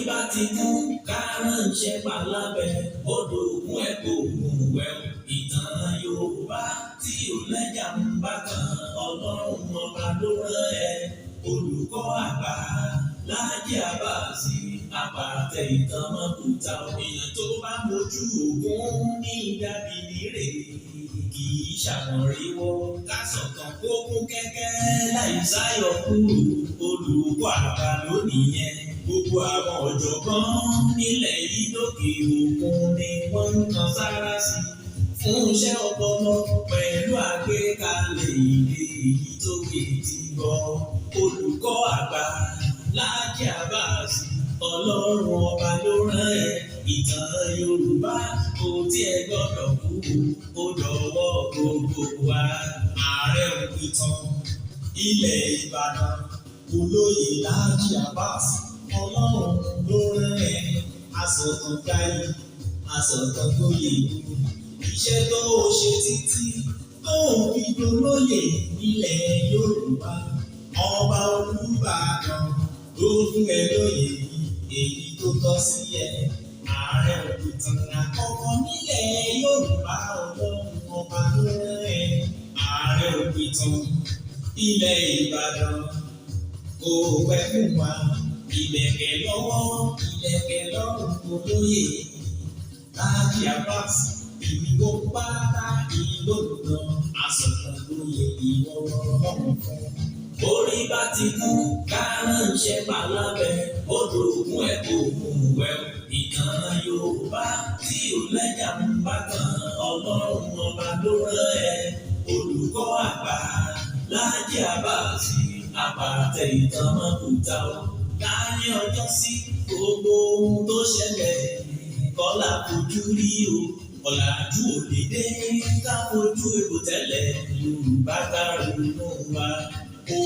bá ti kú kárànṣẹ́ palábẹ́ odò ògùn ẹ̀kọ́ ògùn wẹ̀wù. Ìtàn Yorùbá tí ò lẹ́jà ń bá kan Ọlọ́run ọba ló rán ẹ. Olùkọ́ àgbà Laji Abbas àpàtẹ ìtàn mọ́kúta èèyàn tó bá mojú ògún ní ìdábìlì rè kì í ṣàmọ̀ríwó kásọ̀tàn kó kún kẹ́kẹ́ láì sáyọ kúrò. Olùkọ́ àgbà lónìí yẹn gbogbo àwọn ọ̀jọ̀gbọ́n nílẹ̀ yìí lókè òkun ni wọ́n ń kan sára sí fún iṣẹ́ ọpọlọ pẹ̀lú àgbékalẹ̀ èdè èyí tó gbé ti gbọ́. Olùkọ́ àgbà Laji Abbas Ọlọ́run ọba ló rán ẹ. Ìtàn Yorùbá kò tiẹ̀ gbọ́dọ̀ kú ó dọ̀wọ́ gbogbo wa. Ààrẹ Ìtàn ilẹ̀ Ìbàdàn olóyè Laji Abbas Ọlọ́run ló rán ẹ. Asọ̀tàn gáyé asọ̀tàn gbóyè iṣẹ́ tó ṣe títí tó fi dolóyè nílẹ̀ Yorùbá. Ọba Olúbàdàn ló fún ẹ lóyè èyí tó tọ́ sí ẹ. Ààrẹ Ìtàn àkọ́kọ́ nílẹ̀ Yorùbá Ọlọ́run ọba ló rán ẹ. Ààrẹ Ìtàn ilẹ̀ Ìbàdàn kò pẹ́ fún wa. Ìlẹ̀kẹ̀ lọ́wọ́ ìlẹ̀kẹ̀ lọ́rùn olóyè Laji Abbas ìwọ pátá ìwọ lọ asọ̀tàn lóye ìwọ lọ́rùn fún. Orí bá ti kú kárànṣẹ́ palábẹ́ odò ògùn ẹ̀kọ́ ògùn wẹ̀wù. Ìtàn Yorùbá tí ò lẹ́jà ń bá kan Ọlọ́run ọba ló rán ẹ. Olùkọ́ àgbà Laji Abbas àpàtẹ ìtàn mọ́kúta o. Láyé ọjọ́ sí gbogbo ohun tó ṣẹlẹ̀ kọ́lá fojú rí o. Ọ̀làjú ò lè dé ká fojú egbò tẹ́lẹ̀ Yorùbá ká ronú wa. Kò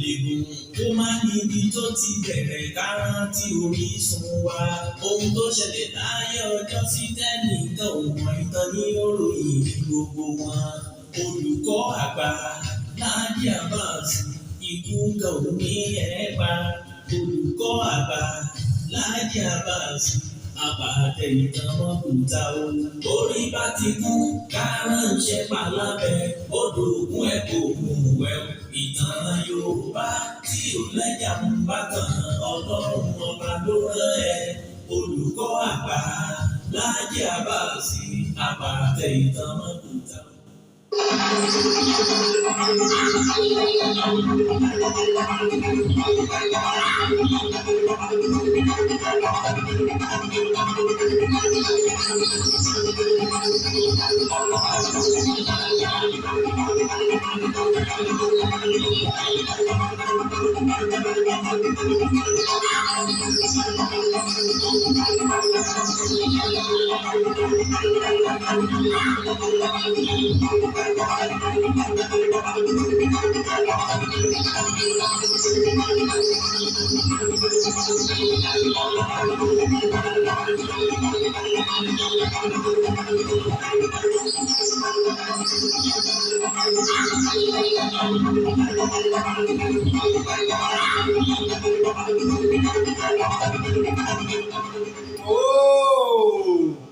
lè gùn kó má níbi tó ti bẹ̀rẹ̀ ká rántí orísun wa. Ohun tó ṣẹlẹ̀ láyé ọjọ́ sí tẹ́nìkan ò mọ ìtàn ní òròyìn gbogbo wọn. Olùkọ́ àgbà Laji Abbas ikú kan ò ní ẹ̀ pa. Olùkọ́ àgbà Laji Abbas àpàtẹ ìtàn mọ́kúta o. Orí bá ti kú kárànṣẹ́ palábẹ́ odò ògùn ẹ̀kọ́ ògùn wẹ̀wù. Ìtàn Yorùbá tí ò lẹ́jà ń bá kan Ọlọ́run ọba ló rán ẹ. Olùkọ́ àgbà Laji Abbas àpàtẹ ìtàn mọ́kúta o.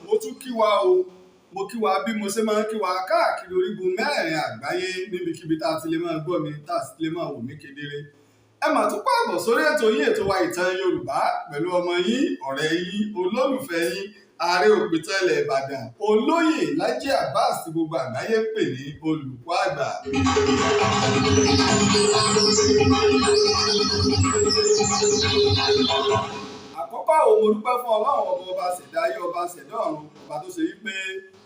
Mo tún kí wa o. Mo kí wa bí mo ṣe máa ń kí wa káàkiri orígun mẹ́rẹ̀ẹ̀rin àgbáyé níbikíbi tá a ti lè máa gbọ́ mi tá a sì lè máa wò mí kedere. Ẹ mà tún pàbọ̀ sórí ètò yín ètò wa Ìtàn Yorùbá pẹ̀lú ọmọ yín ọ̀rẹ́ yín olólùfẹ́ yín Ààrẹ Òpìtàn ilẹ̀ Ìbàdàn olóyè Laji Abbas tí gbogbo àgbáyé pè ní olùkọ́ àgbà. Àkọ́kọ́ mo dúpẹ́ fún Ọlọ́run ọba ṣẹ̀dá ayé ọba ṣẹ̀dá ọ̀run ọba tó ṣe wípé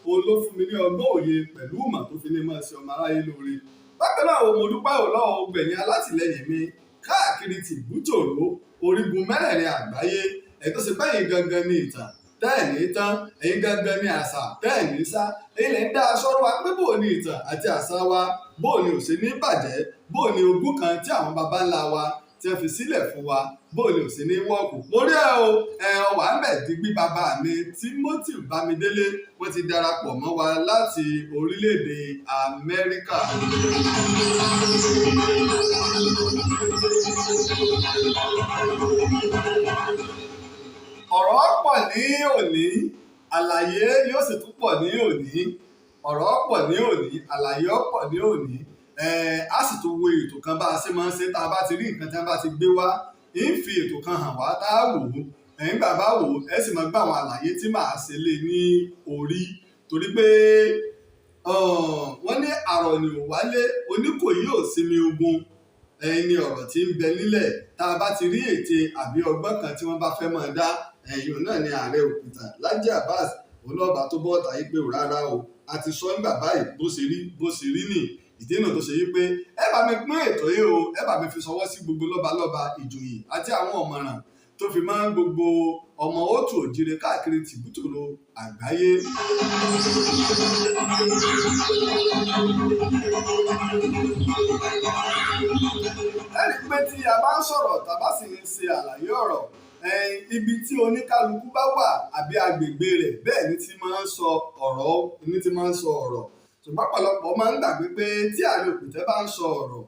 òun ló fún mi ní ọgbọ́n òye pẹ̀lú ìmọ̀ tó fi ní máa ṣe ọmọ aráyé lóore. Bákan náà mo dúpẹ́ lọ́wọ́ gbẹ̀yìn alátìlẹyìn mi káàkiri tìbútòrò orígun mẹ́rẹ̀ẹ̀rin àgbáyé ẹ̀ tó ṣe pẹ́yìn gangan ní ìtàn tẹ́ẹ̀ní tán ẹ̀yin gangan ní àṣà tẹ́ẹ̀ní sá ilẹ̀ ń dá aṣọ wa pé bò ní ìtàn àti àṣà wa bò ní ò ṣe ní bàjẹ́ bò ní ogún kan tí àwọn baba ńlá wa tí wọ́n fi sílẹ̀ fún wa bò ní ò ṣe ní wọ́ọ̀kù. mo rí ọwà ń bẹ̀ digbí bàbá mi Timothy Bámidélé wọ́n ti darapọ̀ mọ́ wa láti orílẹ̀-èdè Amẹ́ríkà. ọ̀rọ̀ pọ̀ ní òní àlàyé yóò sì tún pọ̀ ní òní ọ̀rọ̀ pọ̀ ní òní àlàyé pọ̀ ní òní a sì tún wo ètò kan bá a ṣe máa ń ṣe tá a bá ti rí nǹkan tí wọ́n bá ti gbé wá ń fi ètò kan hàn wá tá a wò ó nígbà bá wò ó ẹ sì máa gbọ́ àwọn àlàyé tí màá ṣe lé ní orí torí pé wọ́n ní àrọ̀ ni ò wálé oníkòyí ò sinmi ogun ẹni ọ̀rọ̀ tí ń bẹ nílẹ̀ tá a bá ti rí ète àbí ọgbọ́n kan tí wọ́n bá fẹ́ máa dá ẹ̀yìn náà ni ààrẹ òkúta Laji Abbas olóòbá tó bọ́ ọ̀tá yìí pé ò rárá o a ti sọ nígbà báyìí bó ṣe rí nì ìdí náà tó ṣe yí pé ẹ bá mi pín ètò yìí o ẹ bá mi fi ṣọwọ́ sí gbogbo lọ́balọ́ba ìjòyè àti àwọn ọ̀mọ̀ràn tó fi máa ń gbogbo ọmọ òtù òjire káàkiri tìbútòrò àgbáyé. ẹ̀rí pé tí a bá ń sọ̀rọ̀ tàbá sì ń ṣe àlàyé ọ̀rọ̀ ibi tí oníkálukú bá wà àbí agbègbè rẹ̀ bẹ́ẹ̀ ni ti máa ń sọ ọ̀rọ̀ ṣùgbọ́n ọ̀pọ̀lọpọ̀ máa ń gbàgbé pé tí Ààrẹ Òpìtẹ́ bá ń sọ ọ̀rọ̀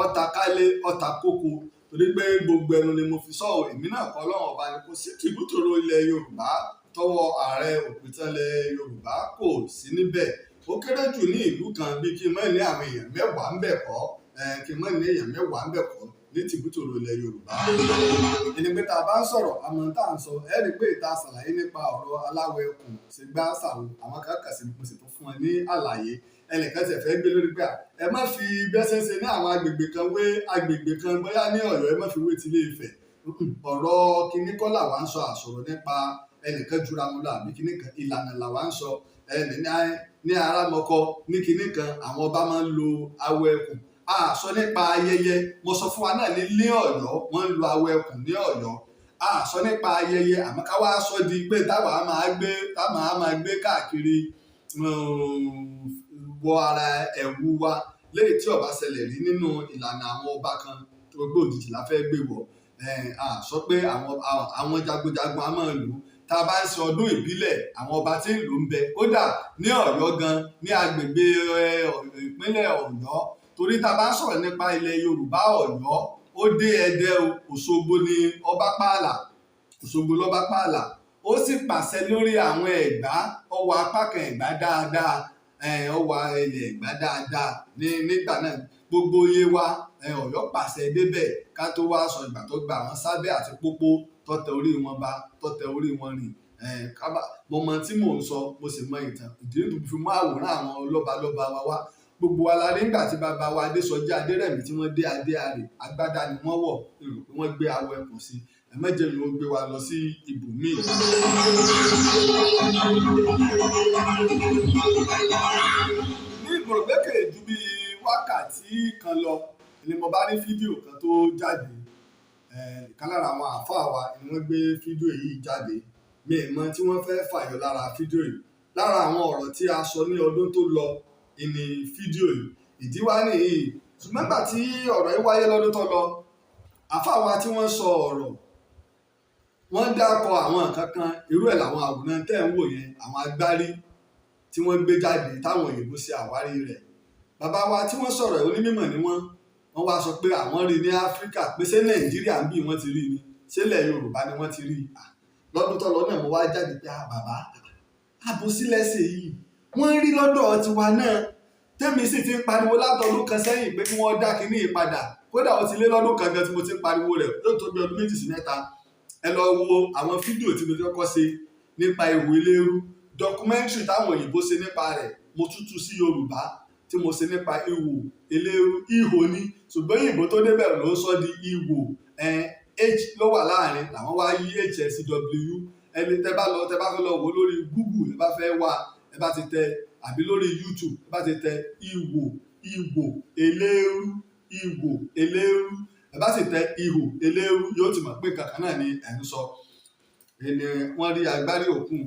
ọ̀tà kálé ọ̀tà kókó torí pé gbogbo ẹnu ni mo fi sọ èmi náà kọ́ Ọlọ́run ọba ni kò sí tìbútòrò ilẹ̀ Yorùbá tọwọ́ Ààrẹ Òpìtẹ́ ilẹ̀ Yorùbá kò sí níbẹ̀ ó kéré jù ní ìlú kan bí kí n mọ̀ ní àwọn èèyàn mẹ́wàá ń bẹ̀ kọ́ kí n mọ̀ ní èèyàn mẹ́wàá ń bẹ̀ kọ́ ní tìbútòrò ilẹ̀ Yorùbá. ẹni pé tá a bá ń sọ̀rọ̀ àmọ́ tá à ń sọ ẹ rí i pé ìta ṣàlàyé nípa ọ̀rọ̀ aláwẹ̀ ẹkùn ṣe gbá ṣàwò àwọn kankan sí mo sì tún fún ẹ ní àlàyé ẹnìkan ti fẹ́ gbé lórí gbà ẹ má fi bẹ́sẹ̀ ṣe ní àwọn agbègbè kan wé agbègbè kan bóyá ní Ọ̀yọ́ ẹ má fi wé ti Ilé Ifẹ̀ ọ̀rọ̀ kíní kọ́ làwa ń sọ àsọ̀rọ̀ nípa ẹnìkan jura wọn lọ àbí kíní kan ìlànà làwa ń sọ ní Arámọkọ ní kíní kan àwọn ọba máa ń lo awọ ẹkùn a sọ nípa ayẹyẹ mo sọ fún wa náà ní Ọ̀yọ́ wọ́n ń lo awọ ẹkùn ní Ọ̀yọ́ a sọ nípa ayẹyẹ àmọ́ ká wá sọ di pé táwa máa gbé káàkiri wọ ara ẹ̀wù wa léyìí tí ó bá ṣẹlẹ̀ rí nínú ìlànà àwọn ọba kan tó gbé òjijì la fẹ́ gbé wọ̀ a sọ pé àwọn jagunjagun a máa lò tá a bá ń ṣe ọdún ìbílẹ̀ àwọn ọba tí ń lò ń bẹ kódà ní Ọ̀yọ́ gan ní agbègbè ìpínlẹ̀ Ọ̀yọ́ torí tá a bá ń sọ̀rọ̀ nípa ilẹ̀ Yorùbá Ọ̀yọ́ ó dé Ẹdẹ Òṣogbo ní ọba pààlà Òṣogbo lọ́ba pààlà ó sì pàṣẹ lórí àwọn Ẹ̀gbá ọwọ́ apá kan Ẹ̀gbá dáadáa ọwọ́ ilẹ̀ Ẹ̀gbá dáadáa nígbà náà gbogbo iye wa Ọ̀yọ́ pàṣẹ débẹ̀ ká tó wá sọ ìgbà tó gba àwọn Sábẹ́ àti Pópó tọ́tẹ orí wọn bá tọ́tẹ orí wọn rìn mo mọ tí mò ń sọ mo sì mọ ìtàn ìdílé tó fi mú àwòrán àwọn lọ́balọ́ba wa wá gbogbo wa la rí nígbà tí bàbá wa Adésọjí Adérẹ̀mí tí wọ́n dé adé Aare agbádá ni wọ́n wọ̀ èrò pé wọ́n gbé awọ ẹkùn sí ẹ̀mẹ́jẹ ni ó gbé wa lọ sí ibòmíì. ní ìgbòrògbékè ju bí wákàtí kan lọ ni mo bá rí fídíò kan tó jáde ìkan lára àwọn àáfàá wa ni wọ́n gbé fídíò yìí jáde mi ì mọ tí wọ́n fẹ́ fàyọ lára fídíò yìí lára àwọn ọ̀rọ̀ tí a sọ ní ọdún tó lọ ìní fídíò yìí ìdí wá nìyí ṣùgbọ́n nígbà tí ọ̀rọ̀ yìí wáyé lọ́dún tó lọ àáfàá wa tí wọ́n sọ ọ̀rọ̀ wọ́n dákọ̀ àwọn nǹkan kan irú ẹ̀ làwọn àwòrán tẹ́ ń wò yẹn àwọn agbárí tí wọ́n gbé jáde táwọn òyìnbó ṣe àwárí rẹ̀ bàbá wa tí wọ́n sọ̀rọ̀ onímọ̀ ni wọ́n wá sọ pé àwọn rí ní Áfíríkà pé ṣé Nàìjíríà ń bí wọ́n ti rí ni ṣé ilẹ̀ Yorùbá ni wọ́n ti rí lọ́dún tó lọ náà mo wá jáde pé bàbá àbòsílẹ̀ṣẹ̀ yìí wọ́n rí lọ́dọ̀ tiwa náà tẹ́mi sì ti ń pariwo látọdún kan sẹ́yìn pé kí wọ́n dá kinní yìí padà kódà ó ti lé lọ́dún kan gan tí mo ti ń pariwo rẹ̀ yóò tó bí ọdún 2 sí 3 ẹ lọ wo àwọn fídíò tí mo ti kọ́kọ́ ṣe nípa ìwò eléérú dọkumẹ́ntìrì táwọn òyìnbó ṣe nípa rẹ̀ mo tútù sí Yorùbá tí mo ṣe nípa ìwò eléérú ihò ní ṣùgbọ́n òyìnbó tó débẹ̀ ló sọ di ìwò h ló wà láàrin làwọn wá yí h sí w ẹni tẹ́ bá fẹ́ lọ wò lórí Google ẹ bá fẹ́ wá ẹ bá ti tẹ àbí lórí YouTube ẹ bá ti tẹ ìwò eléérú ìwò eléérú ẹ bá sì tẹ ihò eléérú yóò ti mọ̀ pé kankan náà ni ẹ̀ ń sọ ẹni wọ́n rí agbárí òkun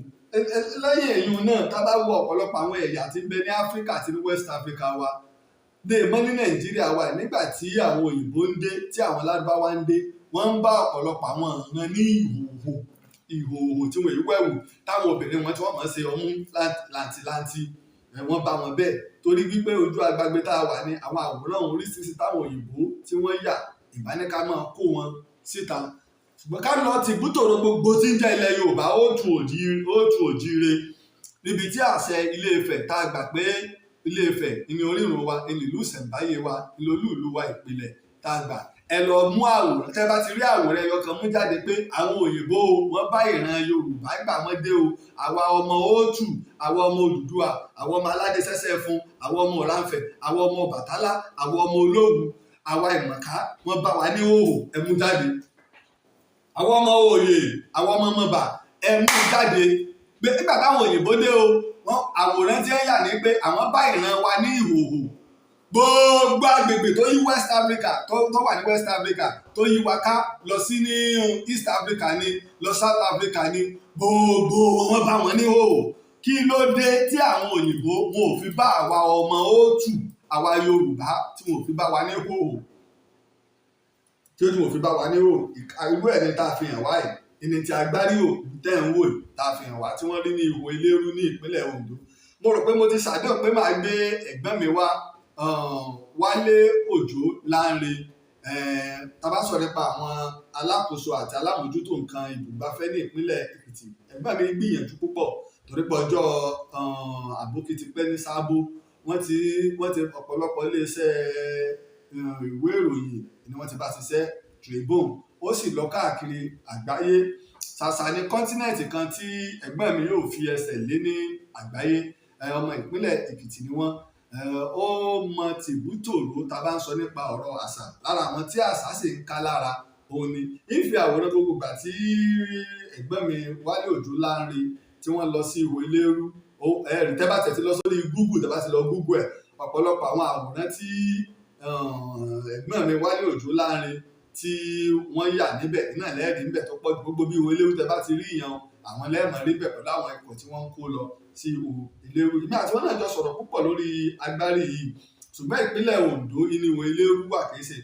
lẹ́yìn èyí náà tá bá wo ọ̀pọ̀lọpọ̀ àwọn ẹ̀yà tí ń bẹ ní Áfíríkà àti ní West Africa wa dé mọ́ ní Nàìjíríà wa nígbà tí àwọn òyìnbó ń dé tí àwọn lárúbáwá ń dé wọ́n ń bá ọ̀pọ̀lọpọ̀ àwọn ọ̀ràn ní ìhòòhò tí wọ́n wẹ̀wù táwọn obìnrin wọn tí wọ́n máa ń ṣe ọmú làǹtìlanti wọ́n bá wọn bẹ́ẹ̀ torí wípé ojú agbágbé tá a wà ní àwọn àwòrán oríṣiríṣi táwọn òyìnbó tí wọ́n yà ìbáníká máa kó wọn síta ṣùgbọ́n ká lọ ti bútòrò gbogbo tí ń jẹ́ ilẹ̀ Yorùbá ó tu òjíire níbi tí àṣẹ Ilé-Ifẹ̀ tá a gbà pé Ilé-Ifẹ̀ ìní orírun wa ìní ìlú ìṣẹ̀ǹbáyé wa ìlú olú-ìlú wa ìpìlẹ̀ tá a gbà. Ẹ lọ mú àwòrán tẹ́ bá ti rí àwòrán ẹyọ kan mú jáde pé àwọn òyìnbó wọn bá ìran Yorùbá gbà wọ́n dé o, àwa ọmọ Òtù, àwa ọmọ Odùduwà, àwa ọmọ aládé sẹ́sẹ́fún, àwa ọmọ Ọ̀rànfẹ̀, àwa ọmọ Ọbàtálá, àwa ọmọ Olówu, àwa Ìmọ̀ká wọ́n bá wa ní hòhò ẹ mú jáde. Àwa ọmọ Òye, àwa ọmọ Mọ̀bà ẹ mú jáde. Pé nígbà táwọn òyìnbó dé o, àwòrán tí ń yà ní pé àwọn bá ìran wa ní ìhòhò. Gbogbo agbègbè tó yí West Africa tó wà ní West Africa tó yí wa ká lọ sí ní East Africa ní lọ South Africa ní gbogbo wọn bá wọn ní hòhò. Kí ló dé tí àwọn òyìnbó wọn ò fi bá àwa ọmọ Òtù àwa Yorùbá tí wọn ò fi bá wa ní hòhò? Tí ó tí wọn ò fi bá wa ní hòhò irú ẹ̀ ní tá a fi hàn wá yìí ìní tí agbárí òkú tẹ́ ń wò yìí tá a fi hàn wá tí wọ́n rí ní Ìwó Ilérú ní ìpínlẹ̀ Ondo. Mo rò pé mo ti ṣàdéhùn pé màá gbé ẹ̀gbọ́n mi wá Wálé Òjó Láńre tá bá sọ nípa àwọn alákòóso àti alámòjútó nǹkan ibùgbafẹ́ ní ìpínlẹ̀ Èkìtì. Ẹ̀gbọ́n mi gbìyànjú púpọ̀ torí pé ọjọ́ àbókí ti pẹ́ ní sábó wọ́n ti ọ̀pọ̀lọpọ̀ iléeṣẹ́ ìwé ìròyìn ni wọ́n ti bá ṣiṣẹ́ Tribune ó sì lọ káàkiri àgbáyé. Ṣàṣà ní kọ́ńtínẹ̀tì kan tí ẹ̀gbọ́n mi yóò fi ẹsẹ̀ lé ní àgbáyé. Ọmọ ìpínlẹ̀ Èkìtì ni wọ́n. Ó mọ tìbútòrò tá a bá ń sọ nípa ọ̀rọ̀ àṣà lára àwọn tí àṣà sì ń ká lára òun ni. Ìfi àwòrán gbogbo ìgbà tí ẹ̀gbọ́n mi Wálé Òjó Láńre tí wọ́n lọ sí Ìwó Ilérú ẹ̀rí tẹ́ bá tẹ̀ ti lọ sórí Google tẹ́ bá ti lọ Google ẹ̀ ọ̀pọ̀lọpọ̀ àwọn àwòrán tí ẹ̀gbọ́n mi Wálé Òjó Láńre tí wọ́n yà níbẹ̀ náà lẹ́ẹ̀rí níbẹ̀ tó pọ̀ gbogbo bí Ìwó Ilérú tẹ́ bá ti rí ìyàn àwọn lẹ́ẹ̀mọ́ rí bẹ̀ pẹ̀lú àwọn ikọ̀ tí wọ́n ń kó lọ sí Ìwó Ilérú. Ìgbà àti wọn náà jọ sọ̀rọ̀ púpọ̀ lórí agbárí yìí ṣùgbọ́n ìpínlẹ̀ Ondo ní Ìwó Ilérú wà kì í ṣe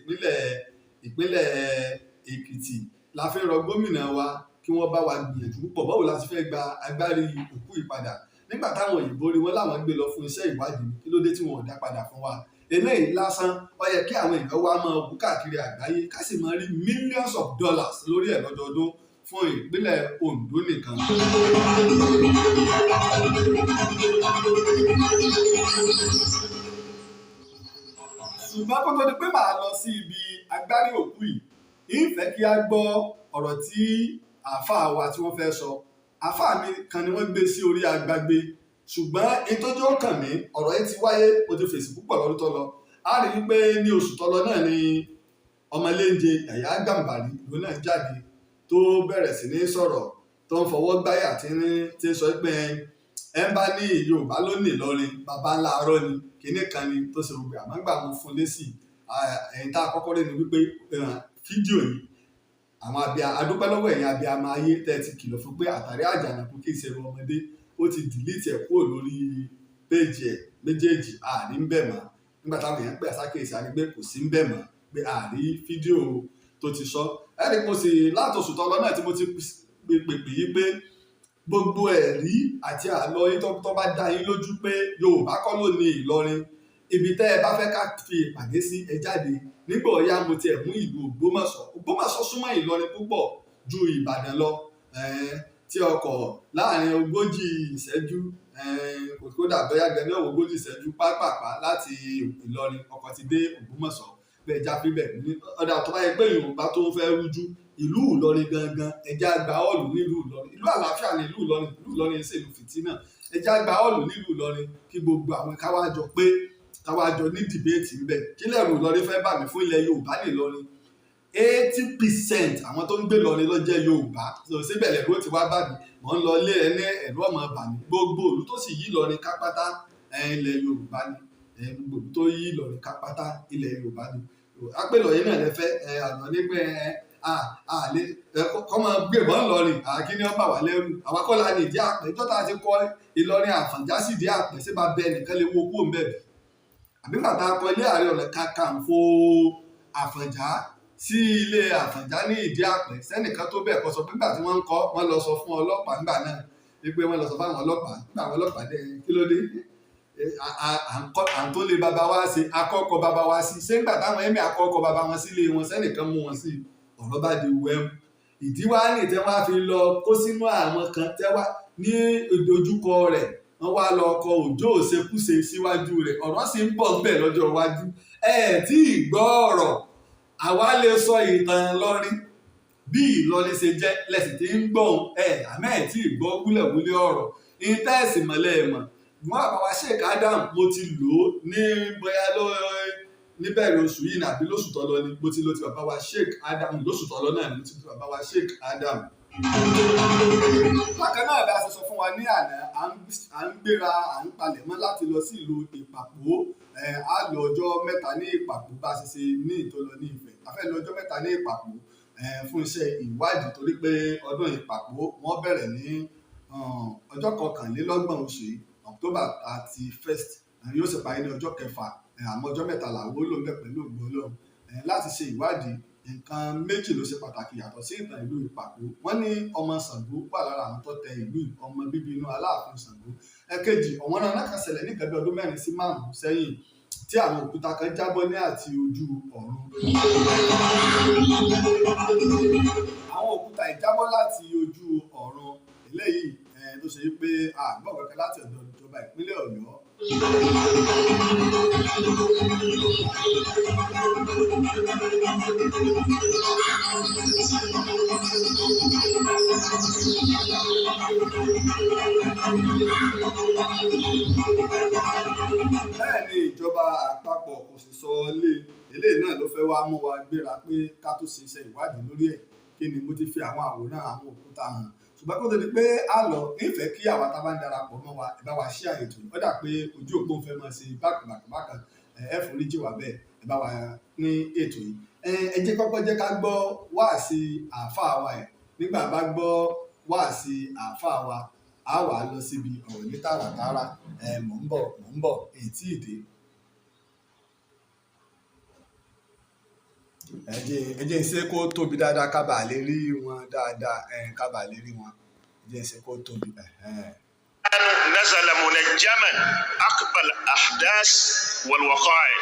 ìpínlẹ̀ Èkìtì. La fi ń rọ gómìnà wa kí wọ́n bá wa gbìyànjú púpọ̀ báwo la ti fẹ́ gba agbárí òkú ìpadà nígbà táwọn òyìnbó rí wọn láwọn gbé lọ fún iṣẹ́ ìwádìí kí ló dé tí wọn ò dá padà fún wa. Eléyìí lásán ó yẹ kí àwọn èèyàn wá máa bú káàkiri àgbáyé ká sì máa rí millions of dollars lórí ẹ̀ lọ́dọọdún fún ìpínlẹ̀ Ondo nìkan. Ṣùgbọ́n kó tó di pé màá lọ sí ibi agbárí òkú yìí ìfẹ́ kí a gbọ́ ọ̀rọ̀ tí àáfàá wa tí wọ́n fẹ́ sọ. Àáfàá mi kan ni wọ́n gbé sí orí agbágbé ṣùgbọ́n ìtọ́jú ọkàn mi ọ̀rọ̀ yìí ti wáyé mo ti fèsì púpọ̀ lọ́dún tó lọ. A rí i pé ní oṣù tó lọ náà ni ọmọléńjẹ Yàyà Gàmbàrí ló náà jáde tó bẹ̀rẹ̀ sí ní sọ̀rọ̀ tó ń fọwọ́ gbáyà tí ń sọ pé ẹ ń bá ní Yorùbá ló ní Ìlọrin bàbá ńlá arọ́ ni kinní kan ni tó ṣe gbogbo àmọ́ gbà mo fún lésì ẹ̀yìn tá a kọ́kọ́ rí ni wípé fídíò yìí àwọn adúpẹ́ lọ́wọ́ ẹ̀yin abiyamọ ayé tẹ́ ti kìlọ̀ fún pé àtàrí àjànàkú kì í ṣe ọmọdé ó ti dìlítì ẹ̀ kúrò lórí péèjì ẹ̀ méjèèjì àní ń bẹ̀ mọ́ nígbà táwọn èèyàn pè àsákèésí àrígbé kò sí ń bẹ̀ mọ́ pé àrí fídíò tó ti sọ ẹni mo sì látòsù tọ́lọ náà tí mo ti pèpè yí pé gbogbo ẹ̀rí àti àlọ́ yín tó bá dá yín lójú pé Yorùbá kọ́ ló ní Ìlọrin ibi tẹ́ ẹ bá fẹ́ ká fi ìpàdé sí ẹ jáde nígbà ọ̀yá mo tiẹ̀ mú ìlú Ògbómọ̀ṣọ́ súnmọ́ Ìlọrin púpọ̀ ju Ìbàdàn lọ tí ọkọ̀ láàrin 40 ìṣẹ́jú kódà bóyá gẹ́gẹ́ ní 40 ìṣẹ́jú pápápá láti Ìlọrin ọkọ̀ ti dé Ògbómọ̀ṣọ́ bẹ́ẹ̀ já fi bẹ̀ ní ọ̀dà tó bá yẹ pé Yorùbá tó ń fẹ́ rújú ìlú Ìlọrin gangan ẹja gba ọ̀lù nílùú Ìlọrin ìlú àlàáfíà ní ìlú Ìlọrin ṣèlú fìtínà ẹja gba ọ̀lù nílùú Ìlọrin kí gbogbo àwọn káwájọ ní dìbéètì ńbẹ kí lẹ́rù Ìlọrin fẹ́ bà mí fún ilẹ̀ Yorùbá ní Ìlọrin 80% àwọn tó ń gbé Ìlọrin ló jẹ́ Yorùbá síbẹ̀ lẹ́rù ó ti wá bà mí mò ń lọ lé ẹ ní ẹ̀rú ọmọ bà mí gbogbo ìlú tó sì yí Ìlọrin kápátá ilẹ̀ Yorùbá ni gbogbo ìlú tó yí Ìlọrin kápátá ilẹ̀ Yorùbá ni apẹ̀lọ̀ yìí náà lẹ́fẹ́ àná nígbẹ́ kọ́mọ gbẹ̀bọ́n Ìlọrin àkíní ọba wà lẹ́rù àwọn akọ́lá ní ìdí àpẹ́ ìjọ́ta ti kọ́ Ìlọrin Àfọ̀njá sì ìdí àpẹ́ sí bá bẹ́ẹ̀ nìkan lè wo kó ń bẹ̀rẹ̀ àbí bàtà kọ ilé Ààrẹ Ọ̀nà Kakanfò Àfọ̀njá sí ilé Àfọ̀njá ní ìdí àpẹ́ sẹ́nìkan tó bẹ́ẹ̀ kọ́ sọ pé nígbà tí wọ́n ń kọ́ wọ́n lọ sọ fún ọlọ́pàá nígbà náà wípé wọ́n lọ sọ fún àwọn ọlọ́pàá nígbà àwọn ọlọ́pàá dẹ̀ kí ló dé à ń tó lé bàbá wa ṣe akọ́kọ́ bàbá wa sí ṣé nígbà táwọn ẹ̀mí akọ́kọ́ bàbá wọn sílé wọn sẹ́nìkan mú wọn sí ọ̀rọ̀ bá di wẹ́m ìdí wá ní tẹ́ wá fi lọ kó sínú àwọn kan tẹ́ wá ní ìdojúkọ rẹ̀ wọ́n wá lọ kọ òjò òṣekúṣe síwájú rẹ̀ ọ̀rọ̀ sì ń bọ̀ bẹ́ẹ̀ lọ́jọ́ iwájú tí ì gbọ́ ọ̀rọ̀ àwa lè sọ ìtàn Ìlọrin bí Ìlọrin ṣe jẹ́ lẹ́sìn tí ń gbọ́ àmọ́ tí ì gbọ́ wúlẹ̀wúlẹ̀ ọ̀rọ̀ ìtẹ́ẹ̀sì mọ́lẹ̀ mọ́ wọn àbáwá Sheikh Adam mo ti lò ó ní bóyá níbẹ̀rẹ̀ oṣù yìí nàbí lóṣù tó lọ ni mo ti lò ti bàbá wa Sheikh Adam lóṣù tó lọ náà ni mo ti lò ti bàbá wa Sheikh Adam. bákan náà bá a ṣe sọ fún wa ní àná à ń gbéra à ń palẹ̀mọ́ láti lọ sí ìlú Ìpàpó a lò ọjọ́ mẹ́ta ní Ìpàpó bá a ṣe ṣe ní ìtọ́lọ ní Ifẹ̀ a fẹ́ lọ ọjọ́ mẹ́ta ní Ìpàpó fún iṣẹ́ ìwádìí torí pé ọdún Ìpàpó wọ́n bẹ̀rẹ̀ ní ọjọ́ 21 oṣù yìí October 31st yóò sì parí ní ọjọ́ 6 àmọ́ ọjọ́ mẹ́ta làwọn ó lò ń bẹ̀ pẹ̀lú ògbólọ́ láti ṣe ìwádìí nǹkan méjì ló ṣe pàtàkì yàtọ̀ sí ìtàn ìlú Ìpàpó wọ́n ní ọmọ Ṣàngó wà lára àwọn tó tẹ ìlú ọmọ bíbí inú Aláàfin Ṣàngó ẹ̀kejì ọ̀wọ́n náà kan ṣẹlẹ̀ ní nǹkan bí ọdún 4 sí 5 sẹ́yìn tí àwọn òkúta kan jábọ́ ní àti ojú ọ̀run àwọn òkúta ìjábọ́ láti ojú ọ̀run eléyìí tó ṣe pé àgbọ̀ kankan láti ọ̀dọ̀ ìjọba ìpínlẹ̀ Ọ̀yọ́. bẹ́ẹ̀ ni ìjọba àpapọ̀ kò sì sọ eléyìí náà ló fẹ́ wá mú wa gbéra pé ká tó ṣe iṣẹ́ ìwádìí lórí ẹ̀ kí ni mo ti fi àwọn àwòrán àwọn òkúta hàn ṣùgbọ́n kó tó di pé a lọ nífẹ̀ẹ́ kí àwa tá a bá ń darapọ̀ mọ́ wa ẹ bá wa ṣí àyètò ó dà pé ojú òpó ń fẹ́ máa ṣe bákan ẹ foríjì wá bẹ́ẹ̀ ẹ bá wa ní ètò yìí ẹ jẹ́ kọ́kọ́ jẹ́ ká gbọ́ wáàsí àáfàá wa ẹ̀ nígbà bá gbọ́ wáàsí àáfàá wa a wà lọ síbi ọ̀rọ̀ ní tààràtààrà mò ń bọ̀ ètí ìdè. ẹ jẹ́ ṣe kó tóbi dáadáa ká bàa lè rí wọn dáadáa ká bàa lè rí wọn ẹ jẹ́ ṣe kó tóbi. nazala munajjaman aqbal ahdas wal waqa'i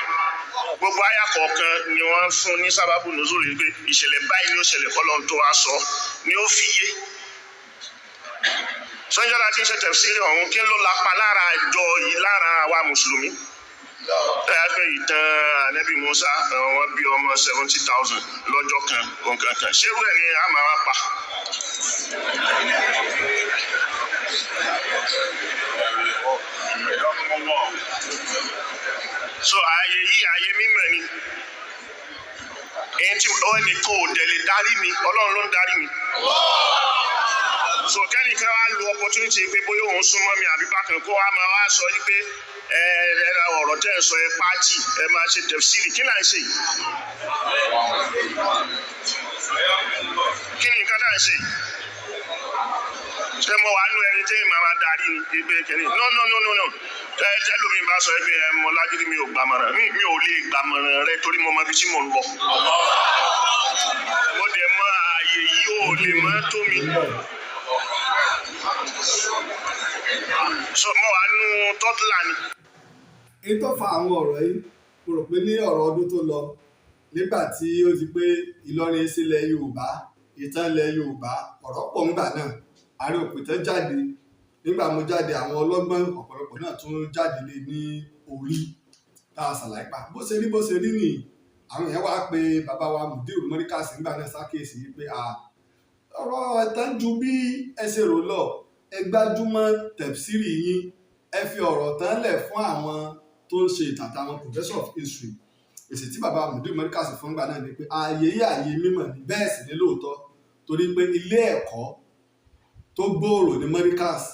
gbogbo àyà kọ̀ọ̀kan ni wọ́n fún ní sábàbù nùzúlù pé ìṣẹ̀lẹ̀ báyìí ni ó ṣẹlẹ̀ kọ́lọ́n tó wá sọ ni ó fi yé sọ́njọ́ra tí ń ṣe tafsiri ọ̀hún kí ló lapa lára ìjọ yìí lára àwa mùsùlùmí tẹ́yà pé ìtàn ànábì Musa wọ́n bí ọmọ 70,000 lọ́jọ́ kan kankan ṣé wúrẹ̀ ni a máa wá pa. so ààyè yìí ààyè mímọ́ ni èyí tí ẹnì kan ò dẹ̀ lè darí mi Ọlọ́run ló ń darí mi. so kẹ́nìkan wá lo opportunity pé bóyá òun súnmọ́ mi àbí bákan kó wá máa wá sọ yìí pé ọ̀rọ̀ tẹ́ ẹ sọ ẹ pàtì ẹ máa ṣe tẹ̀fsírì kí là ń ṣe yìí. kí ni nǹkan náà ń ṣe yìí. ṣé mo wà nú ẹni tí màá máa darí ìgbé kìíní no tẹ́lómi bá sọ pé mo Lágídí mi ò gbàmọ̀ràn mi ò lè gbàmọ̀ràn rẹ torí mo mọ ibi tí mo ń bọ̀. mo dẹ̀ mọ ààyè yìí ò lè mọ́ tó mi. so mo wà nú tọ́tìlà ni. èyí tó fa àwọn ọ̀rọ̀ yìí mo rò pé ní ọ̀rọ̀ ọdún tó lọ nígbà tí ó ti pé Ìlọrin sílẹ̀ Yorùbá ìtàn ilẹ̀ Yorùbá ọ̀rọ̀ pọ̀ ńgbà náà Ààrẹ òpìtàn jáde nígbà mo jáde àwọn ọlọ́gbọ́n ọ̀pọ̀lọpọ̀ náà tún jáde lé ní orí tá a ṣàlàyé pa bó ṣe rí nìyí àwọn èèyàn wá pé bàbá wa Mùdírù Mọ́ríkàsì nígbà náà ṣàkíyèsí pé ọ̀rọ̀ ẹ̀tàn ju bí ẹ ṣe rò lọ ẹ gbájúmọ́ tẹ̀fsírì yín ẹ fi ọ̀rọ̀ tán lẹ̀ fún àwọn tó ń ṣe ìtàn àtàwọn professor of history èsì tí bàbá Mùdírù Mọ́ríkàsì fún gbà náà ni pé ààyè yí ààyè mímọ̀ ní bẹ́ẹ̀ sì ní lóòótọ́ torí pé ilé ẹ̀kọ́ tó gbòòrò ní Mọ́ríkàsì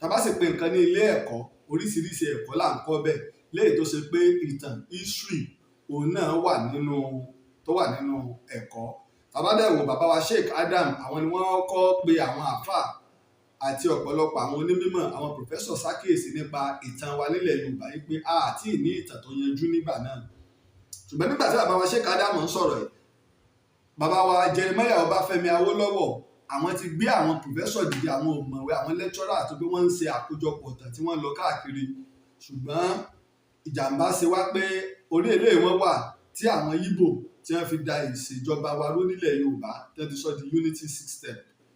tàbá sì pé nǹkan ní ilé ẹ̀kọ́ oríṣiríṣi ẹ̀kọ́ là ń kọ́ bẹ́ẹ̀ léyìí tó ṣe pé ìtàn history òun náà wà nínú ẹ̀kọ́ tàbádẹ́wò bàbá wa Sheikh Adam àwọn ni wọ́n kọ́ pé àwọn àfáà àti ọ̀pọ̀lọpọ̀ àwọn onímọ̀ àwọn pòfẹ́sọ̀ ṣàkíyèsí nípa ìtàn wa nílẹ̀ Yorùbá yìí pé a àti ní ìtàn tó yanjú nígbà náà ṣùgbọ́n nígbà tí bàbá wa Sheikh Adam ń sọ̀rọ̀ yìí bàbá wa Jeremiah Ọbáfẹ́mi Awólọ́wọ̀ àwọn ti gbé àwọn pòfẹ́sọ̀ dìde àwọn òmọ̀wé àwọn lẹ́kítọ́rà tó pé wọ́n ń ṣe àkójọpọ̀ ìtàn tí wọ́n lọ káàkiri ṣùgbọ́n ìjàmbá ṣe wá pé orí ilé wọn wà tí àwọn Ìgbò tí wọ́n fi da ìṣèjọba wa rú nílẹ̀ Yorùbá tí wọ́n ti sọ di unity system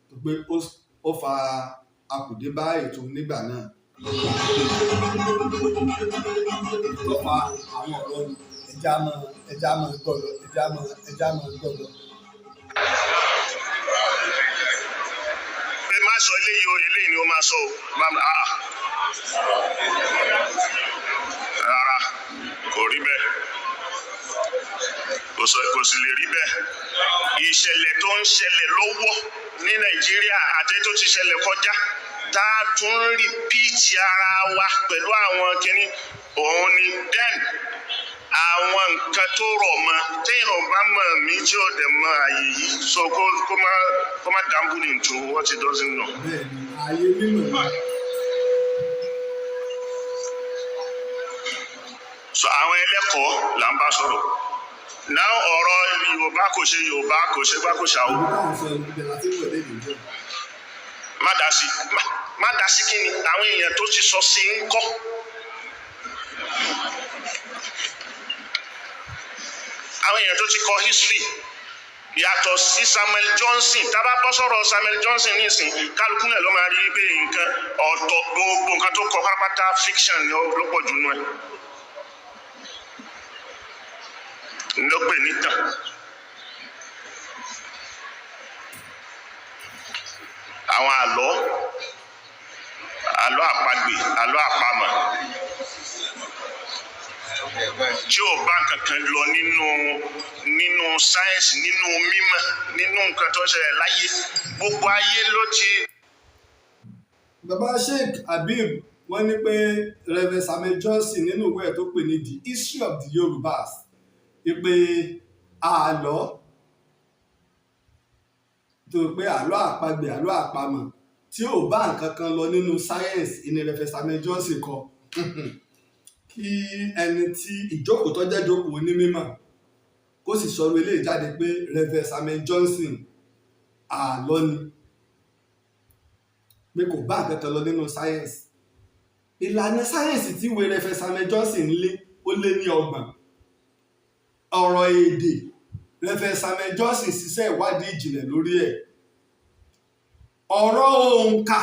tó pé ó fa akùdé bá ètò nígbà náà. Tó fa àwọn ọ̀rọ̀ ẹja mọ̀ gbọ́dọ̀. Pé má sọ eléyìí ni ó máa sọ o. Rárá, kò rí bẹ́ẹ̀. Kò sì lè rí bẹ́ẹ̀. Ìṣẹ̀lẹ̀ tó ń ṣẹlẹ̀ lọ́wọ́ ní Nàìjíríà àti tó ti ṣẹlẹ̀ kọjá tá a tún rìpíìtì ara wa pẹ̀lú àwọn kìíní òun ni den àwọn nǹkan tó rọ̀ mọ́ téèyàn bá mọ̀ mí tí ó dẹ̀ mọ àyè yìí so kó má damble into what he doesn't know. Bẹ́ẹ̀ni, ààyè mímọ̀. So àwọn ẹlẹ́kọ̀ọ́ là ń bá sọ̀rọ̀. Now ọ̀rọ̀ Yorùbá kò ṣe Yorùbá kò ṣe gbá kò ṣàwó. Má dá sí kí ni àwọn èèyàn tó ti sọ sí ń kọ́. Àwọn èèyàn tó ti kọ history yàtọ̀ sí Samuel Johnson tá a bá bọ́ sọ̀rọ̀ Samuel Johnson nísìn kálukú náà ló máa rí pé nǹkan ọ̀tọ̀ gbogbo nǹkan tó kọ pátápátá fiction ló pọ̀ jù nù ẹ̀. Ló pè nítàn. Àwọn àlọ́ àpagbè àlọ́ àpamọ̀ tí ò bá nǹkan kan lọ nínú sáyẹ́nsì nínú mímọ̀ nínú nǹkan tó ń ṣẹlẹ̀ láyé gbogbo ayé ló ti. Bàbá Sheikh Habib wọ́n ní pé Reverend Samuel Johnson nínú ìwé ẹ̀ tó pè ní The History of the Yorubas ìpè àlọ́ tó pé àlọ́ àpagbè àlọ́ àpamọ̀ tí ò bá nǹkan kan lọ nínú sáyẹ́nsì ìní Reverend Samuel Johnson kọ kí ẹni tí ìjókòó tó jẹ́ ìjókòó ní mímọ̀ kó sì sọ̀rọ̀ eléyìí jáde pé Reverend Samuel Johnson àlọ́ ni pé kò bá nǹkan kan lọ nínú sáyẹ́nsì. Ìlànà sáyẹ́nsì tí ìwé Reverend Samuel Johnson ó lé ní 30. Ọ̀rọ̀ èdè Reverend Samuel Johnson ṣiṣẹ́ ìwádìí ìjìnlẹ̀ lórí ẹ̀. Ọ̀rọ̀ òǹkà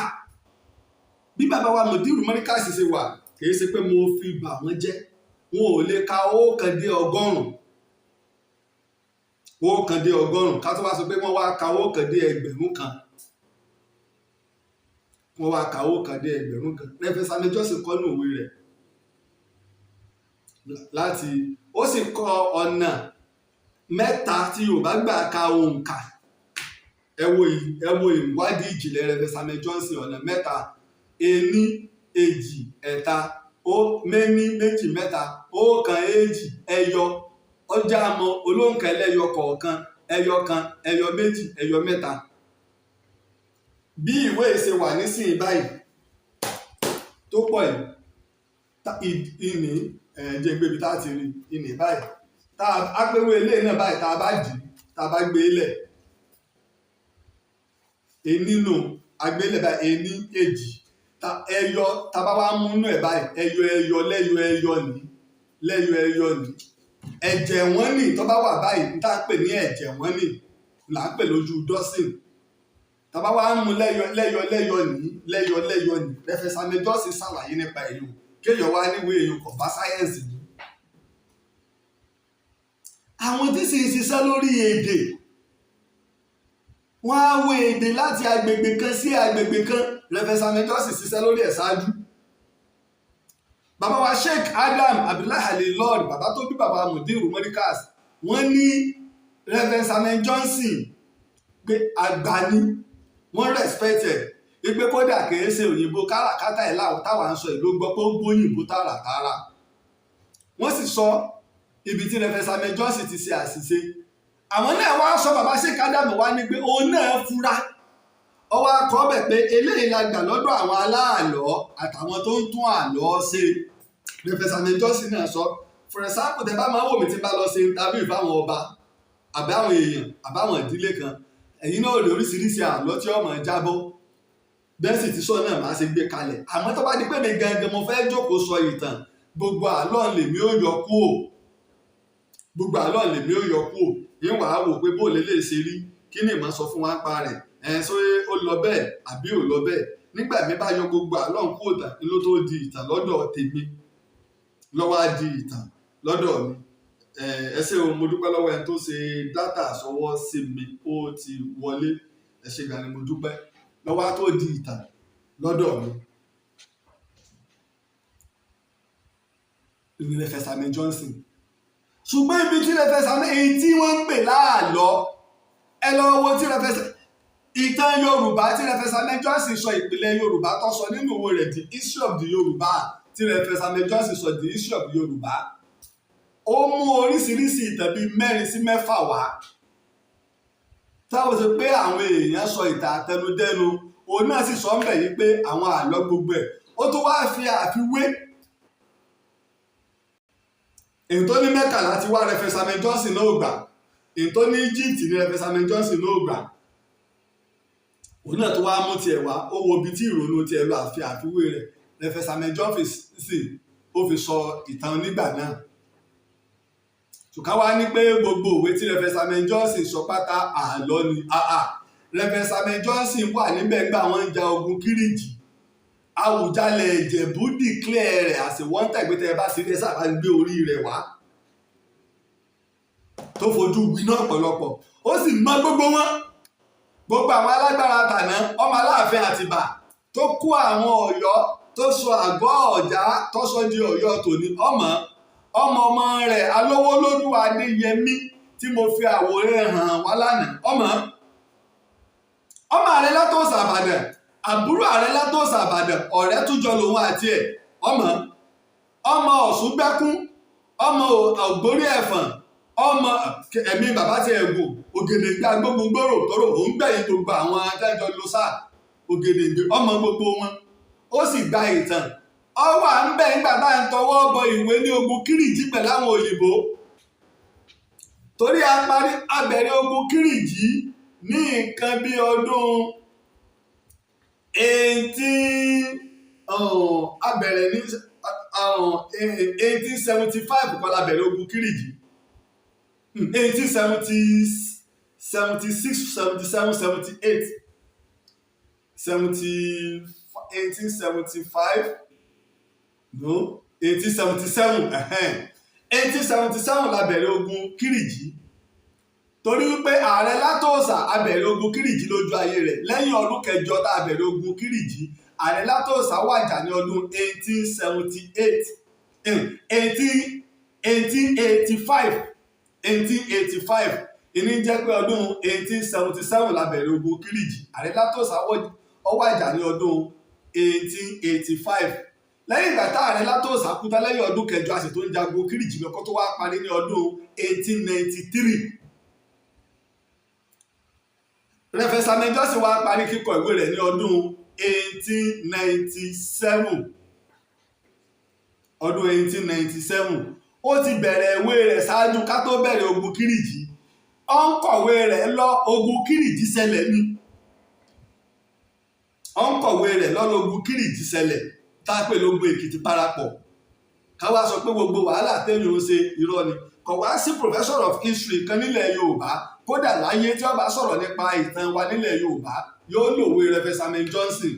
bí bàbá wa Mùdírù Mọ́ríkàsì ṣe wà kì í ṣe pé mo fi bà wọ́n jẹ́ wọn ò lè ka 1 dé 100. 1 dé 100 ká tó wá sọ pé wọ́n wá ka 1 dé 1000. Wọ́n wá ka 1 dé 1000. Reverend Samuel Johnson kọ́ ní òwe rẹ̀ láti ó sì kọ ọ̀nà 3 tí Yorùbá gbà ka òǹkà. Ẹ wo ìwádìí ìjìnlẹ̀ Reverend Samuel Johnson ọ̀nà 3 ení 2 ẹ̀ta méní 2 mẹ́ta 1 2 ẹyọ ọjà mọ olóǹkà ẹlẹ́yọ kọ̀ọ̀kan ẹyọ kan ẹyọ 2 ẹyọ 3. Bí ìwé ṣe wà nísìnyí báyìí tó pọ̀ ìní jẹ́ gbébi tá a ti rí ìní báyìí tá a pẹ́wé ilé náà báyìí tá a bá dì tá a bá gbé lẹ̀ nínú agbélẹ̀ báyìí ení 2 ẹyọ tá a bá wá mú inú ẹ̀ báyìí ẹyọ lẹ́yọ ní ẹ̀jẹ̀ wọ́n ní tó bá wà báyìí tá a pè ní ẹ̀jẹ̀ wọ́n ní là ń pè lójú dọ́sìn tá a bá wá mú lẹ́yọ ní Reverend Samuel Johnson ṣàlàyé nípa èyí kéèyàn wá níwèé èyí kò bá sáyẹ́ǹsì ní. Àwọn tí sì ń ṣiṣẹ́ lórí èdè wọ́n á wo èdè láti agbègbè kan sí agbègbè kan. Reverend Samuel Johnson ṣiṣẹ́ lórí ẹ̀ ṣáájú. Bàbá wa Sheikh Adam Abdullahi Alilord bàbá tó bí bàbá Mùdírù Mọ́ríkàsì wọ́n ní Reverend Samuel Johnson pé àgbà ni wọ́n respected wípé kódà kìí ṣe òyìnbó káràkátà ẹ̀ láwọn táwa ń sọ ìlú gbọ́ pé ó gbóyìnbó tààràtààrà. Wọ́n sì sọ ibi tí Reverend Samuel Johnson ti ṣe àṣìṣe. Àwọn náà wá sọ bàbá Sheikh Adam wá ní pé òun náà fura ọwọ́ akọ bẹ̀ pé eléyìí la gbà lọ́dọ̀ àwọn aláàlọ́ àtàwọn tó ń tún àlọ́ ṣe. Reverend Samuel Johnson náà sọ for example tẹ bá máa wò mí tí bá lọ ṣe interview fáwọn ọba àbáwọn èèyàn àbáwọn ìdílé kan ẹ̀yin náà lè oríṣiríṣi àlọ́ tí ọmọ jábọ́ bẹ́ẹ̀ sì ti sọ náà máa ṣe gbé kalẹ̀ àmọ́ tó bá di pé mi gangan mo fẹ́ jókòó sọ ìtàn gbogbo àlọ́ lèmi ó yọ kúò gbogbo àlọ́ lèmi ò yọ kúrò yín wàá wò pé bó lè ṣe rí kí ni ìmọ̀ sọ fún wa pa rẹ̀ ṣé ó lọ bẹ́ẹ̀ àbí ò lọ bẹ́ẹ̀ nígbà mi bá yọ gbogbo àlọ́ ń kúrò tán ló tó di ìtàn lọ́dọ̀ tèmi lọ́wọ́ á di ìtàn lọ́dọ̀ mi ẹ ṣé o mo dúpẹ́ lọ́wọ́ ẹni tó ṣe dátà sọwọ́ sí mi ó ti wọlé ẹ ṣé gan ni mo dúpẹ́ lọ́wọ́ á tó di ìtàn lọ́dọ̀ mi. ìrìnlẹ̀ Fẹ̀sàmì Johnson ṣùgbọ́n ibi tí rẹ̀ Fẹ̀sàmì èyí tí wọ́n ń pè láàlọ́ ẹ lọ wo tí rẹ̀ Fẹ̀sàmì ìtàn Yorùbá tí rẹ̀ Fẹ̀sàmì Johnson sọ ìpìlẹ̀ Yorùbá tó sọ nínú ìwé rẹ̀ the history of the Yorùbá tí rẹ̀ Fẹ̀sàmì Johnson sọ the history of the Yorùbá ó mú oríṣiríṣi ìtàn bíi 4 sí 6 wá táwọn ṣe pé àwọn èèyàn sọ ìtàn àtẹnudẹ́nu òun náà sì sọ ń bẹ̀ yí pé àwọn àlọ́ gbogbo ẹ̀ ó tó wá fi àfiwé èyí tó ní Mẹ́kà láti wá rẹ̀ Fẹ̀sàmì Johnson náà gbà èyí tó ní Egypt ní rẹ̀ Fẹ̀sàmì Johnson náà gbà òun náà tó wá mú tiẹ̀ wá ó wo ibi tí ìrònú tiẹ̀ lọ àfi àfiwé rẹ̀ Fẹ̀sàmì Johnson sì ó fi sọ ìtàn onígbà náà ṣùkà wá ní pé gbogbo òwe tí rẹ̀ Fẹ̀sàmì Johnson sọ pátá àlọ́ ni rẹ̀ Fẹ̀sàmì Johnson wà níbẹ̀ gbà wọ́n ń ja ogun Kírìjì Àwùjalẹ̀ Ìjẹ̀bú declare rẹ̀ àti wọ́n tẹ̀gbẹ́tẹ̀ bá sí ilé sábà ń gbé orí rẹ̀ wá tó fojú gbiná ọ̀pọ̀lọpọ̀ ó sì mọ gbogbo wọn gbogbo àwọn alágbára tàná ọmọ Aláàfin Àtìbà tó kó àwọn Ọ̀yọ́ tó sọ àgọ́ Ọ̀já tó sọ di Ọ̀yọ́ tòní ọmọ rẹ̀ Alówólódù Adéyẹmí tí mo fi àwòrán hàn wá lánàá ọmọ Ààrẹ Látòsà Ìbàdàn àbúrò Ààrẹ Látòsà Ìbàdàn ọ̀rẹ́ tún jọ lòun àti ẹ̀ ọmọ Ọ̀ṣungbẹ́kún ọmọ Ògbórí Ẹ̀fọ̀n ọmọ ẹ̀mí bàbá ti ẹ̀gùn Ògèdèngbé agbógun gbòòrò tóró òun gbẹ̀yìn gbogbo àwọn adájọ́ ló sá Ògèdèngbé ọmọ gbogbo wọn ó sì gba ìtàn ọwọ́ à ń bẹ̀ nígbà tá à ń tọwọ́ bọ ìwé ní ogun Kírìjì pẹ̀lú àwọn òyìnbó torí a bẹ̀rẹ̀ ogun Kírìjì ní nǹkan bí ọdún 1875 kọ́ la bẹ̀rẹ̀ ogun Kírìjì 1876 77 78 1875 no 1877 1877 la bẹ̀rẹ̀ ogun Kírìjì torí wípé Ààrẹ Látòsà a bẹ̀rẹ̀ ogun Kírìjì lójú ayé rẹ̀ lẹ́yìn ọdún kẹjọ tá a bẹ̀rẹ̀ ogun Kírìjì Ààrẹ Látòsà wàjà ní ọdún 1885 ìní jẹ́ pé ọdún 1877 la bẹ̀rẹ̀ ogun Kírìjì Ààrẹ Látòsà wàjà ní ọdún 1885 lẹ́yìn ìgbà tá Ààrẹ Látòsà kú tán lẹ́yìn ọdún kẹjọ a sì tó ń jagun Kírìjì lọ kó tó wá parí ní ọdún 1893 rẹ̀ Fẹ̀sàmì Johnson wá parí kíkọ ìwé rẹ̀ ní ọdún 1897 ó ti bẹ̀rẹ̀ ìwé rẹ̀ ṣáájú ká tó bẹ̀rẹ̀ ogun Kírìjì ó ń kọ̀wé rẹ̀ lọ ogun Kírìjì ṣẹlẹ̀ ní ó ń kọ̀wé rẹ̀ lọ́nà ogun Kírìjì ṣẹlẹ̀ tá a pè lógun Èkìtì parapọ̀ ká wá sọ pé gbogbo wàhálà tẹ́lẹ̀ ó ṣe irọ́ ni kò wá sí professor of history kan nílẹ̀ Yorùbá kódà láyé tí wọ́n bá sọ̀rọ̀ nípa ìtàn wa nílẹ̀ Yorùbá yóò lòwe rẹ̀ Fẹ̀sàmì Johnson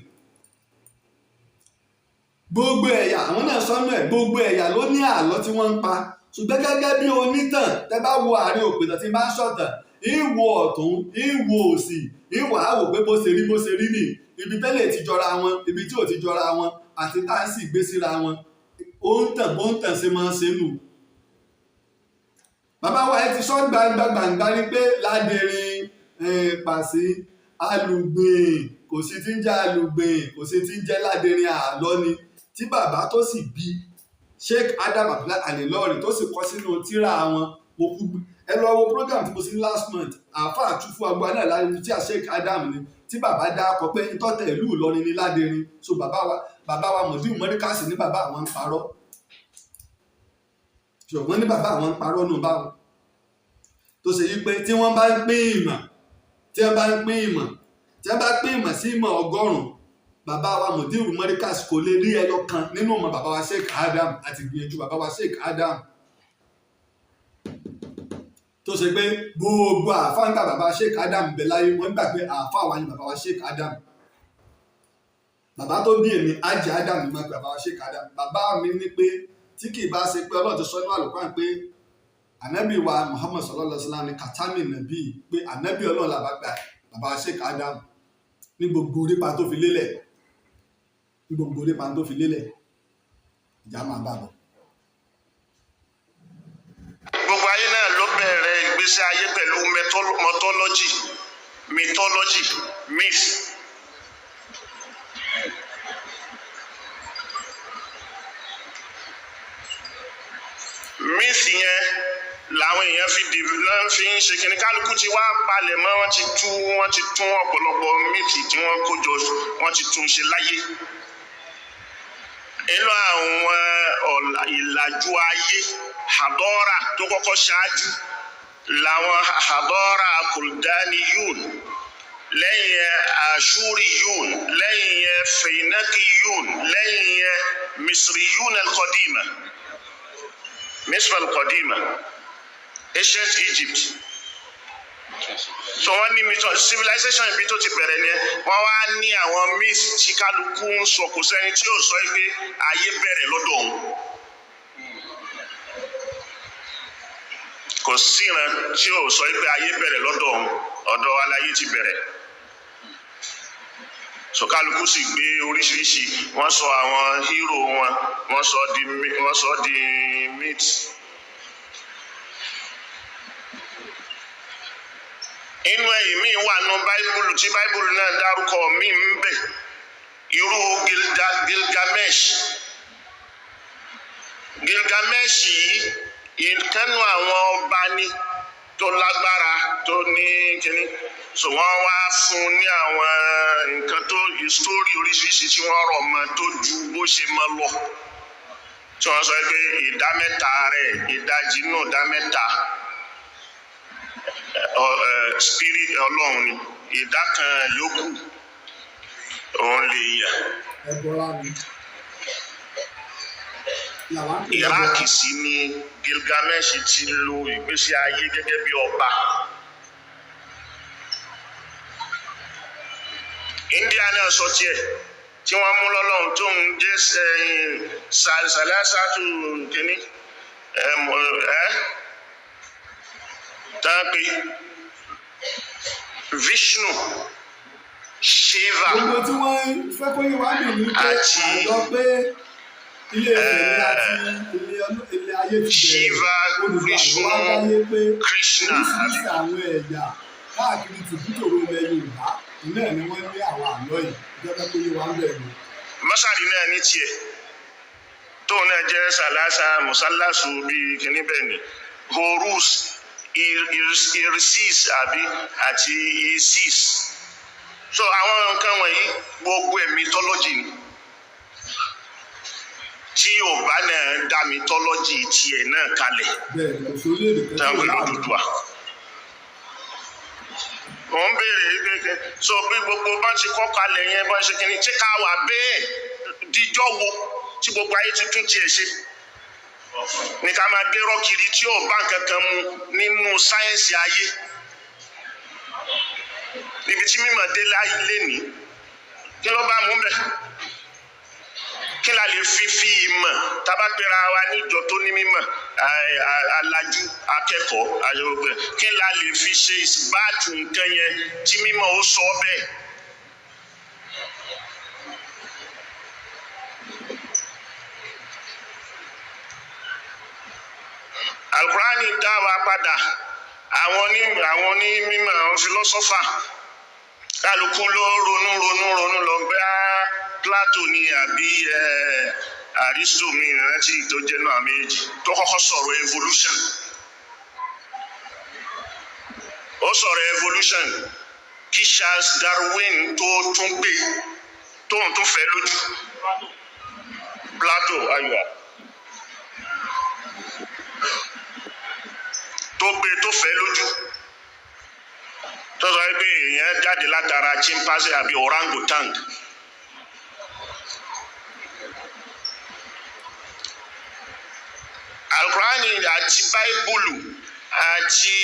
gbogbo ẹ̀yà àwọn náà sọ́nù ẹ̀ gbogbo ẹ̀yà ló ní àlọ́ tí wọ́n ń pa ṣùgbọ́n gẹ́gẹ́ bí onítàn tẹ́ bá wo Ààrẹ òpìtàn tí bá ń ṣọ̀tàn ìwò ọ̀tún ìwò òsì ìwò àwò pé bó ṣe rí nì ibi tẹ́lẹ̀ ti jọra wọn ibi tí ò ti jọra wọn àti tá à ń sì gbé síra wọn ó ń tàn bó ń tàn ṣe máa ń ṣe nù. Bàbá wa ẹ ti sọ gbangba ni pé Ládẹrin Pàṣí Alùgbìn kò sí ti ń jẹ́ Alùgbìn kò sí ti ń jẹ́ Ládẹrin àlọ́ ni tí bàbá tó sì bí Sheikh Adam Abdullahi Al-Ilory tó sì kọ sínú tírà wọn ẹ lọ wo program tí mo sí last month àáfàá túfú agbá náà láti tí a Sheikh Adam ni tí bàbá dá akọ pé ìtọ́tẹ̀ ìlú Ìlọrin ní Ládẹrin so bàbá wa mọ̀dí mọ́ríkàsì ní bàbá àwọn ń parọ́ ṣùgbọ́n ní bàbá àwọn ń parọ́ nù báwọn tó ṣe yí pé tí wọ́n bá ń pín ìmọ̀ sí ìmọ̀ 100 bàbá wa mọ̀dírù mọ́ríkàsì kò lè rí ẹyọ kan nínú ọmọ bàbá wa Sheikh Adam àti gbìyànjú bàbá wa Sheikh Adam tó ṣe pé gbogbo àáfà nígbà bàbá Sheikh Adam bẹ láyé wọ́n gbà pé àáfà wa ni bàbá wa Sheikh Adam. Bàbá tó bí èmi Ájì Adam ni mo gbà bàbá wa Sheikh Adam. Bàbá mi ní pé tí kì í bá ṣe pé Ọlọ́run ti sọ nínú Al-Qur'an pé ànábì wa Muhammad sallallahu alaihi wasallam ní kàtámì nàbí pé ànábì Ọlọ́run làbá gbà bàbá wa Sheikh Adam ní gbogbo orípa tó fi lélẹ̀ ìjà máa bá bọ̀. Gbogbo ayé náà ló bẹ̀rẹ̀ ìgbésí ayé pẹ̀lú mythology, myth. Myth yẹn làwọn èèyàn fi ń ṣe kíní kálukú ti wá palẹ̀ mọ́ wọ́n ti tún ọ̀pọ̀lọpọ̀ myth tí wọ́n kó jọ wọ́n ti tún ṣe láyé. Inú àwọn ìlàjú ayé hadora tó kọ́kọ́ ṣáájú làwọn hadora kuldaniyun, lẹ́yìn ashuriyun, lẹ́yìn feinakiyun, lẹ́yìn misriyun al-qadima, Misr al-qadima, ancient Egypt. So wọ́n ní civilization ibi tó ti bẹ̀rẹ̀ ni wọ́n wá ní àwọn myth tí kálukú ń sọ, kò sẹ́ni tí yóò sọ pé ayé bẹ̀rẹ̀ lọ́dọ̀ òun. Kò síran tí yóò sọ pé ayé bẹ̀rẹ̀ lọ́dọ̀ òun, ọ̀dọ̀ aláyé ti bẹ̀rẹ̀. So kálukú sì gbé oríṣiríṣi, wọ́n sọ àwọn hero wọn, wọ́n sọ di myth. Inú ẹ̀yìn míì wà nù báíbùlù tí báíbùlù náà dárúkọ míì ń bẹ, irú Gilgamesh yìí ìkànnù àwọn ọba ni tó lágbára tó ní kíní, so wọ́n wá fún ní àwọn nǹkan tó ìsítórì oríṣiríṣi tí wọ́n rọ̀ mọ́ tó ju bó ṣe mọ́ lọ, tí wọ́n sọ pé ìdá mẹ́ta rẹ̀ ìdajì nù ìdá mẹ́ta spirit Ọlọ́run ni, ìdá kan yòókù òun lè yà. Iraq sì ni Gilgamesh ti lo ìgbésí ayé gẹ́gẹ́ bí ọba. India náà sọ tiẹ̀ tí wọ́n mú lọ́lọ́run tó ń jẹ́ sàlẹ́sàtù kìíní tàbí Vishnu, Shiva gbogbo tí wọ́n fẹ́ kó yé wá nì ní pé àjọ pé ilé Ifẹ̀ àti ilé ayé ti bẹ̀rẹ̀ olùgbàgbọ́ wá dáyé pé oríṣiríṣi àwọn ẹ̀yà káàkiri tìbútòrò ilẹ̀ Yorùbá náà ni wọ́n ní àwọn àlọ́ yìí ìjọba kó yé wá ń bẹ̀rẹ̀. Mọ́sálì náà ní tiẹ̀ tóun náà jẹ́ sàlásà mùsálásù bíi kìíní bẹ́ẹ̀ ni Horus, Isis àti Isis. So àwọn nǹkan wọ̀nyí gbogbo ẹ̀ mythology ni, tí Yorùbá náà dá mythology tiẹ̀ náà kalẹ̀ táwọn Odùduwà. Mo ń béèrè kékeré so bí gbogbo bá ti kọ́ kalẹ̀ yẹn bá ṣe kíni tí ká wà bẹ́ẹ̀ díjọ́ wo tí gbogbo ayé ti tún tiẹ̀ ṣe ní ká máa gbé rọ́kiri tí yóò bá nǹkan kan mu nínú sáyẹ́ǹsì ayé níbi tí mímọ̀ dé láyé lénìí kí ló bá mú bẹ́ẹ̀ kí la lè fi ìmọ̀ tábàpẹ̀ra wa níjọ tó ní mímọ̀ alájú akẹ́kọ̀ọ́ ayọ̀gbẹ́ kí la lè fi ṣe ìsìbáàtù nǹkan yẹn tí mímọ̀ ó sọ bẹ́ẹ̀. Al-Qur'ani dá wa padà àwọn onímọ̀ àwọn fìlọ́sọ́fà kálukú ló ronú lọ gbé Plato ni àbí Aristo mi rántí tó jẹ́ náà méjì tó kọ́kọ́ sọ̀rọ̀ evolution. Ó sọ̀rọ̀ evolution kí Charles Darwin tó tún gbé tóun tún fẹ́ lójú. Plato ayọ̀ tó gbé tó fẹ́ lójú tó sọ pé èèyàn jáde látara chimpanzee àbí orangutan. Al-Qur'ani àti Báíbùlù àti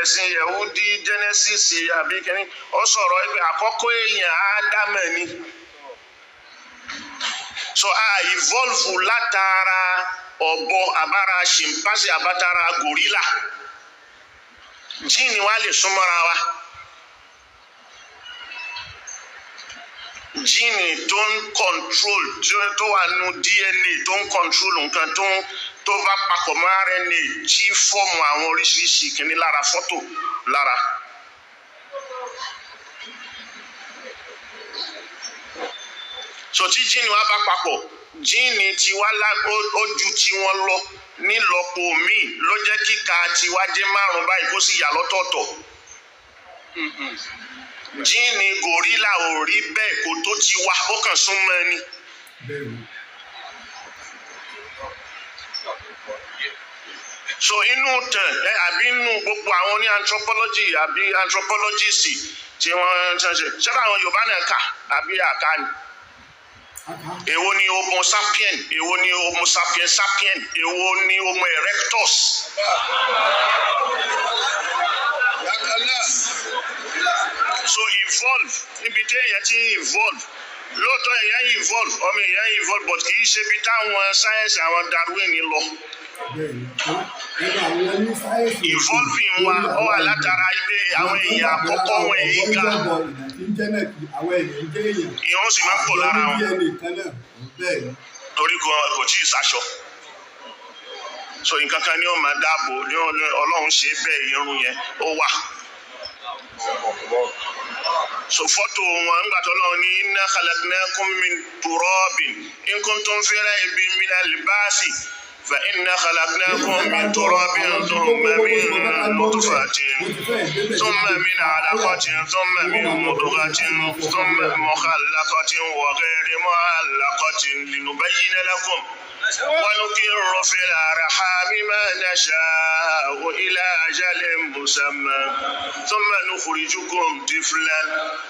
ẹ̀sìn Yahudi Genesis àbí kínní ó sọ̀rọ̀ pé àkọ́kọ́ èèyàn Ádámù ni so a evolve látara ọ̀bọ àbára chimpanzee àbátara gorilla jíìnì wa lè súnmọ́ra wa jíìnì tó ń control tó wà nù DNA tó ń control nǹkan tó bá papọ̀ mọ́ RNA tí fọ́ọ̀mù àwọn oríṣiríṣi kìíní lára fọ́tò lára. so tí jíìnì wa bá papọ̀ jíìnì tiwa ó ju tiwọn lọ nílọ́po míì ló jẹ́ kíka tiwa jẹ́ 5 báyìí kó sì yà lọ́tọ̀ọ̀tọ̀. jíìnì gorilla ò rí bẹ́ẹ̀ kó tó tiwa ó kàn súnmọ́ ẹni. so inú tàn àbí inú gbogbo àwọn ní anthropology àbí anthropologist tí wọ́n ṣe ṣẹ́fà àwọn Yorùbá náà kà àbí àká ni. Èwo ni Homo sapien, èwo ni Homo sapiens sapien, èwo ni Homo erectus. So evolve níbi tí èèyàn ti evolve lóòótọ́ èèyàn evolve ọmọ èèyàn evolve but kì í ṣe ibi táwọn sáyẹ́nsì àwọn Darwin lọ. Evolving wa ó wà látara ibi àwọn èèyàn àkọ́kọ́ wọn èyí ga ìyẹn sì máa ń pọ̀ lára wọn torí kò tí ì sáṣọ so nǹkan kan ni ó máa dáàbò ní Ọlọ́run ṣe bẹ́ẹ̀ irun yẹn ó wà so fọ́tò wọn ńgbà tó lọ́wọ́ ní inna khalaqnakum min turabin in kuntum fi raybin minal ba'si فإنا خلقناكم من تراب ثم من نطفة ثم من علقة ثم من مضغة ثم مخلقة وغير معلقة لنبين لكم ونقر في الأرحام ما نشاء إلى أجل مسمى ثم نخرجكم طفلا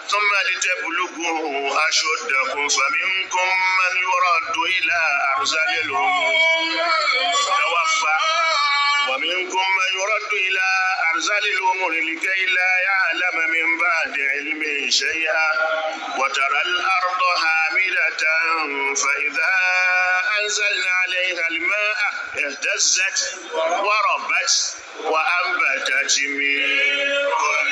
ثم لتبلغوا أشدكم فمنكم من يرد إلى أرذل الأمور توفى ومنكم من يرد إلى أرذل الأمور لكي لا يعلم من بعد علم شيئا وترى الأرض هامدة فإذا أنزلنا عليها الماء اهتزت وربت وأنبتت من كل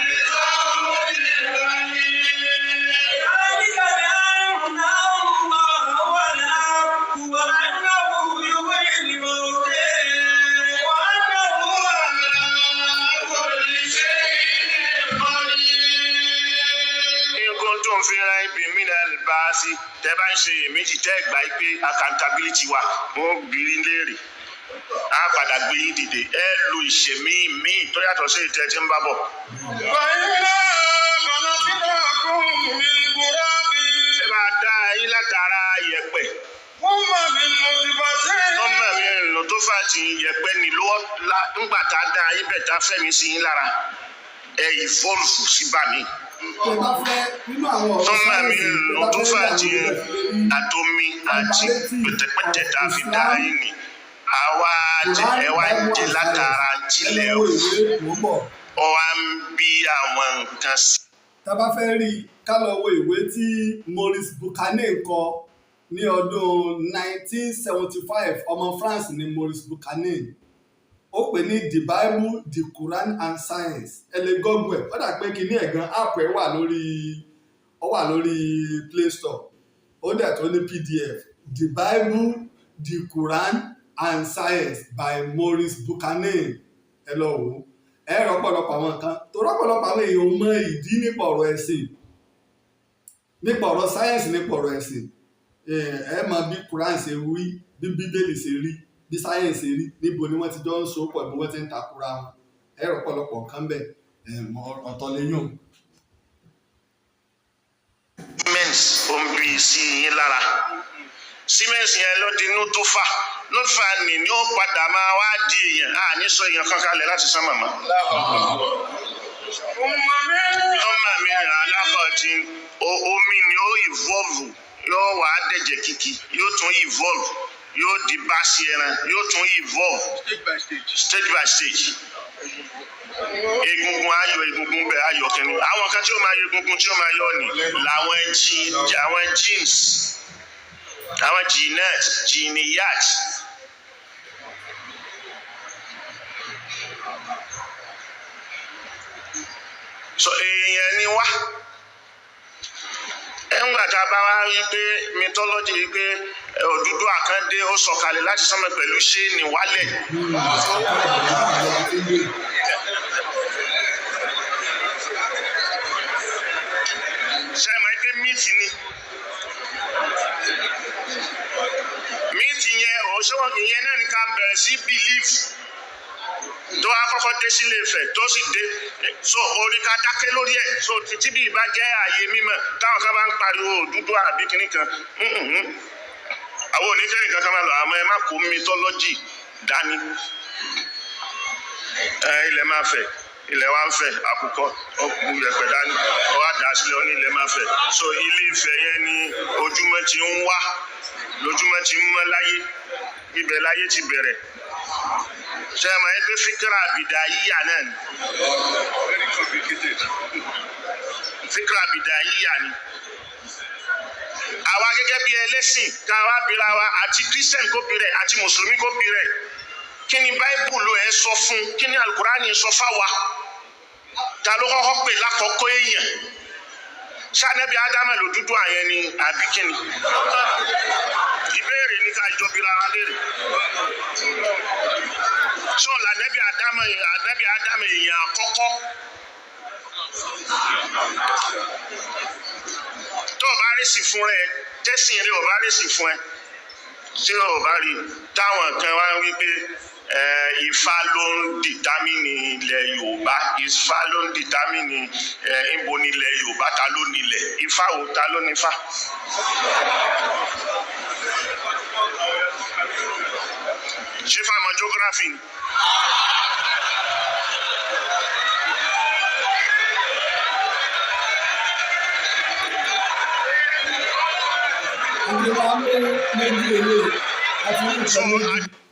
tẹ́ bá ń ṣe èméjì tẹ́ gbà pé accountability wa wọ́n bìrì léèrè á padà gbé yín dìde ẹ lo ìṣẹ̀mí míì tó yàtọ̀ sí ìtẹ́ tí ń bá bọ̀. ṣé máa dá yín látara yẹ̀pẹ̀. wọ́n mọ̀ mí lò tó fà tí yẹ̀pẹ̀ nílò ńgbà tá a dá yín bẹ̀ tá a fẹ́mi sí yín lára ẹ ìfọ́ọ̀lù sí bà mí. Tọ́mọ̀ mi lò tó fà tí àtomi àti pẹ̀tẹ̀pẹ̀tẹ̀ tá a fi dá yín ni àwa ẹ wá jẹ látara jílẹ̀ ọ wá ń bí àwọn nǹkan sí. tá a bá fẹ́ rí i ká lọ wo ìwé tí Maurice Buchanan kọ ní ọdún 1975 ọmọ France ní Maurice Buchanan ó pè ní the Bible, the Quran and Science ẹ lè gọ́gùn ẹ̀ ó dà pé kí ní ẹ̀gán app ẹ̀ wà lórí Play Store ó dẹ̀ tó ní PDF the Bible, the Quran and Science by Maurice Buchanan ẹ lọ wò ó ẹ rọpọlọpọ àwọn nǹkan tó rọpọlọpọ àwọn èèyàn mọ ìdí nípa ọ̀rọ̀ ẹ̀sìn nípa ọ̀rọ̀ sáyẹ́ǹsì nípa ọ̀rọ̀ ẹ̀sìn ẹ mọ bí Quran ṣe rí bí Bíbélì ṣe rí bí sáyẹ́ǹsì rí níbo ni wọ́n ti jọ ń so pọ̀ bí wọ́n ti ń takura wọn ẹ rọpọlọpọ nǹkan bẹ́ẹ̀ ọ̀tọ̀ lẹ́yìn. Siemens ó ń bí sí yín lára Siemens yẹn ló di nútúfà nútúfà ni ó padà máa wá di èèyàn ní sọ èèyàn kan kalẹ̀ láti sán màmá. tọ́mà mi alákọ̀ọ́tì omi ni ó evolve yóò wá dẹ̀jẹ̀ kìkì yóò tún evolve yóò di báṣì ẹran yóò tún evolve stage by stage. Egungun ayọ̀ egungun bẹ́ẹ̀ ayọ̀ kìíní àwọn kan tí ó máa yọ egungun tí ó máa yọ ni làwọn genes àwọn geniyat. So èèyàn ni wá ẹ̀ńgbà tá a bá wá rí pé mythology rí pé Odùduwà kan dé ó sọ̀kalẹ̀ láti sánmọ̀ pẹ̀lú ṣéènì wálẹ̀. Ṣé ẹ mọ̀ pé míìtì ni míìtì yẹn òṣèwọ̀n ìyẹn náà ní ká bẹ̀rẹ̀ sí believe tó wá kọ́kọ́ dé sílé Ifẹ̀ tó sì dé so orí ká dákẹ́ lórí ẹ̀ so títí bí ìbá jẹ́ ààyè mímọ́ táwọn kan bá ń pariwo Odùduwà àbí kìnnì kan àwọn onífẹ́ nìkan kan máa lọ àmọ́ ẹ má kó mythology dání ilẹ̀ máa fẹ̀ ilẹ̀ wa ń fẹ̀ àkùkọ ọkùn yẹ̀pẹ̀ dání ọwọ́ àdá sílẹ̀ ó ní ilẹ̀ máa fẹ̀ so ilé Ifẹ̀ yẹn ni ojúmọ́ ti ń wá lójúmọ́ ti ń mọ́ láyé ibẹ̀ láyé ti bẹ̀rẹ̀. Ṣé ẹ mọ̀ ẹ́ pé fíkírà àbìdá yíyà náà ni fíkírà àbìdá yíyà ni àwa gẹ́gẹ́ bí ẹlẹ́sìn ká wá bira wa àti Christian kó bi rẹ̀ àti mùsùlùmí kó bi rẹ̀ kí ni báíbùlù ẹ sọ fún kí ni alukurani sọ fáwa ta ló kọ́kọ́ pè lákọ̀ọ́kọ́ èèyàn ṣànẹ́bí ádámù l'Odùduwà yẹn ni àbí kí ni ìbéèrè ní ká jọ bira wa léèrè sọ̀la ànẹ́bí ádámù èèyàn àkọ́kọ́ tó o bá rèsì fún rẹ tẹ́sìn rẹ o bá rèsì fún ẹ tí o bá rí táwọn kan wá ń wí pé Ifá ló ń dìtámìnì ilẹ̀ Yorùbá Ifá ló ń dìtámìnì ìbò nílẹ̀ Yorùbá ta ló nílẹ̀ Ifá wo ta ló nífá. Ṣé fáwọn geography ni.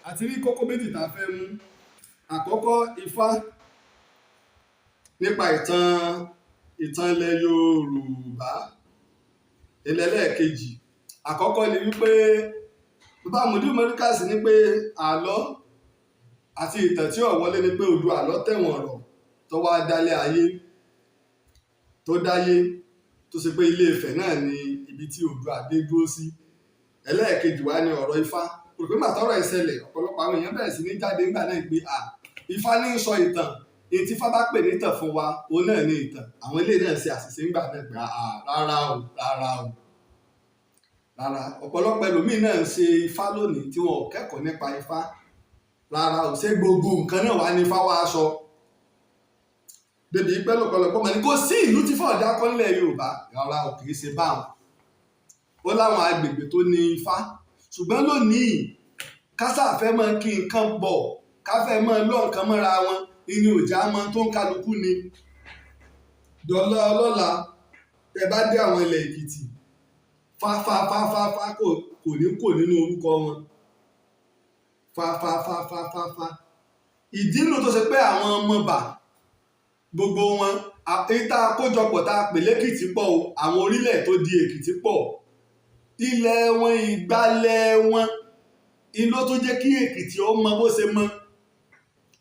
Àti rí kókó méjì tá a fẹ́ mú. Àkọ́kọ́ Ifá nípa ìtàn ilẹ̀ Yorùbá. Ẹlẹ́ẹ̀kejì àkọ́kọ́ ni wípé bá mùdí mọ́ríkàsì ní pé àlọ́ àti ìtàn tí ó wọlé ni pé odò àlọ́ tẹ̀wọ̀n ọ̀rọ̀ tó wá dálé ayé tó dáyé tó ṣe pé Ilé Ifẹ̀ náà ni ibi tí Oòduà dé dúró sí. Ẹlẹ́ẹ̀kejì wá ní ọ̀rọ̀ Ifá pé màtọ́rọ̀ ìṣẹ̀lẹ̀ ọ̀pọ̀lọpọ̀ àwọn èèyàn bẹ̀rẹ̀ sí ní jáde nígbà náà pé Ifá ní sọ ìtàn èyí tí Ifá bá pè ní ìtàn fún wa òun náà ní ìtàn àwọn ilé náà ṣe àṣìṣe nígbà náà pé rárá ọ̀pọ̀lọpọ̀ ẹlòmíín náà ń ṣe Ifá lónìí tí wọn ò kẹ́kọ̀ọ́ nípa Ifá rárá ò ṣe gbogbo nǹkan náà wá ní Ifá wá aṣọ bébí pẹ́ lọ́pọ̀lọpọ̀ mọ̀ ní kò sí ìlú tí fọ́ọ̀dà kọ́lẹ̀ Yorùbá rárá ò kì í ṣe báwọn ó láwọn agbègbè tó ní Ifá ṣùgbọ́n lónìí kásà fẹ́ mọ kí nǹkan pọ̀ káfẹ́ mọ lọ́ nǹkan mọ́ra wọn inú òjá mọ tó ń kálukú ni dọ́là ọlọ́la ẹ bá dé àwọn ilẹ̀ Èkìtì fáfáfáfáfá kò ní kò nínú orúkọ wọn fáfáfáfáfá ìdí nù tó ṣe pé àwọn ọmọọba gbogbo wọn ìta àkójọpọ̀ tá a pè lẹ́kìtì pọ̀ o àwọn orílẹ̀ tó di Èkìtì pọ̀ ilẹ̀ wọn ìgbàlẹ̀ wọn ìlú tó jẹ́ kí Èkìtì ó mọ bó ṣe mọ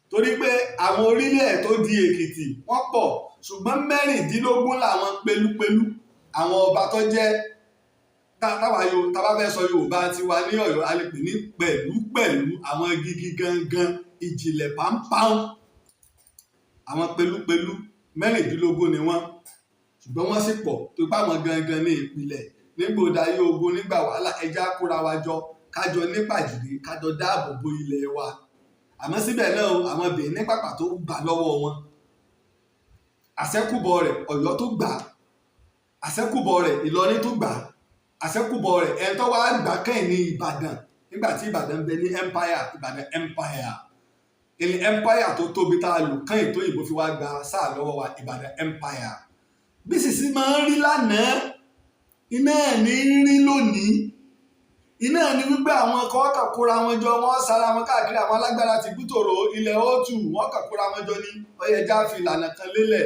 torí pé àwọn orílẹ̀ tó di Èkìtì wọ́n pọ̀ ṣùgbọ́n mẹ́rìndínlógún làwọn pẹ̀lúpẹ̀lú àwọn ọba tó jẹ́ tábà fẹ́ sọ Yorùbá tiwa ní Ọ̀yọ́ a lè pè ní pẹ̀lúpẹ̀lú àwọn gigi gangan ìjìnlẹ̀ pàmpám àwọn pẹ̀lúpẹ̀lú mẹ́rìndínlógún ni wọ́n ṣùgbọ́n wọ́n sì pọ̀ tó bá wọn gangan ní ìpìlẹ̀ nígbà òdáyé ogun nígbà wàhálà ẹja kóra wa jọ kájọ nípàjìdé kájọ dáàbò bo ilẹ̀ wa àmọ́ síbẹ̀ náà àwọn Benin pàpà tó gbà lọ́wọ́ wọn àṣẹ́kùbọ̀ rẹ̀ Ọ̀yọ́ tó gbà àṣẹ́kùbọ̀ rẹ̀ Ìlọrin tó gbà àṣẹ́kùbọ̀ rẹ̀ ẹ̀ńtọ́ wa gbà kẹ́yìn ní Ìbàdàn nígbà tí Ìbàdàn bẹ ní empire Ìbàdàn empire ilẹ̀ empire tó tóbi tá a lò kẹ́yìn tó yìnbó fi wá gba sáà lọ́wọ́ wa Ìbàdàn empire bí sísí máa ń rí lánàá iná ẹ̀ ní rí lónìí iná ni wípé àwọn kan kàn kóra wọn jọ wọ́n sára wọn káàkiri àwọn alágbára ti bútòrò ilẹ̀ òtù wọ́n kàn kóra wọn jọ ní ọyẹjà fi ìlànà kan lélẹ̀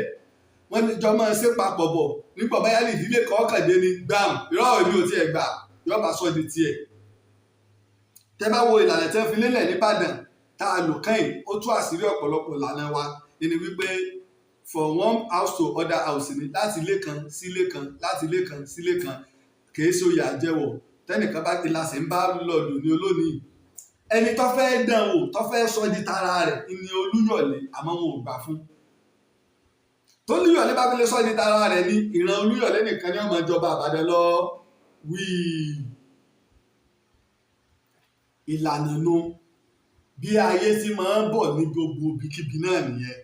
wọ́n jọ máa ṣe papọ̀ bọ̀ nípa báyà ní ìdílé kan kàdé ní gbàm irọ́ èmi ò tiẹ̀ gbà yóò bá sọ di tiẹ̀. tẹ́ bá wo ìlànà tẹ́ fi lélẹ̀ nìbàdàn tá a lò kẹ́yìn ó tú àṣírí ọ̀pọ̀lọpọ̀ ìlànà wa ẹni wípé from one house to other house ni láti ilé kan sí ilé kan láti ilé kan sí ilé kan kìí ṣe oyè àjẹwọ̀ tẹ́nìkan bá ti láṣẹ ń bá lọ́ọ̀dù ní olónìí ẹni tó fẹ́ dán wò tó fẹ́ sọ di tara rẹ̀ ni Olúyọ̀lé àmọ́ wọn ò gbà fún tó Olúyọ̀lé bá fi lè sọ di tara rẹ̀ ní ìran Olúyọ̀lé nìkan ní ọmọ ìjọba Ìbàdàn lọ wíì ìlànà nu bí ayé ti máa ń bọ̀ ní gbogbo ibikíbi náà nìyẹn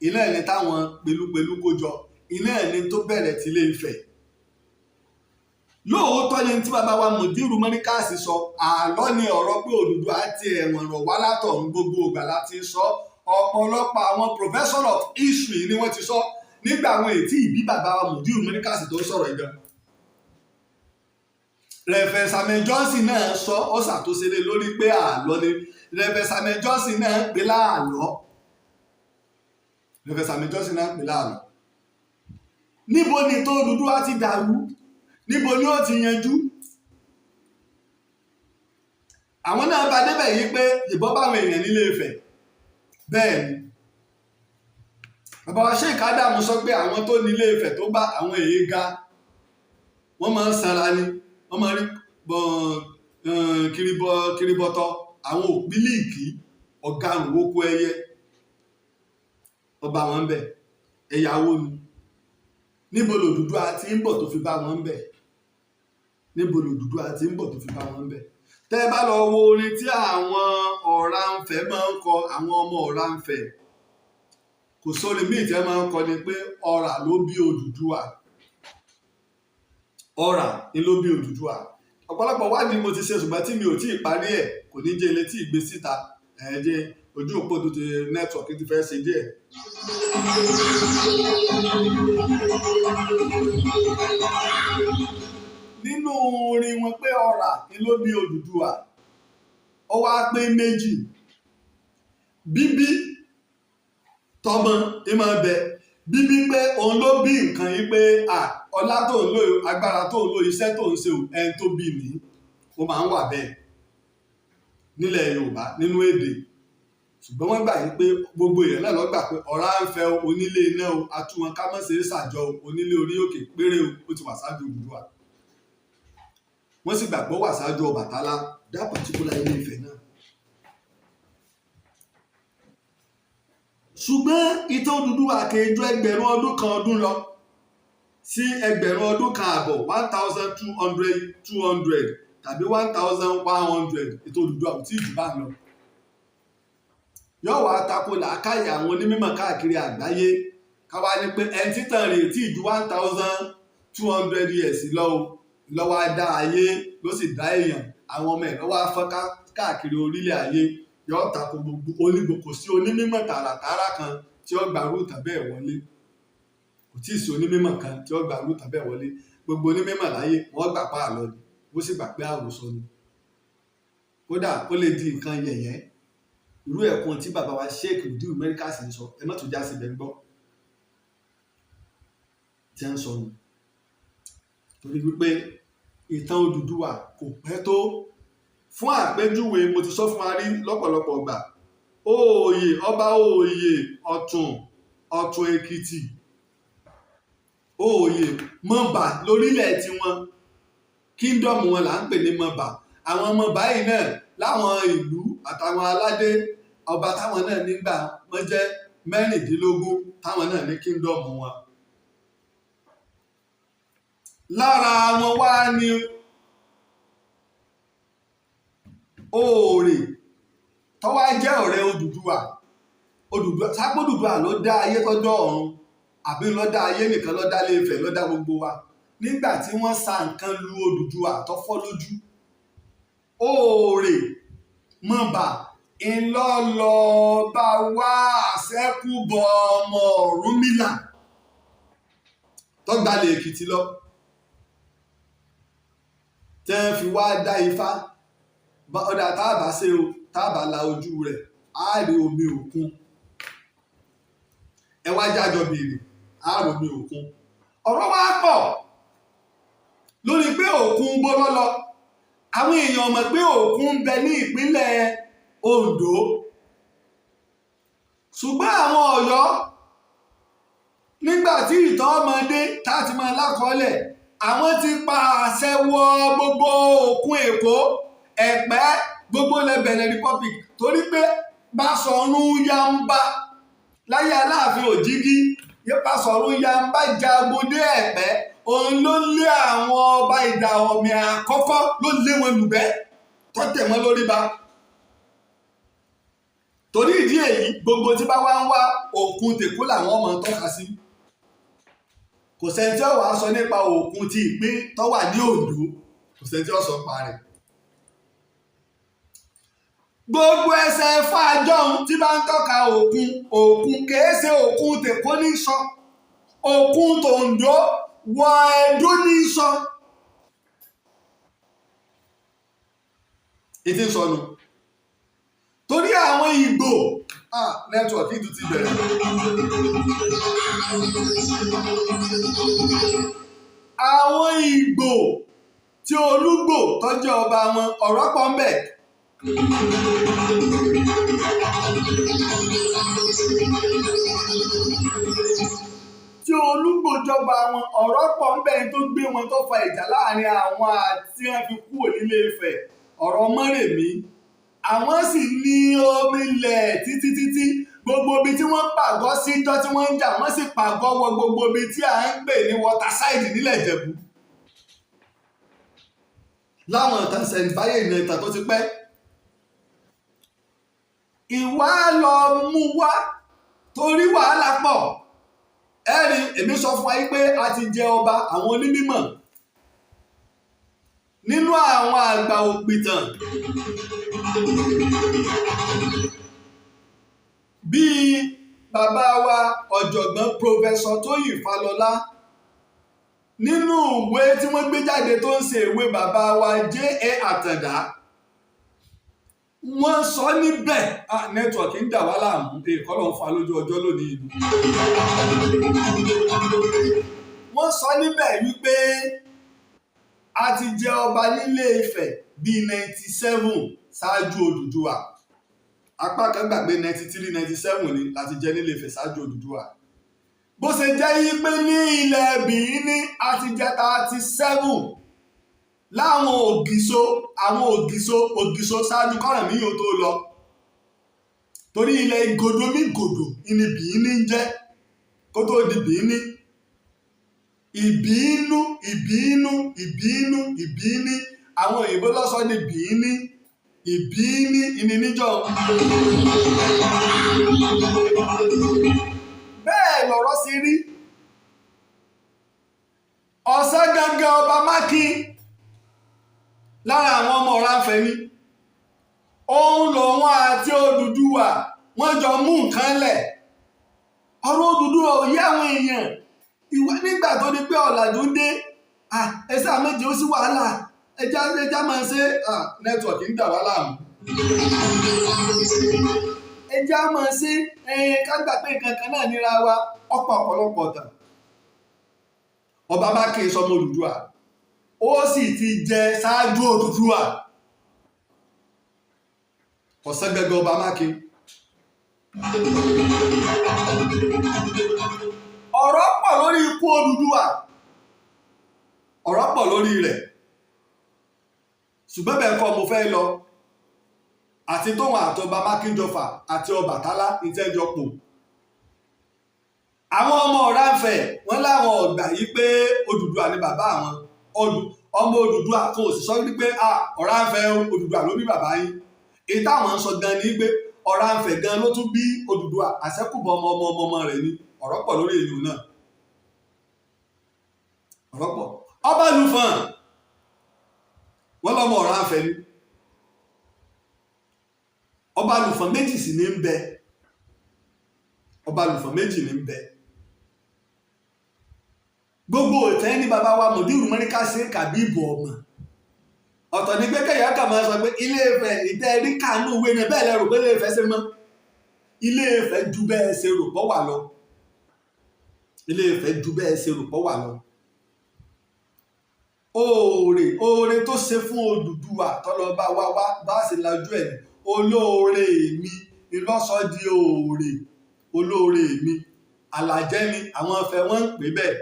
iná ẹni táwọn pẹ̀lúpẹ̀lú kó jọ iná ẹni tó bẹ̀rẹ̀ tí Ilé Ifẹ̀ lóòótọ́ ni tí bàbá wa Mùdírù Mọ́ríkàsì sọ àlọ́ ni ọ̀rọ̀ pé Odùduwà àti ẹ̀wọ̀n rọ̀ wá látọ̀run gbogbo ìgbà láti sọ ọ̀pọ̀lọpọ̀ àwọn professor of history ni wọ́n ti sọ nígbà àwọn ètí ìbí bàbá wa Mùdírù Mọ́ríkàsì tó sọ̀rọ̀ ìgbà Reverend Samuel Johnson náà sọ ó ṣàtúnṣe lé lórí pé àlọ́ ni Reverend Samuel Johnson náà pè láàlọ́ Reverend Samuel Johnson náà pè láàlọ́ níbo ni tó Odùduwà ti dàrú níbo ni ó ti yanjú àwọn náà bá débẹ̀ yìí pé ìbọn báwọn èèyàn nílé Ifẹ̀ bẹ́ẹ̀ ni bàbá wa Sheikh Adamu sọ pé àwọn tó nílé Ifẹ̀ tó bá àwọn èyí ga wọ́n máa ń sanra ni wọ́n máa rí kiribọ́tọ́ àwọn òpílìkì ọ̀gárùn oko ẹyẹ ọba wọn bẹ̀ ẹ̀yàwó ni níbo l'Odùduwà ti ń bọ̀ tó fi bá wọn bẹ̀ níbo l'Odùduwà ti ń bọ̀ tó fi bá wọn bẹ̀ tẹ́ bá lọ wo orin tí àwọn Ọ̀rànfẹ̀ máa ń kọ àwọn ọmọ Ọ̀rànfẹ̀ kò sóri míì tí wọ́n máa ń kọ ni pé ọ̀rà ló bí Odùduwà ọ̀rà ni ló bí Odùduwà ọ̀pọ̀lọpọ̀ wádìí mo ti ṣe ṣùgbọ́n tí mi ò tí ì parí ẹ̀ kò ní jẹ́ ilé tí ì gbé síta ẹ̀ẹ́dẹ́ ojú òpó tó ti nẹ́tíwọ̀kì ti fẹ́ ṣe díẹ̀. nínú orin wọn pé ọ̀rà ni ló bí Odùduwà ó wá pé méjì bíbí tọmọ ìmọ̀ bẹ bíbí pé òun ló bí nǹkan yìí pé ọlá tó ń lò agbára tó ń lò iṣẹ́ tó ń ṣe ẹni tó bí ní ó máa ń wà bẹ́ẹ̀ nílẹ̀ Yorùbá nínú èdè ṣùgbọ́n wọ́n gbà yí pé gbogbo èèyàn náà ló gbà pé Ọ̀rànfẹ̀ onílé iná o atúwọn kámọ́sẹ̀ ṣàjọ onílé orí òkè péré ó ti wà ṣáájú Odùduwà wọ́n sì gbàgbọ́ wà ṣáájú Ọbàtálá that particular Ilé Ifẹ̀ náà. ṣùgbọ́n ìtàn Odùduwà kejì ẹgbẹ̀rún ọdún kan ọdún lọ sí ẹgbẹ̀rún ọdún kan àbọ̀ 1200 tàbí 1100 ètò Odùduwà ò tí ì jù bá lọ. yóò wá tako làákàyè àwọn onímọ̀ káàkiri àgbáyé káwá ní pé ẹni títàn rè tí ì ju 1200 years lọ́wọ́ dá ayé ló sì dá èèyàn àwọn ọmọ ẹ̀ lọ́wọ́ afọ́n káàkiri orílẹ̀ ayé yóò tako gbogbo kò sí onímọ̀ tààràtààrà kan tí ó gba rúùtà bẹ́ẹ̀ wọlé kò tí ì sí onímọ̀ kan tí ó gba rúùtà bẹ́ẹ̀ wọlé gbogbo onímọ̀ láyé wọ́n gbà pa àlọ́ ni wọ́n sì gbà pé àròsọ ni kódà ó lè di nǹkan yẹ̀yẹ́ irú ẹ̀kún tí bàbá wa Sheikh Mùdírù Mọ́ríkàsì ń sọ ẹ má tún já sí ibẹ̀ gbọ́ tí ń sọ nù torí wípé ìtàn Odùduwà kò pẹ́ tó fún àpèjúwe mo ti sọ fún wa rí lọ́pọ̀lọpọ̀ ọgbà Òòyè ọba Òòyè Ọ̀tún Èkìtì Òòyè Mọ̀bà lórílẹ̀ tiwọn kíndọ̀mù wọn là ń pè ní Mọ̀bà àwọn Mọ̀bà yìí náà láwọn ìlú àtàwọn aládé ọba táwọn náà nígbà wọn jẹ́ 16 táwọn náà ní kíndọ̀mù wọn lára wọn wá ní Oòrè tó wá jẹ́ ọ̀rẹ́ Odùduwà sápò Odùduwà ló dá ayé tọ́jọ́ ọ̀run àbí ló dá ayé nìkan ló dá Ilé Ifẹ̀ ló dá gbogbo wa nígbà tí wọ́n sa nǹkan lu Odùduwà tó fọ́ lójú Oòrè Mọ̀bà ńlọ́lọ́ bá wá àṣẹ́kùbọ̀ ọmọ Ọ̀rúnmìlà tó gbalẹ̀ Èkìtì lọ tẹ́ ń fi wá dá ifá ọ̀dà tá a bá ṣe o tá a bá la ojú rẹ̀ á rí omi òkun ẹ wá jájọ béèrè á rí omi òkun ọ̀rọ̀ wá pọ̀ lórí pé òkun gbóró lọ àwọn èèyàn mọ̀ pé òkun ń bẹ ní ìpínlẹ̀ Oǹdó ṣùgbọ́n àwọn Ọ̀yọ́ nígbà tí ìtàn ọmọdé táti máa lákọọ́lẹ̀ àwọn ti pa àṣẹ wọ gbogbo òkun Èkó Ẹ̀pẹ́ gbogbo ilẹ̀ Benin Republic torí pé Báṣọ̀run Yáńbá láyé Aláàfin Òjìgí Báṣọ̀run Yáńbá jagun dé Ẹ̀pẹ́ òun ló lé àwọn ọba ìdà ọ̀mì àkọ́kọ́ ló lé wọn lùbẹ́ tó tẹ̀ wọ́n lórí ba torí ìdí èyí gbogbo tí bá wá ń wá òkun tèkó làwọn ọmọ tọ́ka sí kò sẹ́ni tí ó wàá sọ nípa òkun ti ìpín tó wà ní Oǹdó kò sẹ́ni tí ó sọ pa rẹ̀ gbogbo ẹsẹ̀ fájọ́hún tí bá ń tọ́ka òkun kìí ṣe òkun tèkó ní sọ òkun tòǹdó wọ Ẹdó ní sọ ìtì sọnù torí àwọn Ìgbò nẹ́tíwọ̀kì ìdú ti bẹ̀rẹ̀ àwọn Ìgbò tí Olúgbò tọ́jú ọba wọn ọ̀rọ̀ pọ̀ ń bẹ tí Olúgbò jọba wọn ọ̀rọ̀ pọ̀ ń bẹ tó gbé wọn tó fa ìjà láàrin àwọn àti wọn fi kúrò nílé Ifẹ̀ ọ̀rọ̀ Mọ́rèmí àwọn sì ní omi ilẹ̀ títí gbogbo ibi tí wọ́n pàgọ́ sí jọ́ tí wọ́n ń jà wọ́n sì pàgọ́ wọ gbogbo ibi tí à ń pè ní waterside nílẹ̀ Ìjẹ̀bú láwọn ìtàn ìṣẹ̀ǹbáyé ìnà ìtàn tó ti pẹ́ ìwà lọ mú wá torí wàhálà pọ̀ ẹ̀rí èmi sọ fún wa yí pé a ti jẹ ọba àwọn onímọ̀ nínú àwọn àgbà òpìtàn bíi bàbá wa ọ̀jọ̀gbọ́n pòfẹ́sọ̀ Tóyìn Fálọlá nínú ìwé tí wọ́n gbé jáde tó ń ṣe ìwé bàbá wa J.A. Àtàndá wọ́n sọ níbẹ̀ nẹ́tíwọ̀kì ń dà wá láàmú kọ́lọ̀ ń fa lójú ọjọ́ lónìí ìlú wọ́n sọ níbẹ̀ wípé a ti jẹ ọba nílé Ifẹ̀ bíi 97 ṣáájú Odùduwà apá kan gbàgbé 93 97 ni láti jẹ nílé Ifẹ̀ ṣáájú Odùduwà bó ṣe jẹ́ yí pé ní ilẹ̀ Bìíní a ti jẹ 37 láwọn ògìso ṣáájú kọ́rànmíyàn tó lọ torí ilẹ̀ Ìgòdòmígòdò ní Bìíní ń jẹ́ kó tó di Bìíní ìbínú àwọn òyìnbó lọ́sọ̀ ní Bìíní ìbíní ìníníjọ́ bẹ́ẹ̀ lọ̀rọ̀ sí rí ọ̀sán gangan ọba Mákì lára àwọn ọmọ Ọ̀rànfẹ̀ ni òun lòun àti Odùduwà wọ́n jọ mú nǹkan lẹ̀ ọ̀rọ̀ Odùduwà ò yé àwọn èèyàn ìwé nígbà tó di pé ọ̀làjú dé ẹsẹ̀ àmẹ́jẹ ó sí wàhálà ẹja máa ṣe nẹ́tíwọ̀kì ń dà wá láàmú ẹja máa ṣe ká gbà pé nǹkan kan náà níra wa ọ̀pọ̀lọpọ̀ ọ̀tàn ọba Mákì sọmọ Odùduwà ó sì ti jẹ ṣáájú Odùduwà ọ̀sán gẹ́gẹ́ ọba Mákì ọ̀rọ̀ pọ̀ lórí ikú Odùduwà ọ̀rọ̀ pọ̀ lórí rẹ̀ ṣùgbọ́n bẹ́ẹ̀ kọ́ mo fẹ́ lọ àti tóun àtọba Mákindọ́fà àti Ọbàtálá ìtẹ́jọpọ̀ àwọn ọmọ Ọ̀rànfẹ̀ wọ́n láwọn ọ̀gbà yìí pé Odùduwà ni bàbá àwọn ọmọ Odùduwà kò sì sọ wípé Ọ̀rànfẹ̀ Odùduwà ló bí bàbá yín èyí táwọn ń sọ gan ni pé Ọ̀rànfẹ̀ gan ló tún bí Odùduwà àṣẹ́kùbọ̀ ọmọ rẹ̀ ni ọ̀rọ̀ pọ̀ lórí ìlú náà ọ̀rọ̀ pọ̀ ọba Lùfọ̀n wọ́n lọ́mọ Ọ̀rànfẹ̀ ni ọba Lùfọ̀n méjì sì ní ń bẹ ọba Lùfọ̀n méjì ní ń bẹ gbogbo ìtẹ́ ní bàbá wa Mùdírù Mọ́ríkà ṣe kàbí ìbò ọmọ ọ̀tọ̀ ní pé kẹ̀yà kà máa sọ pé Ilé-Ifẹ̀ ìtẹ́rí kàánú ìwé ni bẹ́ẹ̀ lẹ́rù pé Ilé-Ifẹ̀ ṣe mọ́. Ilé-Ifẹ̀ ju bẹ́ẹ̀ ṣe rò pọ̀ wà lọ. Ilé-Ifẹ̀ ju bẹ́ẹ̀ ṣe rò pọ̀ wà lọ. Oore tó ṣe fún Odùduwà tọ́lọ́ba wá bá ṣe lajú ẹ̀ olóore mi ìlọ́sọ di oore olóore mi alàjẹ́ ni àwọn afẹ́ wọn ń pè bẹ́ẹ̀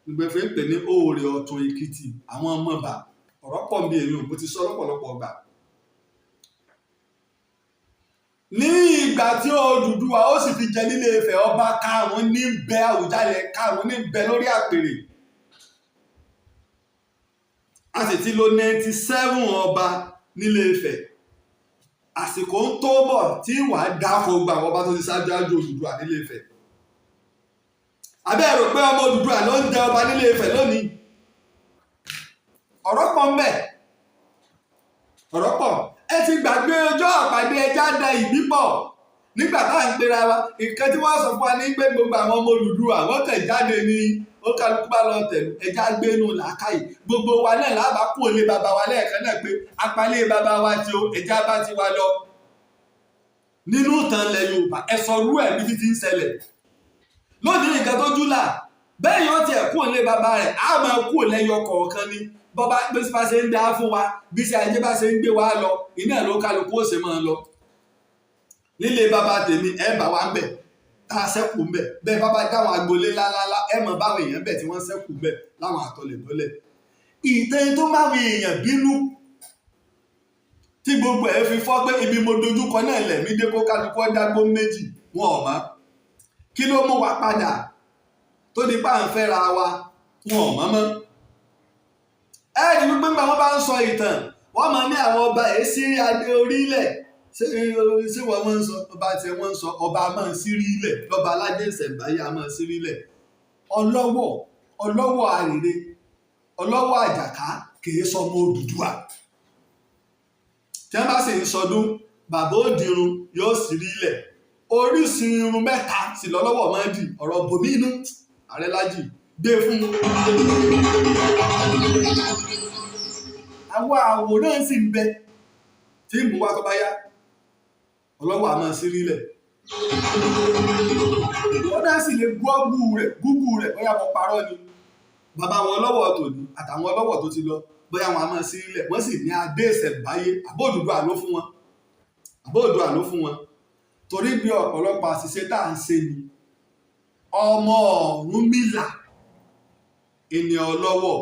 ìgbẹ́fẹ́ ń pè ní Oore Ọ̀tún Èkìtì àwọn ọmọọba ọ̀rọ̀ pọ̀ bí èyí mo ti sọ lọ́pọ̀lọpọ̀ ọgbà. Ní ìgbà tí Odùduwà ó sì fi jẹ nílé-Ifẹ̀ ọba karùn-ún ní bẹ Àwùjalẹ̀ karùn-ún ní bẹ lórí àpèrè. A sì ti lò 97 ọba nílé-Ifẹ̀. Àsìkò ń tó bọ̀ tí wàá dáko gba àwọn ọba tó ti ṣáájú Odùduwà nílé-Ifẹ̀. Abẹ́ rò pé ọmọ Odùduwà ló ń jẹ ọba nílé-Ifẹ̀ lónìí. Ọ̀rọ̀ pọ̀ ńbẹ̀. Ọ̀rọ̀ pọ̀. Ẹ ti gbàgbé ọjọ́ àpàdé ẹja da ìbí pọ̀ nígbà tá à ń pera wa. Nǹkan tí wọ́n sọ fún wa ní pé gbogbo àwọn ọmọ Odùduwà wọ́n kàn jáde ní ó kálukú bá lọ tẹ̀lé ẹja gbénu làákàyè. Gbogbo wa náà lábà kú òlé bàbá wa lẹ́ẹ̀kan náà pé apalé bàbá wa tí ó ẹja bá ti wa lọ. Nínú ìtàn ilẹ̀ Yorùbá ẹ sọ rú ẹ̀ níbi tí ń ṣẹlẹ̀. Lónìí nǹkan tó júlà bẹ́ẹ̀ yóò tiẹ̀ kú òlé bàbá rẹ̀ á máa kú òlẹ́yọ kọ̀ọ̀kan ni. Bọ́bá bí bá ṣe ń dá fún wa bí ṣe ajé bá ṣe ń gbé wa lọ iná ló kálukú ó ṣe máa lọ. Nílé bàbá tèmi ẹ bá wa ń bẹ̀ tá a ṣẹ́kù ń bẹ̀ bẹ́ẹ̀ bàbá dáwọn agboolé lálálá ẹ mọ̀ báwọn èèyàn bẹ̀ tí wọ́n ṣẹ́kù ń bẹ̀ láwọn àtọlẹ̀tọlẹ̀. Ìtàn tó máwọn èèyàn bínú tí gbogbo ẹ̀ fi fọ́ pé ibi mo dojúkọ náà lẹ̀mí dé kó kálukú dágbó méjì wọn ò mọ̀. Kí ló mú wa padà tó di pa à ń fẹ́ra wa wọn ò mọ̀ mọ́. Ẹ̀rí wípé nígbà wọ́n bá ń sọ ìtàn wọ́n máa ní àwọn ọba èsì adé orílẹ̀ ṣé wọ́n máa ń sọ ọba tí wọ́n ń sọ ọba máa ń sírí ilẹ̀ lọ́ba aládé ìṣẹ̀ǹbáyé a máa ń sírí ilẹ̀ ọlọ́wọ̀ àrèrè ọlọ́wọ̀ àjàká kìí sọmọ Odùduwà tí wọ́n bá sì ń sọdún bàbá òdìrún yóò sírí ilẹ̀ oríṣi irun mẹ́ta sì lọ́lọ́wọ̀ máa ń dì ọ̀rọ̀ bòmí inú Ààrẹ Laji gbé fún àwọn àwòrán sì ń bẹ tí ń bú wá tó bá yá ọlọ́wọ́ àmọ́ sí rílẹ̀ wọ́n náà sì lè gúgú rẹ̀ bóyá mo parọ́ ni bàbá wọn ọlọ́wọ́ tòní àtàwọn ọlọ́wọ́ tó ti lọ bóyá wọn àmọ́ sí rílẹ̀ wọ́n sì ní adé ìṣẹ̀ǹbáyé Odùduwà ló fún wọn torí bí ọ̀pọ̀lọpọ̀ àṣìṣe tá à ń ṣe ni ọmọ Ọ̀rúnmìlà ènìyàn ọlọ́wọ́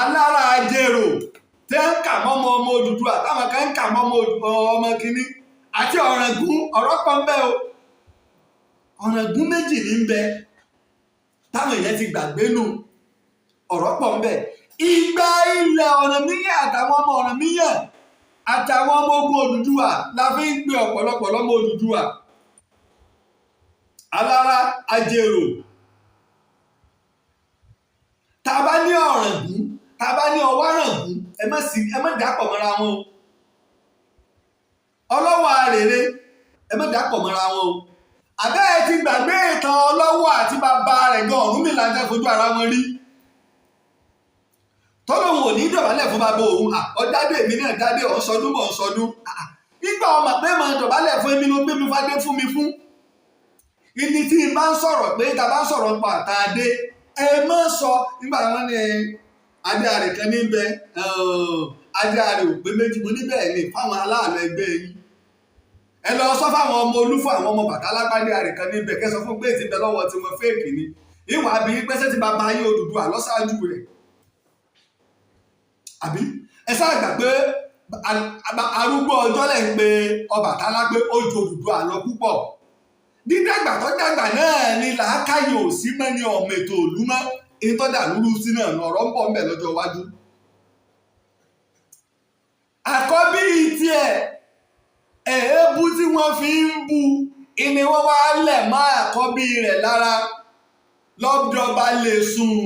alára ajérò tẹ́ ń kà mọ́ ọmọ Odùduwà táwọn kan ń kà mọ́ ọmọ kínní àti Ọ̀ràngún ọ̀rọ̀ kan ń bẹ o Ọ̀ràngún méjì ní ń bẹ táwọn èèyàn ti gbàgbé nù ọ̀rọ̀ pọ̀ ń bẹ ìgbà ilẹ̀ Ọ̀rànmíyàn àtàwọn ọmọ Ọ̀rànmíyàn àtàwọn ọmọ ogun Odùduwà la fi ń pe ọ̀pọ̀lọpọ̀ lọ́mọ Odùduwà alára ajérò tá a bá ní Ọ̀ràngún tá a bá ní Ọwáràngún ẹ má dàpọ̀ mọ́ra wọn o ọlọ́wọ̀ àrèrè ẹ má dàpọ̀ mọ́ra wọn o àbẹ́ ẹ ti gbàgbé ìtàn ọlọ́wọ̀ àti bàbá rẹ̀ gan Ọ̀rúnmìlà jẹ́ fojú ara wọn rí tọ́lọ́hun ò ní dọ̀bálẹ̀ fún bàbá òun ọ̀dádé èmi náà dádé ọ̀sọdún mọ̀ ọ̀sọdún nígbà ọmọ pé mọ̀ dọ̀bálẹ̀ fún èmi ló gbé mi fádé fún mi fún ìní tí n bá ń sọ̀rọ̀ pé ta bá ń sọ̀rọ̀ pa àtàdé ẹ má sọ nígbà wọn ni adé Aare kan ní bẹ adé Aare ò pé méjì mo níbẹ̀ ni fáwọn aláàlú ẹgbẹ́ yìí ẹ lọ sọ fáwọn ọmọ Olúfọ̀ àwọn ọmọ Bàtálá pàdé Aare kan níbẹ̀ kẹsọ fún pé ti bẹ lọ́wọ́ tí wọ́n fẹ́ẹ̀kì ni ìwà àbí pẹ́sẹ́ ti bàbá ayé Odùduwà lọ́sàájú rẹ̀ àbí ẹ sáà gbà pé arúgbó ọjọ́ lẹ̀ ń pe Ọbàtálá pé ó ju Odùduwà lọ púpọ̀ dídàgbà tó dàgbà náà ni làákàyè ò sí mẹ́ni ọmọ ètò òlú mọ́ èyí tó dà lúrú sí náà lọ̀rọ̀ ń bọ̀ ń bẹ̀ lọ́jọ́ iwájú. àkọ́bí tiẹ̀ èébú tí wọ́n fi ń bu ìní wọ́n wá lẹ̀ mọ́ àkọ́bí rẹ̀ lára lọ́jọba lè sùn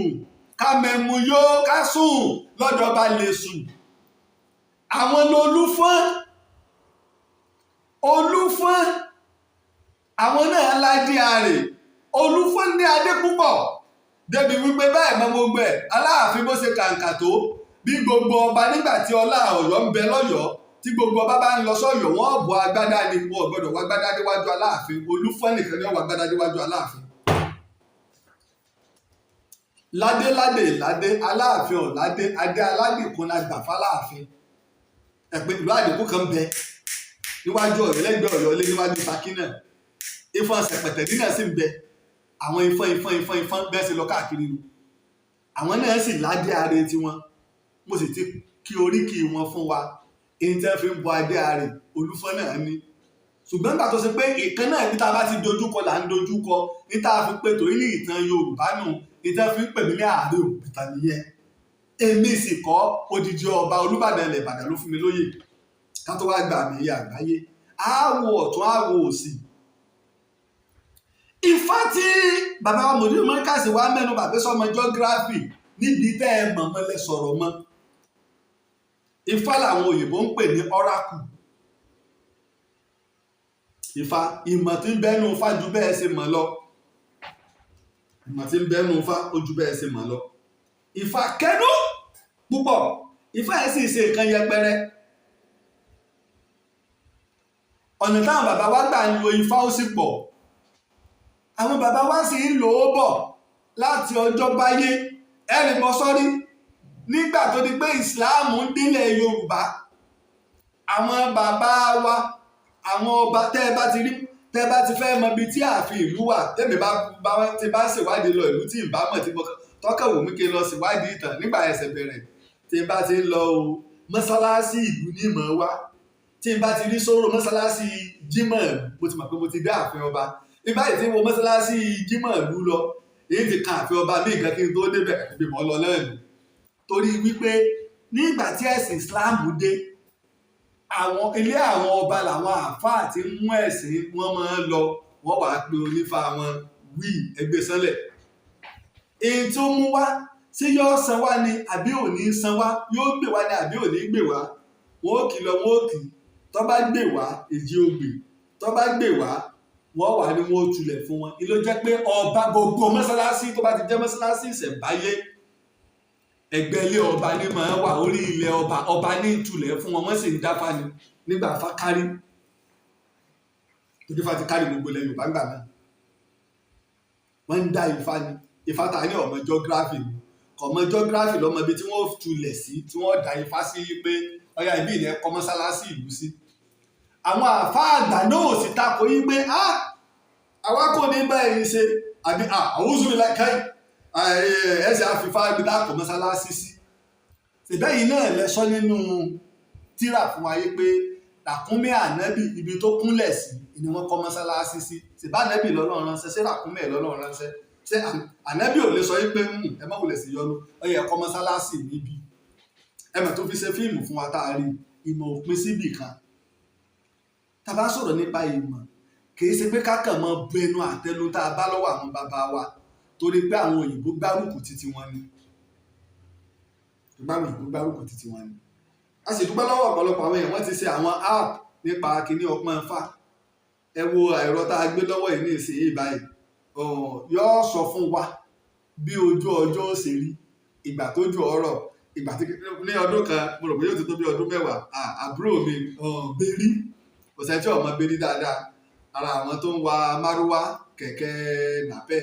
ká mẹ́mu yó ká sùn lọ́jọba lè sùn. àwọn olúfọ́n àwọn náà ládé Aare olúfọ́n ní adé púpọ̀ débi wípé báyìí mọ gbogbo ẹ̀ Aláàfin bó ṣe kàǹkà tó bí gbogbo ọba nígbà tí ọlá Ọ̀yọ́ ń bẹ lọ́yọ̀ọ́ tí gbogbo ọba bá ń lọ sọ́yọ̀ wọ́n bọ agbádá ni wọn ò gbọ́dọ̀ wá agbádá déwájú Aláàfin. Olúfọ́n nìkan ni wọ́n wá agbádá déwájú Aláàfin. ládéládé ládé Aláàfin ọ̀ládé adé aládé kan la gbà fáláàfin. ẹ̀pẹ́ ìlú àdínkù kan bẹ níwájú Ọ̀yọ́ lẹ́gbẹ̀ẹ́ Ọ̀yọ́ lé níwájú Ṣakí náà. Ifọ̀n Ṣẹ̀pẹ̀tẹ̀ dínà sí ń bẹ àwọn ifọ̀n bẹ́ẹ̀ sì lọ káàkiri nu. àwọn náà sì ládé Aare tiwọn. mo sì ti kí oríkì wọn fún wa èyí tí wọ́n fi ń bọ adé Aare Olúfọ́n náà ní. ṣùgbọ́n nígbà tó ṣe pé ìkan náà ní tá a bá ti dojúkọ là ń dojúkọ ní tá a fi pé torí ní ìtàn Yorùbá nù ní tá a fi ń pè mí ní Aare Òkúta nìyẹn. èmi sì kọ́ odidi ọba Olúbàdàn ilẹ̀ Ìbàdàn ló fún mi lóyè ká tó wá gbà mí àgbáyé. àwọ̀ ọ̀tún àwọ̀ òsì. Ifá tí bàbá wa mòdì mọ́ríkàsì wa mẹ́nu bàbá sọmọ geography níbi tẹ́ ẹ mọ̀mọ́ lẹ sọ̀rọ̀ mọ́. Ifá làwọn òyìnbó ń pè ní oracle. Ifá ìmọ̀ tí ń bẹ́nu Ifá ju bẹ́ẹ̀ ṣe mọ̀ lọ. ìmọ̀ tí ń bẹ́nu Ifá ó ju bẹ́ẹ̀ ṣe mọ̀ lọ. Ifá kẹnu púpọ̀. Ifá yẹn sì ṣe nǹkan yẹpẹrẹ. ọ̀nà táwọn bàbá wa gbà ń lo Ifá ó sì pọ̀. àwọn bàbá wa sì ń lò ó bọ̀ láti ọjọ́ báyé. ẹnì mọ́ sọ́rí nígbà tó di pé ìsìláàmù ń délẹ̀ Yorùbá. àwọn bàbá wa àwọn ọba tẹ́ ẹ bá ti rí tẹ́ ẹ bá ti fẹ́ mọ ibi tí ààfin ìlú wà tẹ́mi ti bá ṣèwádìí lọ ìlú tí ìbá mọ̀ tí mo tọ́kẹ̀ wò mí kí n lọ ṣèwádìí ìtàn nígbà ẹsẹ̀ bẹ̀rẹ̀ tí n bá ti ń lọ o mọ́sálásí ìlú ní ìmọ̀ wá tí n bá ti rí sóró mọ́sálásí Jímọ̀ mo ti mọ̀ pé mo ti dé ààfin ọba nígbà yìí tí mo mọ́sálásí Jímọ̀ ìlú lọ èyí ti kan ààfin ọba ní nǹkan kí n tó débẹ̀ bí mo lọ lẹ́nu torí wípé nígbà tí ẹ̀sìn Islam dé àwọn ilé àwọn ọba làwọn àáfàá tí ń mú ẹ̀sìn wọn máa ń lọ wọ́n wàá pe onífá wọn wí ẹgbẹ́ sánlẹ̀. èyí tó mú wá sí yóò san wá ni àbí ò ní san wá yóò gbé wá ni àbí ò ní gbé wá wọn ò kì lọ wọn ò kì tó bá gbé wá èjì ògbè tó bá gbé wá wọ́n wà ní wọn ò tulẹ̀ fún wọn. ìlú jẹ́ pé ọba gbogbo mọ́sálásí tó bá ti jẹ́ mọ́sálásí ìṣẹ̀ǹbáyé ẹgbẹ́ ilé ọba ní máa wà orí ilẹ̀ ọba ní ìtulẹ̀ fún wọn wọ́n sì ń dáfá ni nígbà Ifá kárí tó dífá ti kárí gbogbo ilẹ̀ Yorùbá ńgbà náà wọ́n ń dá Ifá ni Ifá ta ní ọmọ geography ni ọmọ geography lọ́mọ ibi tí wọ́n tulẹ̀ sí tí wọ́n dá Ifá sí pé ọya ìbí ilẹ̀ kọ́ mọ́sálásí ìlú sí. àwọn àfáà àgbà náà sì takò yí pé àwa kò ní báyìí ṣe àbí àwùjọ mi láì káyìí ẹsẹ̀ àfìfá gbígbá kọ̀ mọ́sálásí sí. ṣèbẹ́yìn náà lẹ́sọ́ nínú tírà fún ayé pé ràkúnmí ànábì ibi tó kúnlẹ̀ sí ni wọ́n kọ́ mọ́sálásí sí. ṣèbá ànábì lọ́lọ́run ránṣẹ́ ṣé ràkúnmí ẹ̀ lọ́lọ́run ránṣẹ́ ṣé ànábì ò lè sọ pé ẹ má wulẹ̀ sí yọnu ó yẹ kọ́ mọ́sálásí níbi. ẹ mà tó fi ṣe fíìmù fún wa tá a rí ìmọ̀ òpin síbì kan. tá a bá sọ̀rọ̀ nípa ìmọ̀ kì í ṣe pé ká kàn mọ́ bu ẹnu àtẹnu tá a bá lọ́wọ́ àwọn bàbá wa torí pé àwọn òyìnbó gbárùkù títí wọn ni a sì dúpẹ́ lọ́wọ́ ọ̀pọ̀lọpọ̀ àwọn èèyàn wọ́n ti ṣe àwọn app nípa kíní ọpọ́n Ifá. ẹ wo ẹ̀rọ tá a gbé lọ́wọ́ yìí ní ìsinyìí báyìí yóò sọ fún wa bí ojú ọjọ́ ṣe rí ìgbà tójú ọ̀rọ̀ ìgbà tí ní ọdún kan mo rò pé yóò ti tó bí ọdún 10 àbúrò mi Bẹ́rí kò sẹ́ni tí ọmọ Bẹ́rí dáadáa ara àwọn tó ń wa márúwá kẹ̀kẹ́ nàpẹ́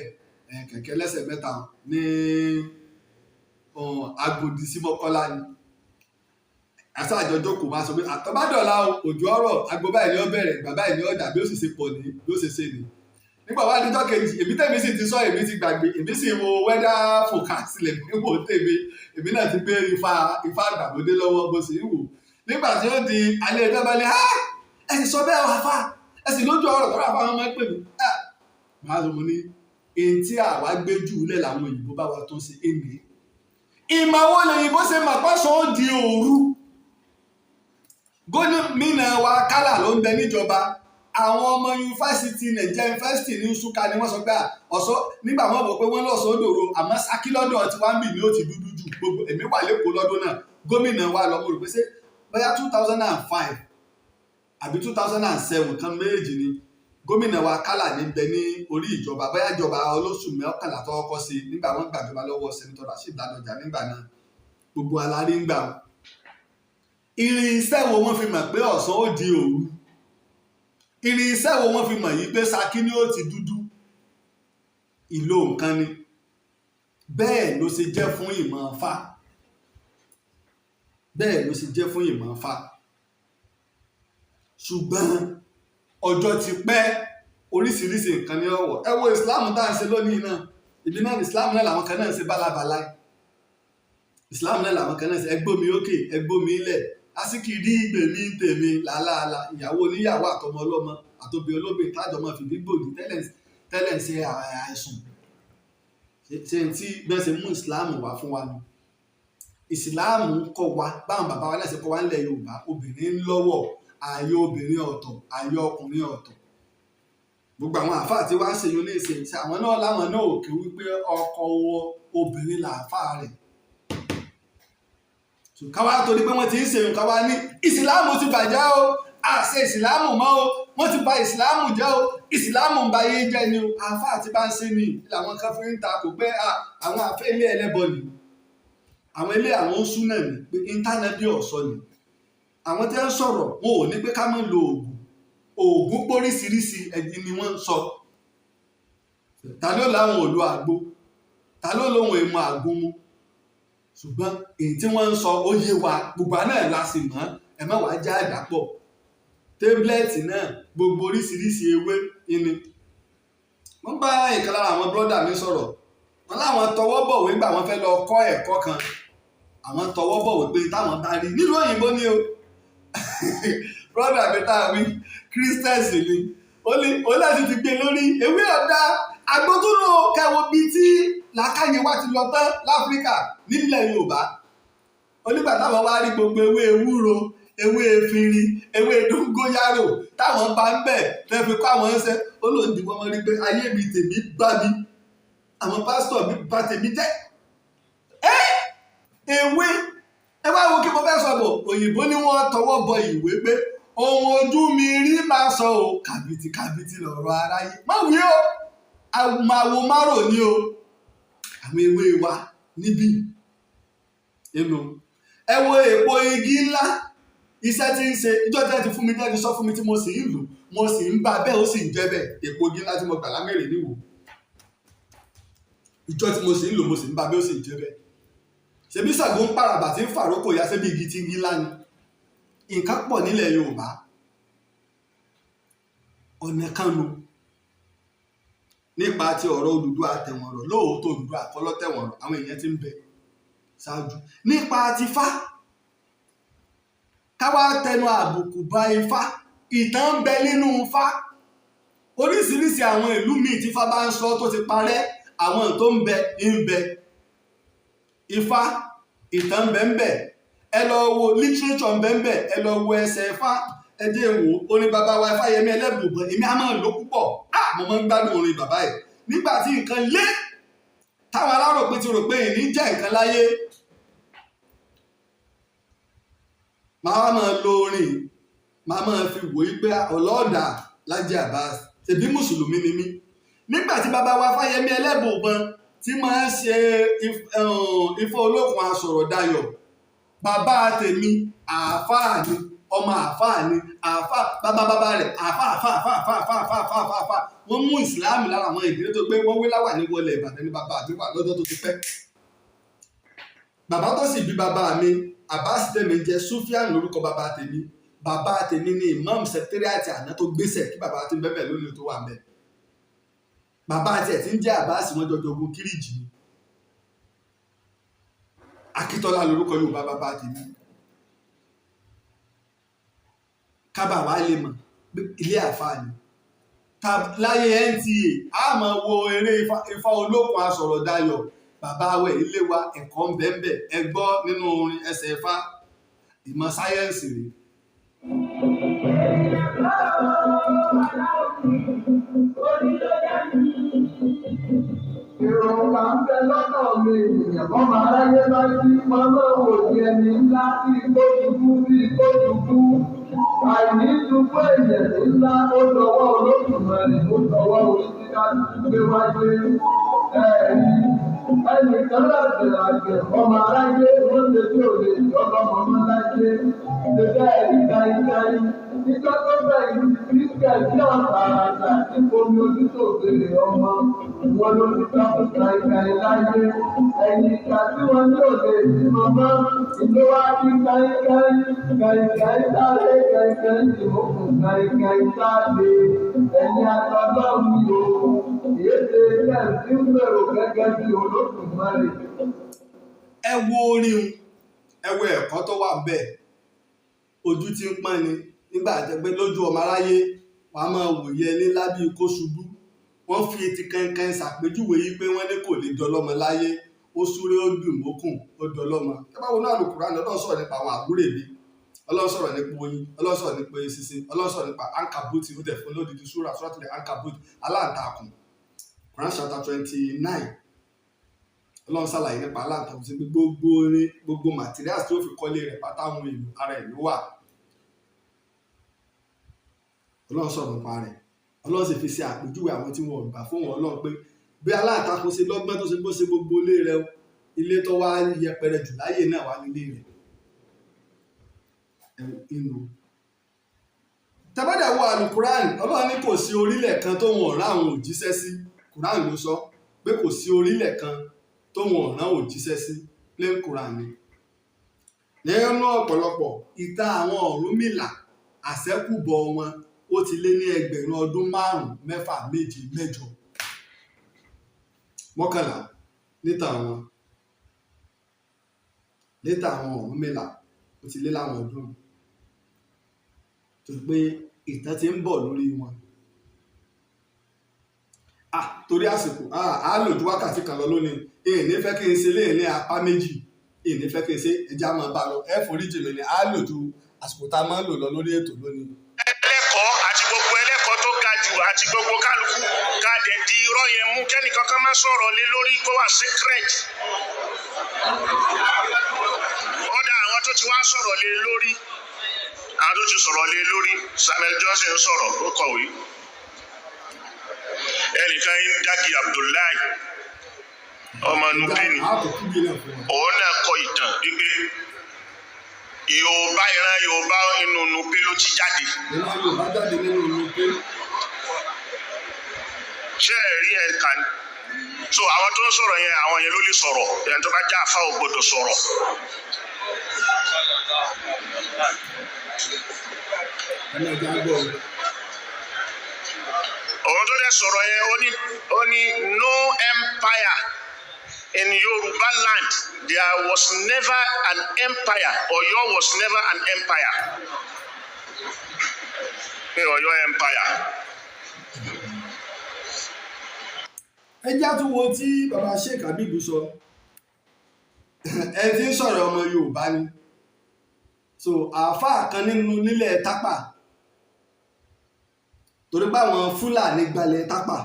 kẹ̀kẹ́ lẹ́sẹ̀ mẹ́ta ní Agodi sí Mọ́kọ́lá ni àṣàjọjọ́ kò máa sọ pé àtọ́bádọ́lá òjò ọ̀rọ̀ aago báyìí ni ó bẹ̀rẹ̀ ìgbà báyìí ni ó dà bí ó sì ṣe pọ̀ ní bí ó ṣe ṣe ni. nígbà wá níjọ́ kejì èmi tẹ̀mí sì ti sọ èmi ti gbàgbé èmi sì wo weather forecast lẹ̀ ní wò tèmi èmi náà ti gbé ifá àgbàlódé lọ́wọ́ bó sì ń wò. nígbà tí ó di alẹ́ ẹjọ́ bá lé ẹ sì sọ bẹ́ẹ̀ wá fà ẹ sì lójú ọ̀rọ̀ tọ́ra fáwọn ọmọ pè mí. màá sọ mo ní èyí tí àwa gbé jù lẹ̀ làwọn òyìnbó bá wa tó ṣe èmi. ìmọ̀ wo lòyìnbó ṣe mà pàṣọ di òru. gómìnà wa kálà ló ń bẹ níjọba àwọn ọmọ yunifásitì nàìjíríà yunifásitì ní Nsúkà ni wọ́n sọ pé ọ̀sọ́ nígbà wọn bọ̀ pé wọ́n lọ sódòrò àmọ́ Ṣakí lọ́dọ̀ tí wọ́n ń bì ní ó ti dúdú jù gbogbo èmi wà lẹ́kọ̀ọ́ lọ́dún náà gómìnà wa lọ mo rò pé ṣé bóyá 2005 àbí 2007 kan méjì ni gómìnà wa kálà ní bẹ ní orí ìjọba bóyá ìjọba olóṣù mẹ́kànlá tó kọ́kọ́ sí nígbà wọn gbàjọba lọ́wọ́ sẹ́nitọ́ Rasheed Ládọjà nígbà náà gbogbo alárí ń gbà wọn. Irinṣẹ́ wo wọ́n fi mọ̀ pé ọ̀sán ó di òru? Irinṣẹ́ wo wọ́n fi mọ̀ yìí pé Ṣakí ni ó ti dúdú? Ìlò nǹkan ni. Bẹ́ẹ̀ ló ṣe jẹ́ fún ìmọ̀ Ifá. Bẹ́ẹ̀ ló ṣe jẹ́ fún ìmọ̀ Ifá. Ṣùgbọ́n ọjọ́ ti pẹ́, oríṣiríṣi nǹkan ní ọ̀wọ̀. Ẹ wo ìsìláàmù tá à ń ṣe lónìí náà. Ìbí náà ní ìsìláàmù náà làwọn kan náà ń ṣe bálabàlá. Ìsìláàmù náà làwọn kan náà ń ṣe ẹgbómi òkè ẹgbómi ilẹ̀. Asíkì rí ìgbèmí tèmi làálàálà. Ìyàwó oníyàwó àtọmọ ọlọ́mọ àtòbí olóbìn tájọ máa fìdí gbòdì tẹ́lẹ̀ ń ṣe àìsùn. Ṣé tí bẹ́ẹ̀ ṣe mú ìsìláàmù wá fún wa ni? Ìsìláàmù kọ́ wa báwọn bàbá wa lẹ́sẹ̀ kọ́ wa nílẹ̀ Yorùbá, obìnrin ń lọ́wọ́, ààyè obìnrin ọ̀tọ̀, ààyè ọkùnrin ọ̀tọ̀. Gbogbo àwọn àáfàá tí wá ń ṣèyún ní ìsìn tí àwọn náà láwọn náà ò kí wípé ọkọ obìnrin làáfàá rẹ̀. Káwá torí pé wọ́n ti ń ṣèyún káwá ní ìsìláàmù ti bàjẹ́ o, àṣẹ ìsìláàmù mọ́ o, wọ́n ti bà ìsìláàmù jẹ́ o, ìsìláàmù ń ba ayé jẹ́ ni o. Àáfàá tí bá ń ṣe ni làwọn kan fi ń ta kò pé àwọn àfẹ́ ilé ẹlẹ́bọ ni, àwọn ilé àwọn ń súnà ni, pé íńtánẹ́ẹ̀tì ọ̀sọ́ ni. Àwọn tí wọ́n sọ̀rọ̀ wọn ò ní pé ká má lo oògùn póríṣiríṣi ẹ̀dín ni wọ́n ń sọ. Ta ló láwọn ò lo àgbo, ta ló lóhun èèmọ̀ àgbo mu? Ṣùgbọ́n èyí tí wọ́n ń sọ ó yé wa, gbogbo náà la sì mọ̀, ẹ má wàá já àdàpọ̀. Tébúlẹ̀tì náà gbogbo oríṣiríṣi ewé ni. Wọ́n bá ìkan lára àwọn bírọ́dà mi sọ̀rọ̀, wọ́n láwọn tọwọ́ bọ̀wé gbà wọ́n fẹ́ lọ kọ́ ẹ̀kọ́ kan, àwọn tọwọ́ bọ̀wé pé táwọn bá rí nílùú òyìnbó ni o. Brọ́dà mi tá a wí kírísítẹ́sì ni ó láti ti gbé lórí ewé ọ̀dà agbótúnú kẹwo bíi tí làákàyè wa ti lọ tán láfíríkà nílẹ̀ Yorùbá. Onígbà táwọn wá rí gbogbo ewé ewúro, ewé efinrin, ewé dóngóyárò táwọn bá ń bẹ̀ lẹ́fi kọ́ àwọn ẹsẹ̀ olóńdì wọn rí pé ayé mi tèmi bá mi, àwọn pásítọ̀ mi bá tèmi jẹ́. Ewé ẹ wá wo kí mo fẹ́ sọ bọ̀, òyìnbó ni wọ́n tọwọ́ bọ ìwé pé ohun ojú mi rí máa sọ o, kàbìtì lọ̀rọ̀ aráyé. Má wí o, àwo márò ní o, àwọn ewé wa níbí. Ẹ wo èpo igi ńlá, iṣẹ́ tí ń ṣe, ìjọ tẹ́ ti fún mi tẹ́lẹ̀ sọ fún mi tí mo sì ń lò, mo sì ń bá bẹ́ẹ̀ ó sì ń jẹ́ bẹ́ẹ̀. Èpo igi ńlá tí mo gbà lámẹ́rẹ̀ níwò, ìjọ tí mo sì ń lò mo sì ń bá bẹ́ẹ̀ ó sì ń jẹ́ bẹ́ẹ̀. Ṣebí Ṣàngó ń pàràbà tí ń fàrókò ya ṣebí igi tí igi ńlá ni. Nǹkan pọ̀ nílẹ̀ Yorùbá, ọ̀nà kan nu nípa ti ọ̀rọ̀ Odùduwà àtẹ̀wọ̀nrọ̀. Lóòótọ́ Odùduwà àkọ́lọ́ tẹ̀wọ̀nrọ̀, àwọn èèyàn ti ń bẹ ṣáájú. Nípa ti Ifá, káwá tẹnu àbùkù bá Ifá, ìtàn ń bẹ nínú Ifá. Oríṣiríṣi àwọn ìlú míì tí Ifá bá ń sọ tó ti parẹ́, àwọn tó ń bẹ ń bẹ. Ifá ìtàn ń bẹ ń bẹ, ẹ lọ wo literature ń bẹ ń bẹ, ẹ lọ wo ẹsẹ̀ Ifá, ẹ jẹ́ wò ó ní bàbá wa Ifáyẹmí Ẹlẹ́bùúbọn. Èmi á máa lò púpọ̀, mo máa ń gbádùn orin bàbá yìí. Nígbà tí nǹkan lé táwọn aláròpin ti rò pé ìní jẹ́ nǹkan láyé, máa máa lo orin, máa máa fi wò ó pé ọlọ́ọ̀dà Laji Abbas ṣebí mùsùlùmí ni mí. Nígbà tí bàbá wa Ifáyẹmí Ẹlẹ́bùúbọn tí máa ń ṣe Ifá olókun asọ̀rọ̀ dayọ̀, bàbá tèmi àáfàá ni, ọmọ àáfàá ni, àáfàá bàbá rẹ̀ àáfàá. Wọ́n mú ìsìláàmù lára àwọn ìdílé tó gbé wọ́n wé láwà ní wọlé Ìbàdàn ní bàbá àti wà lọ́jọ́ tó ti pẹ́. Bàbá tó sì bí bàbá mi Abbas tèmi jẹ́ Sufian lórúkọ bàbá tèmi. Bàbá tèmi ní imam secretariat àná tó gbéṣẹ̀ kí bàbá ti bẹ́ẹ̀ lónìí tó wà ń bẹ̀. Bàbá àti ẹ̀ tí ń jẹ́ Abbas wọn jọjọ ogun kíríjì. Akíntọ́lá lórúkọ Yorùbá bàbá tèmi. Kábà wá lè mọ̀ pé ilé àfáà ni. Láyé NTA a máa wo eré Ifá olókun asọ̀rọ̀ dayọ̀, bàbá wẹ̀ ilé wa ẹ̀kọ́ ń bẹ́ẹ̀ ẹ gbọ́ nínú orin ẹsẹ̀ Ifá, ìmọ̀ sáyẹ́ǹsì rèé. Ìrọ̀rùn ń bẹ lọ́dọ̀ mi ènìyàn kan máa ráyé bá sí mọ́lọ́ òdì ẹni ńlá bí ìkójúkú. Àìní dúpọ̀ èèyàn ńlá ó dọwọ́ Olódùmarè, ó dọwọ́ oríṣiríṣi gbé wáyé. Ẹnìkan láti àgbẹ̀ ọmọ aráyé ó lè tí ò lè ọlọ́mọ ọmọ láyé lè dá ẹ̀rí káyíkáyí nígbà tó bẹ̀rẹ̀ kírísítẹ̀ tí ọ̀tàràtà tí omi ojú tó gbélé ọmọ wọn ló ti dákú káyíkáyí láyé ẹ̀yìn ìgbà tí wọn ní òde ìdímọ mọ́ ìlú wa kí káyíkáyí káyíkáyí sáré káyíkáyí ìmọ̀kùn káyíkáyí sáré ẹ̀yìn àtọ́lọ́run yòó èdè ilẹ̀ tí ń gbèrò gẹ́gẹ́ bí Olódùmarè. Ẹ wo orin ẹ wo ẹ̀kọ́ tó wà bẹ́ẹ̀ ojú tí ń pọ́n ni nígbà tẹ́gbẹ́ lójú ọmọ aráyé wàá máa wòye ẹni lábí kó ṣubú wọ́n fi etí kankan ṣàpèjúwe yìí pé wọ́n ní kò lè dọlọ́mọ láyé ó súré ó dùn mókùn ó dọlọ́mọ. ẹ bá wo náà Al-Qur'an Ọlọ́run sọ̀rọ̀ nípa àwọn àbúrò mi Ọlọ́run sọ̀rọ̀ nípa oyin Ọlọ́run sọ̀rọ̀ nípa eṣinṣin Ọlọ́run sọ̀rọ̀ nípa ankabuti ó tẹ̀ fún lódìdí Suratul Ankabut aláǹtakùn Quran chapter 29 Ọlọ́run ṣàlàyé nípa aláǹtakùn sí gbogbo orin gbogbo materials tí ó fi kọ́lé rẹ̀ pátá àwọn èlò ara ẹ̀ ló wà Ọlọ́run sọ̀rọ̀ nípa rẹ̀ Ọlọ́run sì fi ṣe àpèjúwe àwọn tí wọn ò gbà fún wọn Ọlọ́run pé bí aláǹtakùn ṣe lọ́gbọ́n tó ṣe bó ṣe gbogbo ilé rẹ̀ ilé tó wá yẹpẹrẹ jù láyé náà wà nílé rẹ̀ inú tàbádà wo Al-Qur'an Ọlọ́run ní kò sí orílẹ̀ kan tó wọn ọ̀rá àwọn òjíṣẹ́ sí Qur'an ló sọ pé kò sí orílẹ̀ kan tó wọn ọ̀rá òjíṣẹ́ sí plain Qur'an ni nínú ọ̀pọ̀lọpọ̀ ìtàn àwọn Ọ̀rúnmìlà àṣẹ́kùbọ̀ wọn ó ti lé ní ẹgbẹ̀rún ọdún 5, 6, 7, 8, 11 níta àwọn Ọ̀rúnmìlà ó ti lé láwọn ọdún tó pé ìtàn ti ń bọ̀ lórí wọn torí àsìkò a lò ju wákàtí kan lọ lónìí èyí ní fẹ́ kí n ṣe léyìn ní apá méjì èyí ní fẹ́ kí n ṣe ẹja máa bá lọ ẹ forí jì mí ni a lò ju àsìkò tá a máa ń lò lọ lórí ètò lónìí. ẹlẹ́kọ̀ọ́ àti gbogbo ẹlẹ́kọ̀ọ́ tó ga jù àti gbogbo kálukú ká dẹ̀ di irọ́ yẹn mú kẹ́nìkan kan má sọ̀rọ̀ lé lórí kó wà secret. ọ̀dà àwọn tó ti wá sọ̀rọ̀ lé lórí àwọn tó ti sọ̀rọ̀ lé lórí Samuel Johnson sọ̀rọ̀ ó kọ̀wé ẹnìkan ń dági Abdullahi ọmọ nubeni òun náà kọ ìtàn wípé Yorùbá ìran Yorùbá inú nupe ló ti jáde. ṣé ẹ rí ẹ kàn so àwọn tó ń sọ̀rọ̀ yẹn àwọn yẹn ló lè sọ̀rọ̀ ẹni tó bá já àfa ò gbọdọ̀ sọ̀rọ̀. òun tó dẹ̀ sọ̀rọ̀ yẹn ó ní no empire in Yoruba land there was never an empire Ọ̀yọ́ was never an empire ní Ọ̀yọ́ empire. ẹ já tún wo tí baba Sheikh Habibu sọ ẹ ti ń sọ̀rọ̀ ọmọ Yorùbá ni so àáfàá kan nílẹ̀ Tápà torí pé àwọn Fúlàní gbalẹ̀ Tápà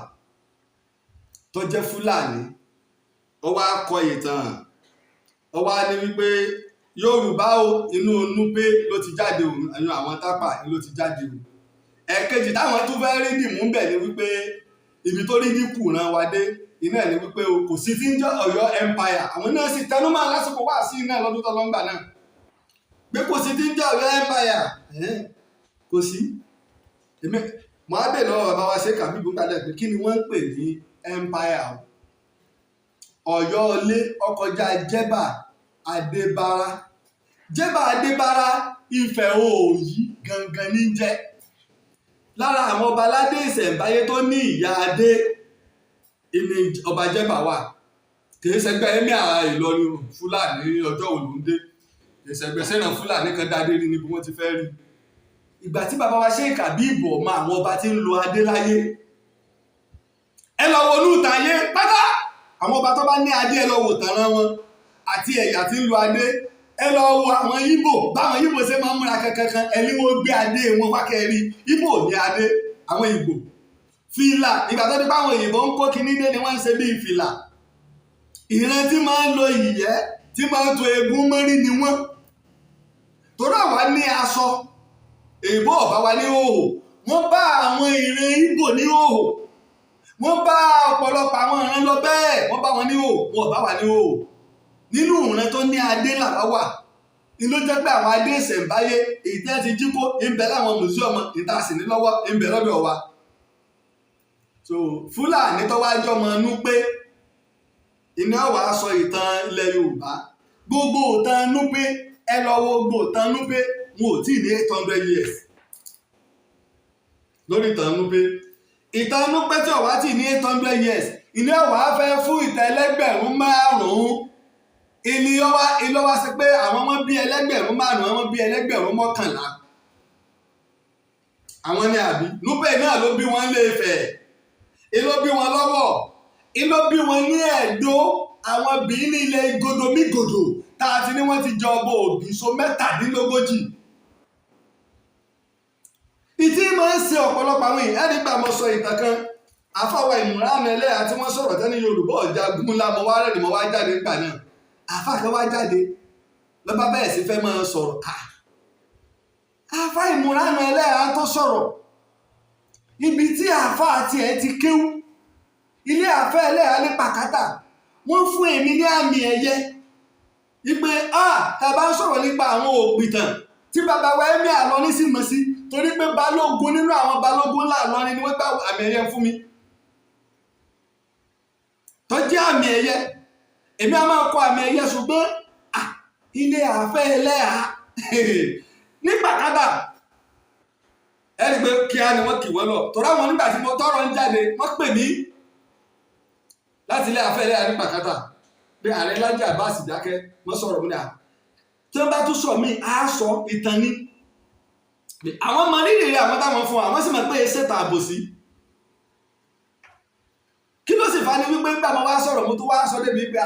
tó jẹ́ Fúlàní ó wá kọ ìtàn ó wá ní wípé Yorùbá o inú Núpé ló ti jáde o inú àwọn Tápà ló ti jáde o ẹ̀kejì táwọn tún fẹ́ rí dìmú bẹ̀ ni wípé ibi tó rí dínkù ràn wá dé iná ni wípé o kò sí tí ń jẹ́ Ọ̀yọ́ empire àwọn náà sì tẹnumọ́ lásìkò wá sí iná lọ́dún tó lọ́ngbà náà pé kò sí tí ń jẹ́ Ọ̀yọ́ empire kò sí èmi mo á bèèrè lọ́wọ́ bàbá wa Sheikh Habibu kalẹ̀ pé kí ni wọ́n ń pè ní empire Ọ̀yọ́ ilé ọkọjá Jẹ́bà Adébárá Ifẹ̀ Òòyì gangan ní jẹ́ lára àwọn ọba aládé ìṣẹ̀ǹbáyé tó ní ìyá adé ìní ọba Jẹ́bà wà kìí ṣẹgbẹ́ ẹ̀mí àrà Ìlọrin Fúlàní ọjọ́ òlùndé kìí ṣẹgbẹ́ sẹ́nà Fúlàní kan dádé ní níbi wọ́n ti fẹ́ rí ìgbà tí bàbá wa Sheikh Habibu ọmọ àwọn ọba tí ń lo adé láyé ẹ lọ wo ní ìtàyé pátá àwọn ọba tó bá ní adé ẹ lọ wò tàrán wọn àti ẹ̀yà tí ń lo adé ẹ lọ wo àwọn Ìgbò báwọn Ìgbò ṣe máa ń múra kankan ẹni wọ́n gbé adé wọn wákẹ́rí Ìgbò ní adé àwọn Ìgbò fìlà ìgbà tó ti báwọn òyìnbó ń kó kinní dé ni wọ́n ń ṣe bí fìlà ìran tí máa ń lo ìyẹ́ tí máa ń to eégún mọ́rí ni wọ́n torí àwa ní aṣọ èèbó ọ̀bá wa ní òhò wọ́n bá àwọn ìran Ìgbò ní òhò wọ́n bá ọ̀pọ̀lọpọ̀ àwọn ìran lọ bẹ́ẹ̀ wọ́n bá wọn ní òhò wọn ọ̀bá wa ní òhò nínú ìran tó ní adé làwa wà ni ló jẹ́ pé àwọn adé ìṣẹ̀ǹbáyé èyí tí wọ́n ti jí kó ń bẹ láwọn mùsíọ̀mù ìta sì ní lọ́wọ́ ń bẹ lọ́dọ̀ wa. so Fúlàní tó wá jọmọ inú pé iná wàá sọ ìtàn ilẹ̀ Yorùbá gbogbo ìtàn inú pé ẹ lọ wo gbogbo ìtàn inú pé wọn ò tí ì ní 800 years lórí ìtàn inú pé ìtàn inú pé tí ọ̀wá tí ì ní 800 years iná wàá fẹ́ fún ìtàn ẹlẹ́gbẹ̀rún márùn-ún ilé wa sí pé àwọn ọmọ bí ẹlẹ́gbẹ̀rún márùn-ún àwọn bí ẹlẹ́gbẹ̀rún mọ́kànlá àwọn ní àbí núpẹ̀ náà ló bí wọn lé Ifẹ̀ ìló bí wọn lọ́wọ́ ìló bí wọn ní Ẹ̀dó àwọn bí ní ilẹ̀ Igodomígodò tá a ti ní wọ́n ti jọ ọbọ̀ Òbíso 17. ìtí máa ń ṣe ọ̀pọ̀lọpọ̀ àwọn èèyàn nígbà mo sọ ìtàn kan àfàwà ìmúràn ẹlẹ́yà tí wọ́n sọ̀rọ̀ tẹ́ni Yorùbá ọ̀jà gúnlá mo wá rẹ̀ ni mo wá jáde nígbà náà àfà kan wá jáde lọ́ba bẹ́ẹ̀ sì fẹ́ máa sọ̀rọ̀ àfà ìmúràn ẹlẹ́yà tó sọ̀rọ̀ ibi tí àfà àti ẹ̀ ti kéwú ilé àfẹ́ ẹlẹ́yà ní pàkátà wọ́n fún èmi ní àmì ẹ̀yẹ ìpè tàbá ń sọ̀rọ̀ nípa àwọn òpìtàn tí bàbá wa ẹ̀mí àlọ́ní sì mọ̀ sí torí pé balógun nínú àwọn balógun ńlá àlọ́ní ni wọ́n gbà àmì ẹ̀yẹ fún mi tó jẹ́ àmì ẹ̀yẹ èmi a máa kọ àmì ẹ̀yẹ ṣùgbọ́n ilé àfẹ́ ẹlẹ́yà ní pàkátà ẹni pé kíá ni wọ́n kì wọ́n lọ torí àwọn nígbà tí mo tọrọ ń jáde wọ́n pè mí láti ilé àfẹ́ ẹlẹ́yà ní pàkátà pé Ààrẹ Laji Abbas dákẹ́ wọ́n sọ̀rọ̀ múlẹ̀ tí wọ́n bá tún sọ mí á sọ ìtàn ní àwọn ọmọ rírì àwọn táwọn fún àwọn sì mọ̀ pé ṣètò àbòsí kí ló sì fa ni wípé nígbà mo wá sọ̀rọ̀ mo tún wá sọ débi pé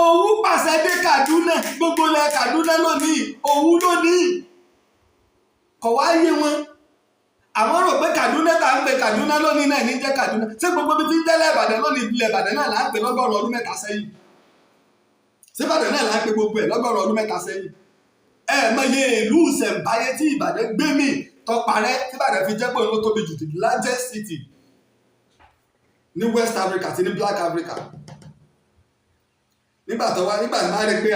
Òwu pàṣẹ dé Kaduna gbogbo ilẹ̀ Kaduna lónìí Òwu lónìí kọ̀ wá yé wọn àwọn rò pé Kaduna tá ń pè Kaduna lónìí náà ní jẹ́ Kaduna ṣé gbogbo bí ti ń jẹ́lẹ̀ Ìbàdàn lónìí ilẹ̀ Ìbàdàn náà là ń pè lọ́gọ́rùn ọdún mẹ́ta sẹ́yìn ṣé Ìbàdàn náà là ń pè gbogbo ẹ̀ lọ́gọ́rùn ọdún mẹ́ta sẹ́yìn mọye ìlú ìṣẹ̀ǹbáyé tí Ìbàdàn gbé mì tọparẹ́ tí Ìbàdàn fi jẹ́ pé òun ló tóbi jù the largest city ní West Africa àti ní Black Africa nígbà tí máa rí pé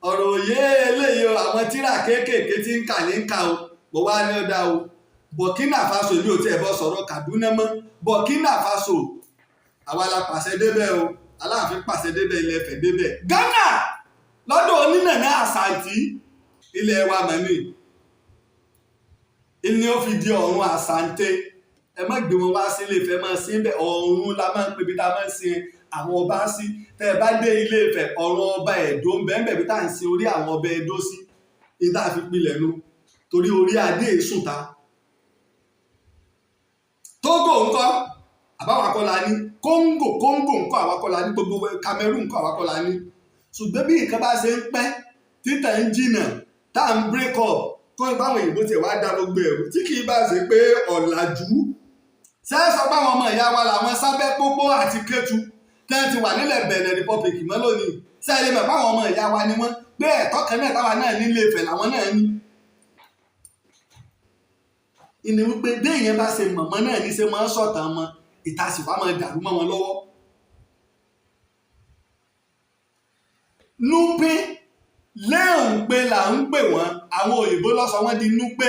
ọ̀rọ̀ òye eléyìí o àwọn tíra kéékèèké tí ń kà ní ń kà o mo wá ní ọ̀dà o Burkina Faso ní òtí ẹ̀bọ sọ̀rọ̀ Kaduna mọ́ Burkina Faso àwa la pàṣẹ débẹ̀ o Aláàfin pàṣẹ débẹ̀ Ilẹ̀ Ifẹ̀ débẹ̀ Ghana lọ́dọ̀ onínàná Àsàntí ilẹ̀ wa mọ̀mí ilé ó fi di ọ̀run Àsànté ẹ má gbé wọn wá sí Ilé Ifẹ̀ máa sí bẹ́ẹ̀ ọ̀run la máa ń pè bí tá a máa ń sin àwọn ọba sí tẹ́ ẹ bá dé Ilé Ifẹ̀ ọ̀run ọba Ẹ̀dó ń bẹ́ẹ̀ bí tá à ń sin orí àwọn ọba Ẹ̀dó sí ìta fi pilẹ̀ nu torí orí adé èsùn ta Togo ńkọ́ àbáwakọ́la ní Congo ńkọ́ àwakọ́la ní gbogbo Cameroon ńkọ́ àwakọ́la ní ṣùgbọ́n bí nǹkan bá ṣe ń pẹ́ títà ń jìnà tá à ń break up tó ń báwọn òyìnbó tiẹ̀ wá dá gbogbo ẹ̀rù tí kì í bá ṣe pé ọ̀làjú sẹ́sọ báwọn ọmọ ìyá wa làwọn sábẹ́ pópó àti Kétu tẹ́ ti wà nílẹ̀ Benin Republic mọ́ lónìí sẹ́yìn mọ̀ báwọn ọmọ ìyá wa ni wọ́n gbé ẹ̀tọ́ kan náà táwa náà nílé Ifẹ̀ làwọn náà ní. ìní wípé béèyàn bá ṣe mọ̀mọ́ náà ní ṣe máa ń sọ̀tàn mọ́ ìtasìwá máa dàrú mọ́ wọn lọ́wọ́. Núpé léǹpé là ń pè wọ́n àwọn òyìnbó ló sọ wọ́n di núpé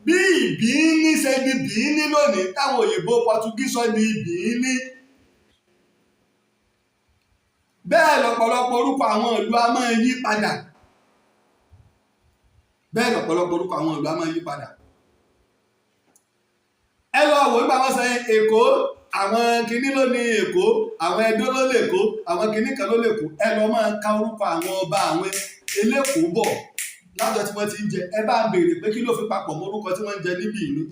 bí ìbíní ṣe di bíní lónìí táwọn òyìnbó Pọtugí sọ di bíní. bẹ́ẹ̀ lọ́pọ̀lọpọ̀ orúkọ àwọn ìlú a máa yí padà ẹ lọ wò nígbà wọn sọ Èkó àwọn kinní ló ní Èkó àwọn Ẹdó ló lè kó àwọn kinní kan ló lè kó ẹ lọ máa ka orúkọ àwọn ọba àwọn eléko bọ̀ lájọ tí wọ́n ti ń jẹ ẹ bá ń béèrè pé kí ló fi papọ̀ mọ́ orúkọ tí wọ́n ń jẹ níbí ìlú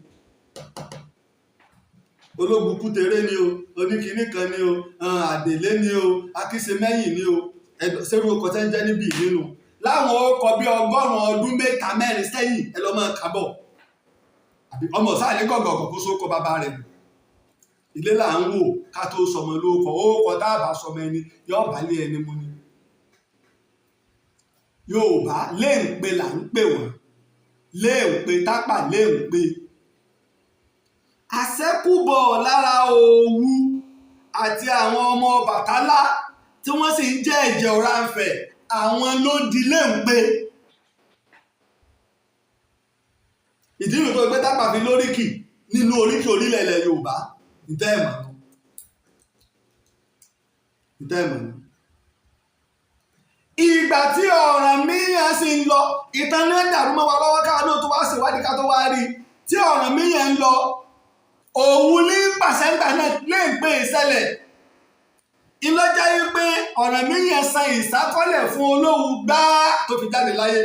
ológun kútere ni o oníkinní kan ni o àdèlé ni o akísemẹ́yìn ni o ṣerú ọkọ̀ tẹ́ ń jẹ́ níbí ìlú láwọn ọkọ̀ bí 100 ọdún 3 sẹ́yìn ẹ lọ máa kábọ̀ ọmọ sáà ní gọ̀gọ̀gọ̀ kó sókọ bàbá rẹ̀ ilé là ń wò ká tó sọmọ lóòkọ ókọ táàbà sọmọ ẹni yóò bá lé ẹni mú ni Yorùbá léǹpé là ń pè wọ́n léǹpé tápà léǹpé àṣẹ́kùbọ̀ lára Òwu àti àwọn ọmọ Ọbàtálá tí wọ́n sì ń jẹ́ ẹ̀jẹ̀ Ọ̀rànfẹ̀ àwọn ló dilé ń pé ìdí nìyí tó gbé tápà fi lóríkì nínú oríkì orílẹ̀ ilẹ̀ Yorùbá ìtẹ́ ẹ̀mọ̀ ni. Ìgbà tí Ọ̀rànmíyàn sì ń lọ ìtàn náà dàrú mọ́ wa lọ́wọ́ káwọn náà tó wá ṣèwádìí ká tó wá rí tí Ọ̀rànmíyàn ń lọ òun ní pàṣẹ́gbà náà lè gbé ìṣẹ̀lẹ̀ ìlọ́jà yìí pé Ọ̀rànmíyàn san ìsákọ́lẹ̀ fún Olówu gbáà tó fi jáde láyé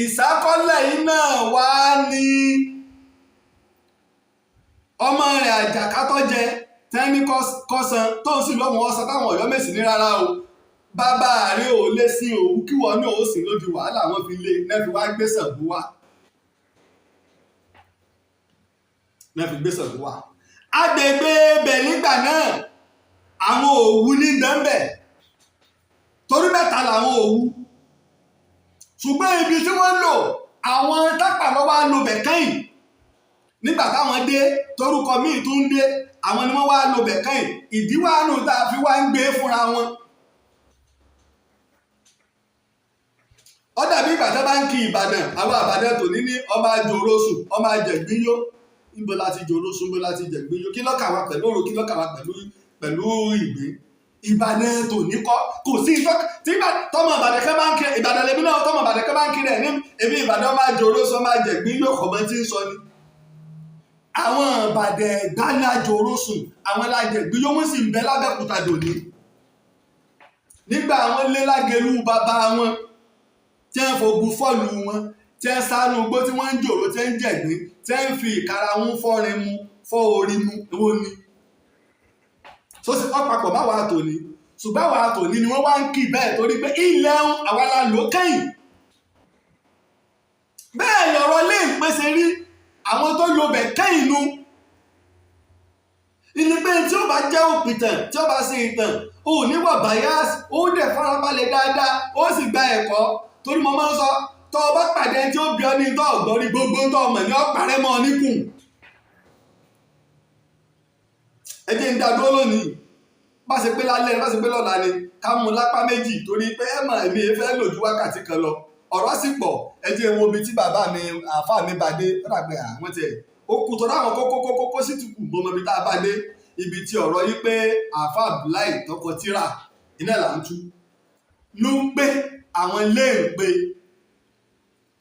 ìsákọ́lẹ̀ yìí náà wá ní ọmọ rẹ̀ Àjàkátọ́jẹ tẹ́ni kọ́sán tó sì lọ́wọ́ ọ̀sán táwọn Ọ̀yọ́ Mèsì ní rárá o bàbá Aare ò lé sí òwú kí wọ́n ní òun sì lójú wàhálà wọn fi lé nẹ́fi wá gbé Ṣàngó wá agbègbè bẹ̀ nígbà náà àwọn Òwu ní bẹ́ẹ̀ torí mẹ́ta làwọn Òwu ṣùgbọ́n ibi tí wọ́n lò àwọn tápà lọ́wọ́ á lo bẹ̀kẹ́yìn nígbà táwọn dé torúkọ míì tún ń dé àwọn ni wọ́n wá lo bẹ̀kẹ́yìn ìdíwáàánú tá a fi wá ń gbé fúnra wọn. Ó dàbí ìgbà tó bá ń kí Ìbàdàn àwọn Ìbàdàn tòní ní ọmọ àjòròsùn ọmọ àjẹgbíyó níbo láti jòròsùn níbo láti jẹgbíyó kí ló kà wá pẹ̀lú òrò kí ló kà wá pẹ̀lú ìgbín. Ìbàdàn tòní kọ́ kò sí tí tọmọ Ìbàdàn kan bá ń kiri Ìbàdàn lèmi náà tọmọ Ìbàdàn kan bá ń kiri ẹ̀ ní èmi Ìbàdàn ọmọ àjòròsùn ọmọ àjẹgbíyó kọ̀mọ́ tí ń sọ ni. Àwọn Ìbàdàn Ẹ̀gbá ní àjòròsùn àwọn alájẹgbíyó wọ́n sì ń bẹ lábẹ́òkúta dòní. Nígbà àwọn lé Lágelú bàbá wọn tí wọ́n fogun fọ́ọ̀lù wọn tí wọ́n sánú igbó tí wọ́n ń jòrò tí wọ́n ń jẹ̀gbín tí wọ́n ń fi ìkara wọn fọ́rin mu fọ́ orí mu owó ni. tó sì papọ̀ báwa tòní ṣùgbọ́n àwa tòní ni wọ́n wá ń kì bẹ́ẹ̀ torí pé ilẹ̀ àwa la lò kẹ́yìn. bẹ́ẹ̀ lọ̀rọ̀ lè pèsè rí àwọn tó lo bẹ̀ kẹ́yìn nu. ìní pé tí ó bá jẹ́ òpìtàn tí ó bá ṣe ìtàn ò níwà bias ó dẹ̀ farabalẹ̀ dáadáa ó sì gba ẹ̀kọ́ torí mo máa ń sọ tó o bá pàdé tí ó bí ọ ní tó ọ̀gbọ́n rí gbogbo tó ọmọ ní ọ̀pàrẹ́ mọ́ ọ níkùn. ẹ jẹ́ ń dá dúró lónìí bá ṣe pé lálẹ́ bá ṣe pé lọ́la ni ká mú lápá méjì torí pé ẹ mọ̀ èmi fẹ́ lò ju wákàtí kan lọ ọ̀rọ̀ sì pọ̀ ẹ jẹ́ wo ibi tí bàbá mi àáfà mi bá dé ó dàgbé àwọn tiẹ̀ ó kù tó dáhùn kókó sì ti kù mọ́ ibi tá a bá dé ibi tí ọ̀rọ̀ yìí pé àáfà Abdullahi tọkọ tíra iná là ń tú ló ń pé àwọn ilé ń pe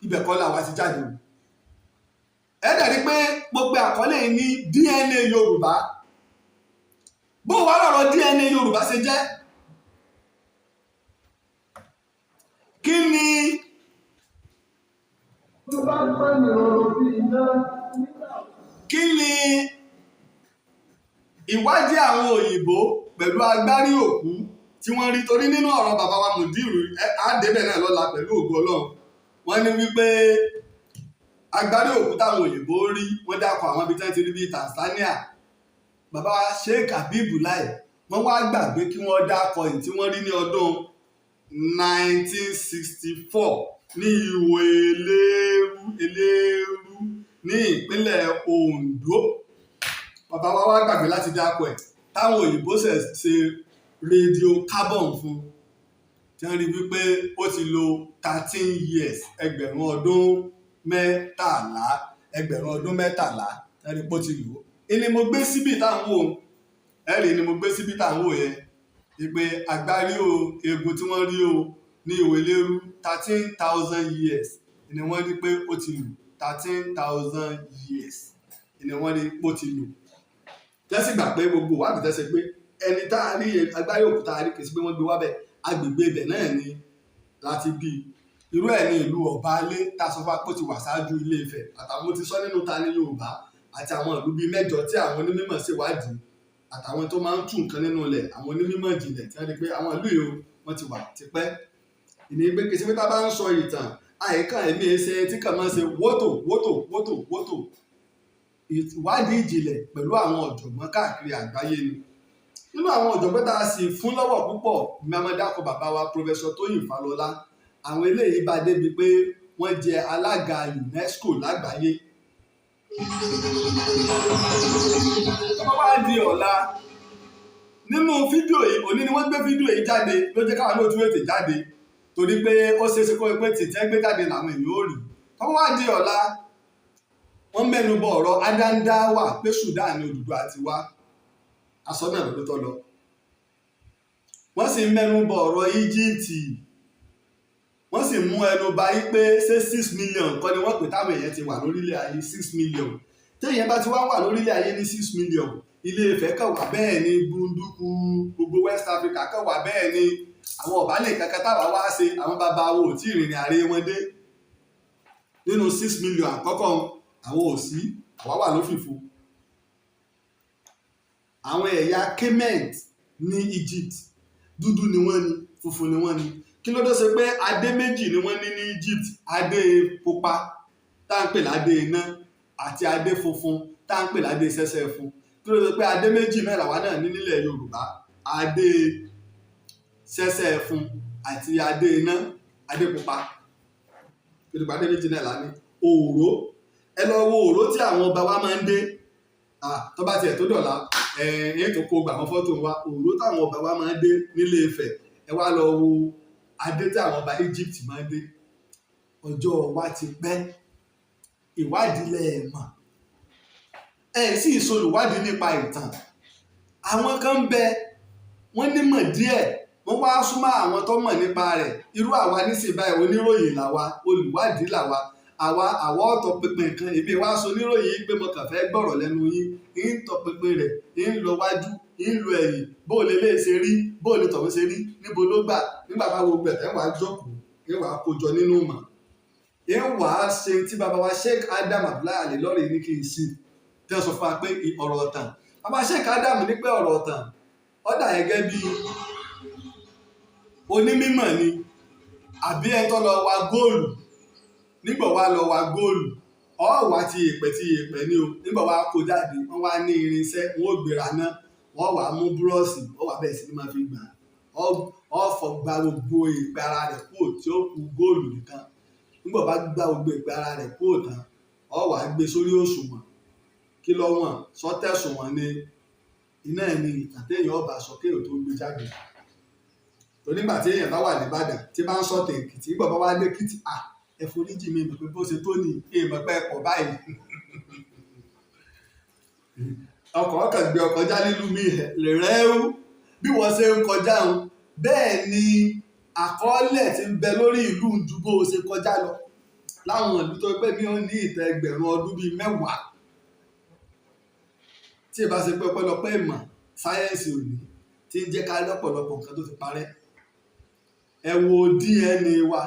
ibẹ̀ kọ́ làwa ti jáde ẹ dẹ̀ rí pé gbogbo àkọlé ní DNA Yorùbá bó wà lọ́rọ̀ DNA Yorùbá ṣe jẹ́ kí ni ìwádìí àwọn òyìnbó pẹ̀lú agbárí òkú tí wọ́n rí torí nínú ọ̀rọ̀ bàbá wa Mùdírù àdébẹ̀ náà lọ́la pẹ̀lú ògo Ọlọ́run wọ́n ní wípé agbárí òkú táwọn òyìnbó rí wọ́n dákọ̀ àwọn ibi tí wọ́n ti rí bíi Tanzania bàbá wa Sheikh Abibulai wọ́n wá gbàgbé kí wọ́n dákọ̀ èyí tí wọ́n rí ní ọdún 1964 ní ìwò eléérú ní ìpínlẹ̀ Ondo bàbá wa wá gbàgbé láti dákọ̀ ẹ̀ táwọn òyìnbó ṣe radiocarbon fún tí wọ́n rí wípé ó ti lò 13 years ẹgbẹ̀rún ọdún mẹ́tàlá wọ́n rí pé ó ti lò ìní mo gbé síbí táwọn wò ẹ̀rí ni mo gbé síbí táwọn wò yẹn wípé agbárí o eegun tí wọ́n rí o ní ìwé lérú 13,000 years ìní wọ́n rí pé ó ti lò 13,000 years ìní wọ́n rí pé ó ti lò tẹ́sí gbà pé gbogbo wà bí tẹ́sí pé ẹni tá a rí agbárí òkú tá a rí kì í sí pé wọ́n gbé wá bẹ̀ agbègbè ibẹ̀ náà ni láti bí irú ẹ̀ ní ìlú Ọ̀bálé tá a sọ fún apò ti wà ṣáájú Ilé Ifẹ̀ àtàwọn ti sọ nínú ta ní Yorùbá àti àwọn ìlú bíi mẹ́jọ tí àwọn onímọ̀ ṣèwádìí àtàwọn tó máa ń tú nǹkan nínú ilẹ̀ àwọn onímọ̀ ìjìnlẹ̀ tí wọ́n rí pé àwọn ìlú yìí wọ́n ti wà tipẹ́ ìní pé kìí ṣe pé tá a bá ń sọ ìtàn àyíká ẹ̀mí ẹsẹ̀ tí kàn máa ń ṣe wótò ìwádìí ìjìnlẹ̀ pẹ̀lú àwọn ọ̀jọ̀gbọ́n káàkiri àgbáyé ni nínú àwọn ọ̀jọ̀gbọ́n tá a sì fún lọ́wọ́ púpọ̀ mímọ́dákọ bàbá wa Professor Tóyìn Fálọlá àwọn eléyìí bá débi pé wọ́n jẹ alága UNESCO lágbàáyé. Tó bá wá di ọ̀la nínú fídíò yìí òní ni wọ́n gbé fídíò yìí jáde ló jẹ́ káwọn náà tún ètè jáde torí pé ó ṣeéṣe kó pé tìtẹ́ gbé jáde làwọn èèyàn ò rí tọ́wọ́ wá di ọ̀la wọ́n mẹ́nu bọ ọ̀rọ̀ adandáwà pé Sudan ni Odùduwà ti wá aṣọ náà ló tọ́ lọ wọ́n sì mẹ́nu bọ ọ̀rọ̀ Íjíbítì wọ́n sì mú ẹnu bà yí pé ṣé 6 million kọ́ ni wọ́n pè táwọn èèyàn ti wà lórílẹ̀ ayé 6 million téèyàn bá ti wá wà lórílẹ̀ ayé ní 6 million Ilé Ifẹ̀ kàn wà bẹ́ẹ̀ ni gbunduku gbogbo West Africa kàn wà bẹ́ẹ̀ ni àwọn ọ̀bálẹ̀ kankan táwa wá ṣe àwọn bàbá wo ò tí ì rìnrìn àárẹ̀ wọn dé nínú 6 million àkọ́kọ́ àwọn ò sí àwa wà lófìfo àwọn ẹ̀yà Kemet ní Egypt dúdú ni wọ́n ní funfun ni wọ́n ní kí ló dé ṣe pé adé méjì ni wọ́n ní ní Egypt adé pupa tá à ń pè ládé iná àti adé funfun tá à ń pè ládé sẹ́sẹ́ fún kí ló dé ṣe pé adé méjì náà làwa náà ní nílẹ̀ Yorùbá adé sẹ́sẹ́ fún àti adé iná adé pupa kí ló dé pé adé méjì náà là ní òòró ẹ lọ wo òòró tí àwọn ọba wa máa ń dé tó bá tiẹ̀ tó dọ̀la ẹ̀yìn tó kó gbà wọn fọ́tò wa òòró táwọn ọba wa máa ń dé nílé Ifẹ̀ ẹ wá lọ wo adé tí àwọn ọba Egypt máa ń dé ọjọ́ wa ti pẹ́ ìwádìí lẹ́ẹ̀mọ̀ sì ìsolùwádìí nípa ìtàn àwọn kan ń bẹ wọ́n nímọ̀ díẹ̀ wọ́n wá súnmọ́ àwọn tó mọ̀ nípa rẹ̀ irú àwa nísìnyí báyìí oníròyìn làwa olùwádìí làwa àwa ọ̀tọ̀pinpin nǹkan èmi wá sọ oníròyìn pé mo kàn fẹ́ gbọ́rọ̀ lẹ́nu yín ń tọpinpin rẹ̀ ń lọ wájú ń lọ ẹ̀yìn bó o lè lè ṣe rí bó o lè tọ̀wé ṣe rí níbo ló gbà nígbà bá wo gbẹ̀ ẹ̀ wá jókòó ẹ̀ wá kójọ nínú mọ̀ ẹ̀ wá ṣe tí bàbá wa Sheikh Adam Abdullahi Al-Ilory ní kí n ṣe tí wọ́n sọ fún wa pé ọ̀rọ̀ ọ̀tàn bàbá Sheikh Adam ní pé ọ̀rọ̀ ọ̀tàn ó dà gẹ́gẹ́ bí onímọ̀ ni àbí ẹ̀ tó lọ wa góòlù nígbà wá lọ wa góòlù ọ̀wá ti yèpẹ̀ ní o nígbà wá kó jáde wọ́n wá ní irinṣẹ́ wọ́n ó gbéra ná wọ́n wá mú búrọ́ọ̀sì wọ́n wá bẹ̀rẹ̀ sí ní máa fi gbà ọ̀fọ̀ gba gbogbo ìpẹ́ ara rẹ̀ kúrò tí ó kù góòlù nìkan nígbà bá gba gbogbo ìpẹ́ ara rẹ̀ kúrò tán ọ̀wá gbé sórí òṣùwọ̀n kí lọ́ wọ̀n sọ́tẹ̀sùwọ̀n ni iná ẹ̀ ní ìtàtẹ̀yìn ọba sọ kéèyàn tó gbé jáde onígbà tí èèyàn bá wà ní Ìbàdàn tí bá ń sọ̀tẹ̀ Èkìtì nígbà bá wá dé Èkìtì ẹ̀fọ́ríjì mi mọ̀ pé bó ṣe tó ní èèmọ̀ pẹ́ pọ̀ báyìí ọkọ̀ ọkàn gbé ọkọ̀ já nílùú mi rẹ́rú bí wọ́n ṣe ń kọjá ń bẹ́ẹ̀ ni àkọọ́lẹ̀ ti ń bẹ lórí ìlú ju bó ṣe kọjá lọ láwọn ìlú tó pẹ́ bí wọ́n ní ìtàn ẹgbẹ̀rún ọdún bíi 10 tí ìbá ṣe pé ọpẹ́lọpẹ́ ìmọ̀ sáyẹ́ǹsì òní tí ń jẹ́ ká lọ́pọ̀lọpọ̀ nǹkan tó ti parẹ́ ẹ wo DNA wa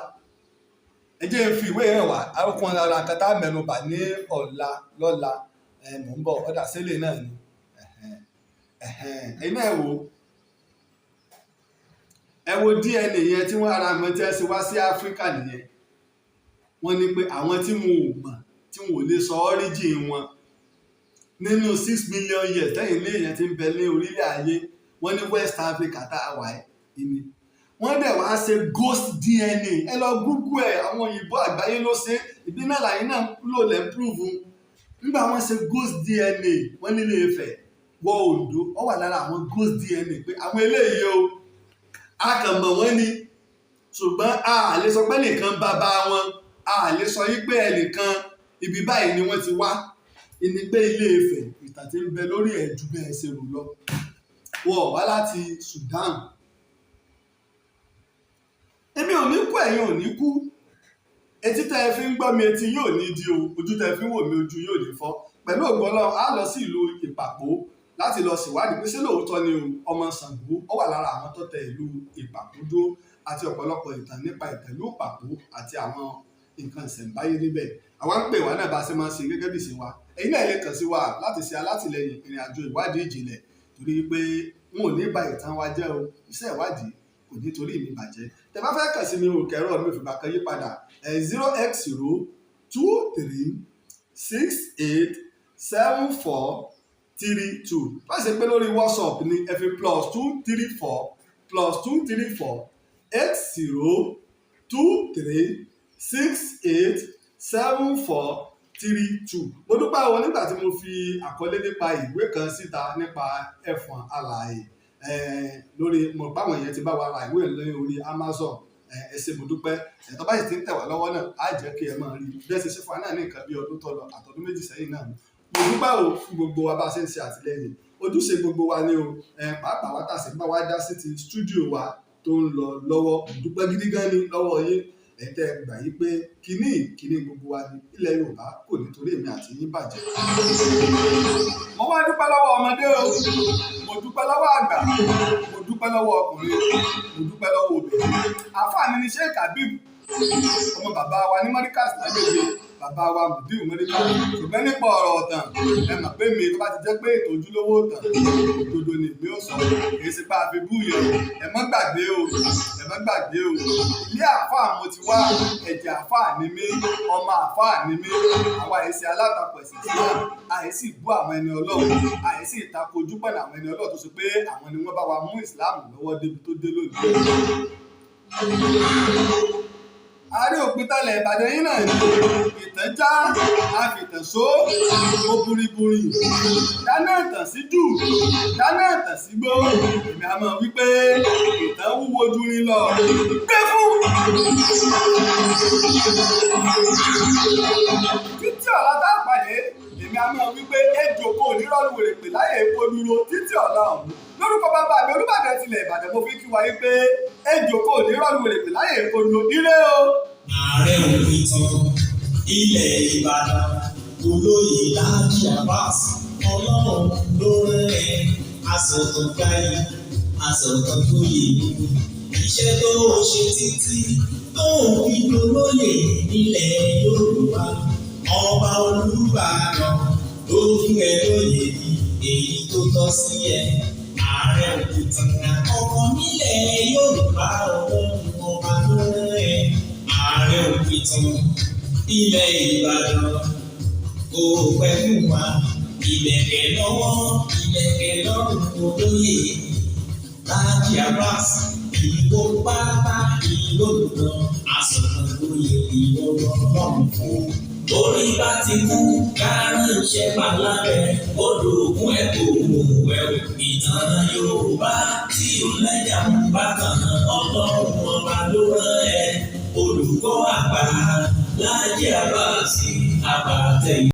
ẹ jẹ́ fi ìwé rẹ̀ wá arúgbó ara kan tá mẹ́nubà ní ọ̀la lọ́la mò ń bọ̀ ọ̀dà sílẹ̀ náà ni ẹ̀yin náà ẹ wo DNA yẹn tí wọ́n ara mọ́ tí wọ́n ṣe wá sí Áfíríkà nìyẹn wọ́n ní pé àwọn tí wọn ò mọ̀ tí wọn ò lè sọ origin wọn nínú 6 million years lẹ́yìn ilé èèyàn ti ń bẹ ní orílẹ̀ ayé wọ́n ní West Africa tá a wà ní wọ́n dẹ̀ wá ṣe ghost DNA ẹ lọ Google ẹ̀ àwọn òyìnbó àgbáyé ló ṣe ìbí náà làyé náà lò lẹ́ prove nígbà wọ́n ṣe ghost DNA wọ́n nílé Ifẹ̀ wọ Oǹdó ó wà lára àwọn ghost DNA pé àwọn eléyìí o a kàn mọ̀ wọ́n ni ṣùgbọ́n a lè sọ pé nìkan bàbá wọn a lè sọ yí pé ẹnìkan ibi báyìí ni wọ́n ti wá ìní pé Ilé Ifẹ̀ ìtàn tí ń bẹ lórí ẹ̀ ju bẹ́ẹ̀ ṣe rò lọ wọ́n wá láti Sudan èmi ò ní kú ẹ̀yin ò ní kú etí tẹ́ ẹ fi ń gbọ́ mi etí yóò ní di o ojú tẹ́ ẹ fi ń wò mí ojú yóò ní fọ́ pẹ̀lú ògbọ́n Ọlọ́run á lọ sí ìlú Ìpàpó láti lọ ṣèwádìí pé ṣé lóòótọ́ ni ọmọ Ṣàngó ó wà lára àwọn tó tẹ ìlú Ìpàpó dúró àti ọ̀pọ̀lọpọ̀ ìtàn nípa ìtẹ̀lú Ìpàpó àti àwọn nǹkan ìṣẹ̀ǹbáyé níbẹ̀ àwa ń pè wá náà bá ṣe máa ṣe gẹ́gẹ́ bí ṣe wa ẹ̀yin náà lè kàn sí wa láti ṣe alátìlẹyìn ìrìn àjò ìwádìí ìjìnlẹ̀ torí pé wọn ò ní ba ìtàn wa jẹ́ o iṣẹ́ ìwádìí kò ní torí mi bàjẹ́ tẹ́ bá fẹ́ kàn sí mi òkèrò mi òfìgbà kan yí padà 0x02387432 bá ṣe pé lórí WhatsApp ni ẹ fi +234 8023687432 mo dúpẹ́ o nígbà tí mo fi àkọlé nípa ìwé kan síta nípa ẹ̀fọ̀n alààyè lórí mo báwọn èèyàn ti bá wa ra ìwé lórí Amazon. Ẹ ṣé mo dúpẹ́. Tó bá sì ti ń tẹ̀ wá lọ́wọ́ náà á jẹ́ kí ẹ máa rí bẹ́ẹ̀ ṣe fún wa náà ní nǹkan bí ọdún tó lọ àtọdún méjì sẹ́yìn náà ni. Mo dúpẹ́ o fún gbogbo wa bá ṣe ń ṣe àtìlẹ́yìn, ojúṣe gbogbo wa ni o. Pàápàá wa tà sí bá wa dá sí ti stúdíò wa tó ń lọ lọ́wọ́. Mo dúpẹ́ gidi gan ni lọ́wọ́ yín. Tẹ́ gbà yí pé kíní gbogbo wa ni ilẹ̀ Yorùbá kò nítorí èmi àti yín bàjẹ́. Mo wá dúpẹ́ lọ́wọ́ ọmọdé o, mo dúpẹ́ lọ́wọ́ àgbà, mo dúpẹ́ lọ́wọ́ ọkùnrin, mo dúpẹ́ lọ́wọ́ obìnrin. Àfáà mi ni Sheikh Habib, ọmọ bàbá wa ní Mọ́ríkàs lágbègbè, bàbá wa Mùdíù Mọ́ríkàs. Ṣùgbọ́n nípa ọ̀rọ̀ ọ̀tàn, ẹ mọ̀ pé mi tó bá ti jẹ́ pé ètò ojúlówó ọ̀tàn, òdodo ni èmi ò sọ. Kì í ṣe pé a fi bú yẹn. Ẹ má gbàgbé o, ẹ má gbàgbé o. Ilé àfáà mo ti wá, ẹ̀jẹ̀ àfáà ni mí, ọmọ àfáà ni mí. Àwa àìsí alátakò ẹ̀sìn Islam, àìsí bú àwọn ẹni Ọlọ́run, àìsí ìtakò ojú pẹ̀lú àwọn ẹni Ọlọ́run tó ṣe pé àwọn ni wọ́n bá wa mú Islam lọ́wọ́ débi tó dé lónìí. Àárẹ̀ òpítàlẹ̀ Ìbàdàn yín náà ni ìtàn já àfìtàn só ó buriburi dáná ìtàn sí jù dáná ìtàn sí gbó. Èmi a máa wí pé ìtàn wúwo ju rin lọ. Gbé fún. Títí ọ̀la tá a pàdé, èmi a máa wí pé ejò kò ní rọ́ọ̀lù wèrè pè láyè epo dúró títí ọ̀la ọ̀hún. Lórúkọ bàbá mi Olúbàdàn tilẹ̀ Ìbàdàn mo fi kí wa yí pé ejò kò ní rọ́ọ̀lù wèrè pè láyè epo dúró. Ire o. Ààrẹ òpìtàn ilẹ̀ Ìbàdàn olóyè Laji Abbas Ọlọ́run ló rẹ̀ asọ̀tàn káyé asọ̀tàn tó yẹ iṣẹ́ tó ṣe títí tó fi dolóyè nílẹ̀ Yorùbá ọba Olúbàdàn ló fún ẹ lóyè èyí tó tọ́ sí ẹ. Ààrẹ òpìtàn àkọ́kọ́ nílẹ̀ Yorùbá Ọlọ́run ọba ló rẹ̀. Ààrẹ òpìtàn ilẹ̀ Ìbàdàn kò pẹ́ fún wa ìlẹ̀kẹ̀ lọ́wọ́ ìlẹ̀kẹ̀ lọ́rùn olóyè Laji Abbas ìbò pátá ìlólùkọ́ àsọ̀tàn lóye ìwọ lọ́rùn fún. Orí bá ti kú kárán iṣẹ́ palábẹ́ odò ògùn ẹ̀kọ́ òwúwẹ̀ ìtàn Yorùbá tí ò lẹ́jà ń bá kan Ọlọ́run ọba ló rán ẹ olùkọ́ àgbà Laji Abbas àbàtẹ̀.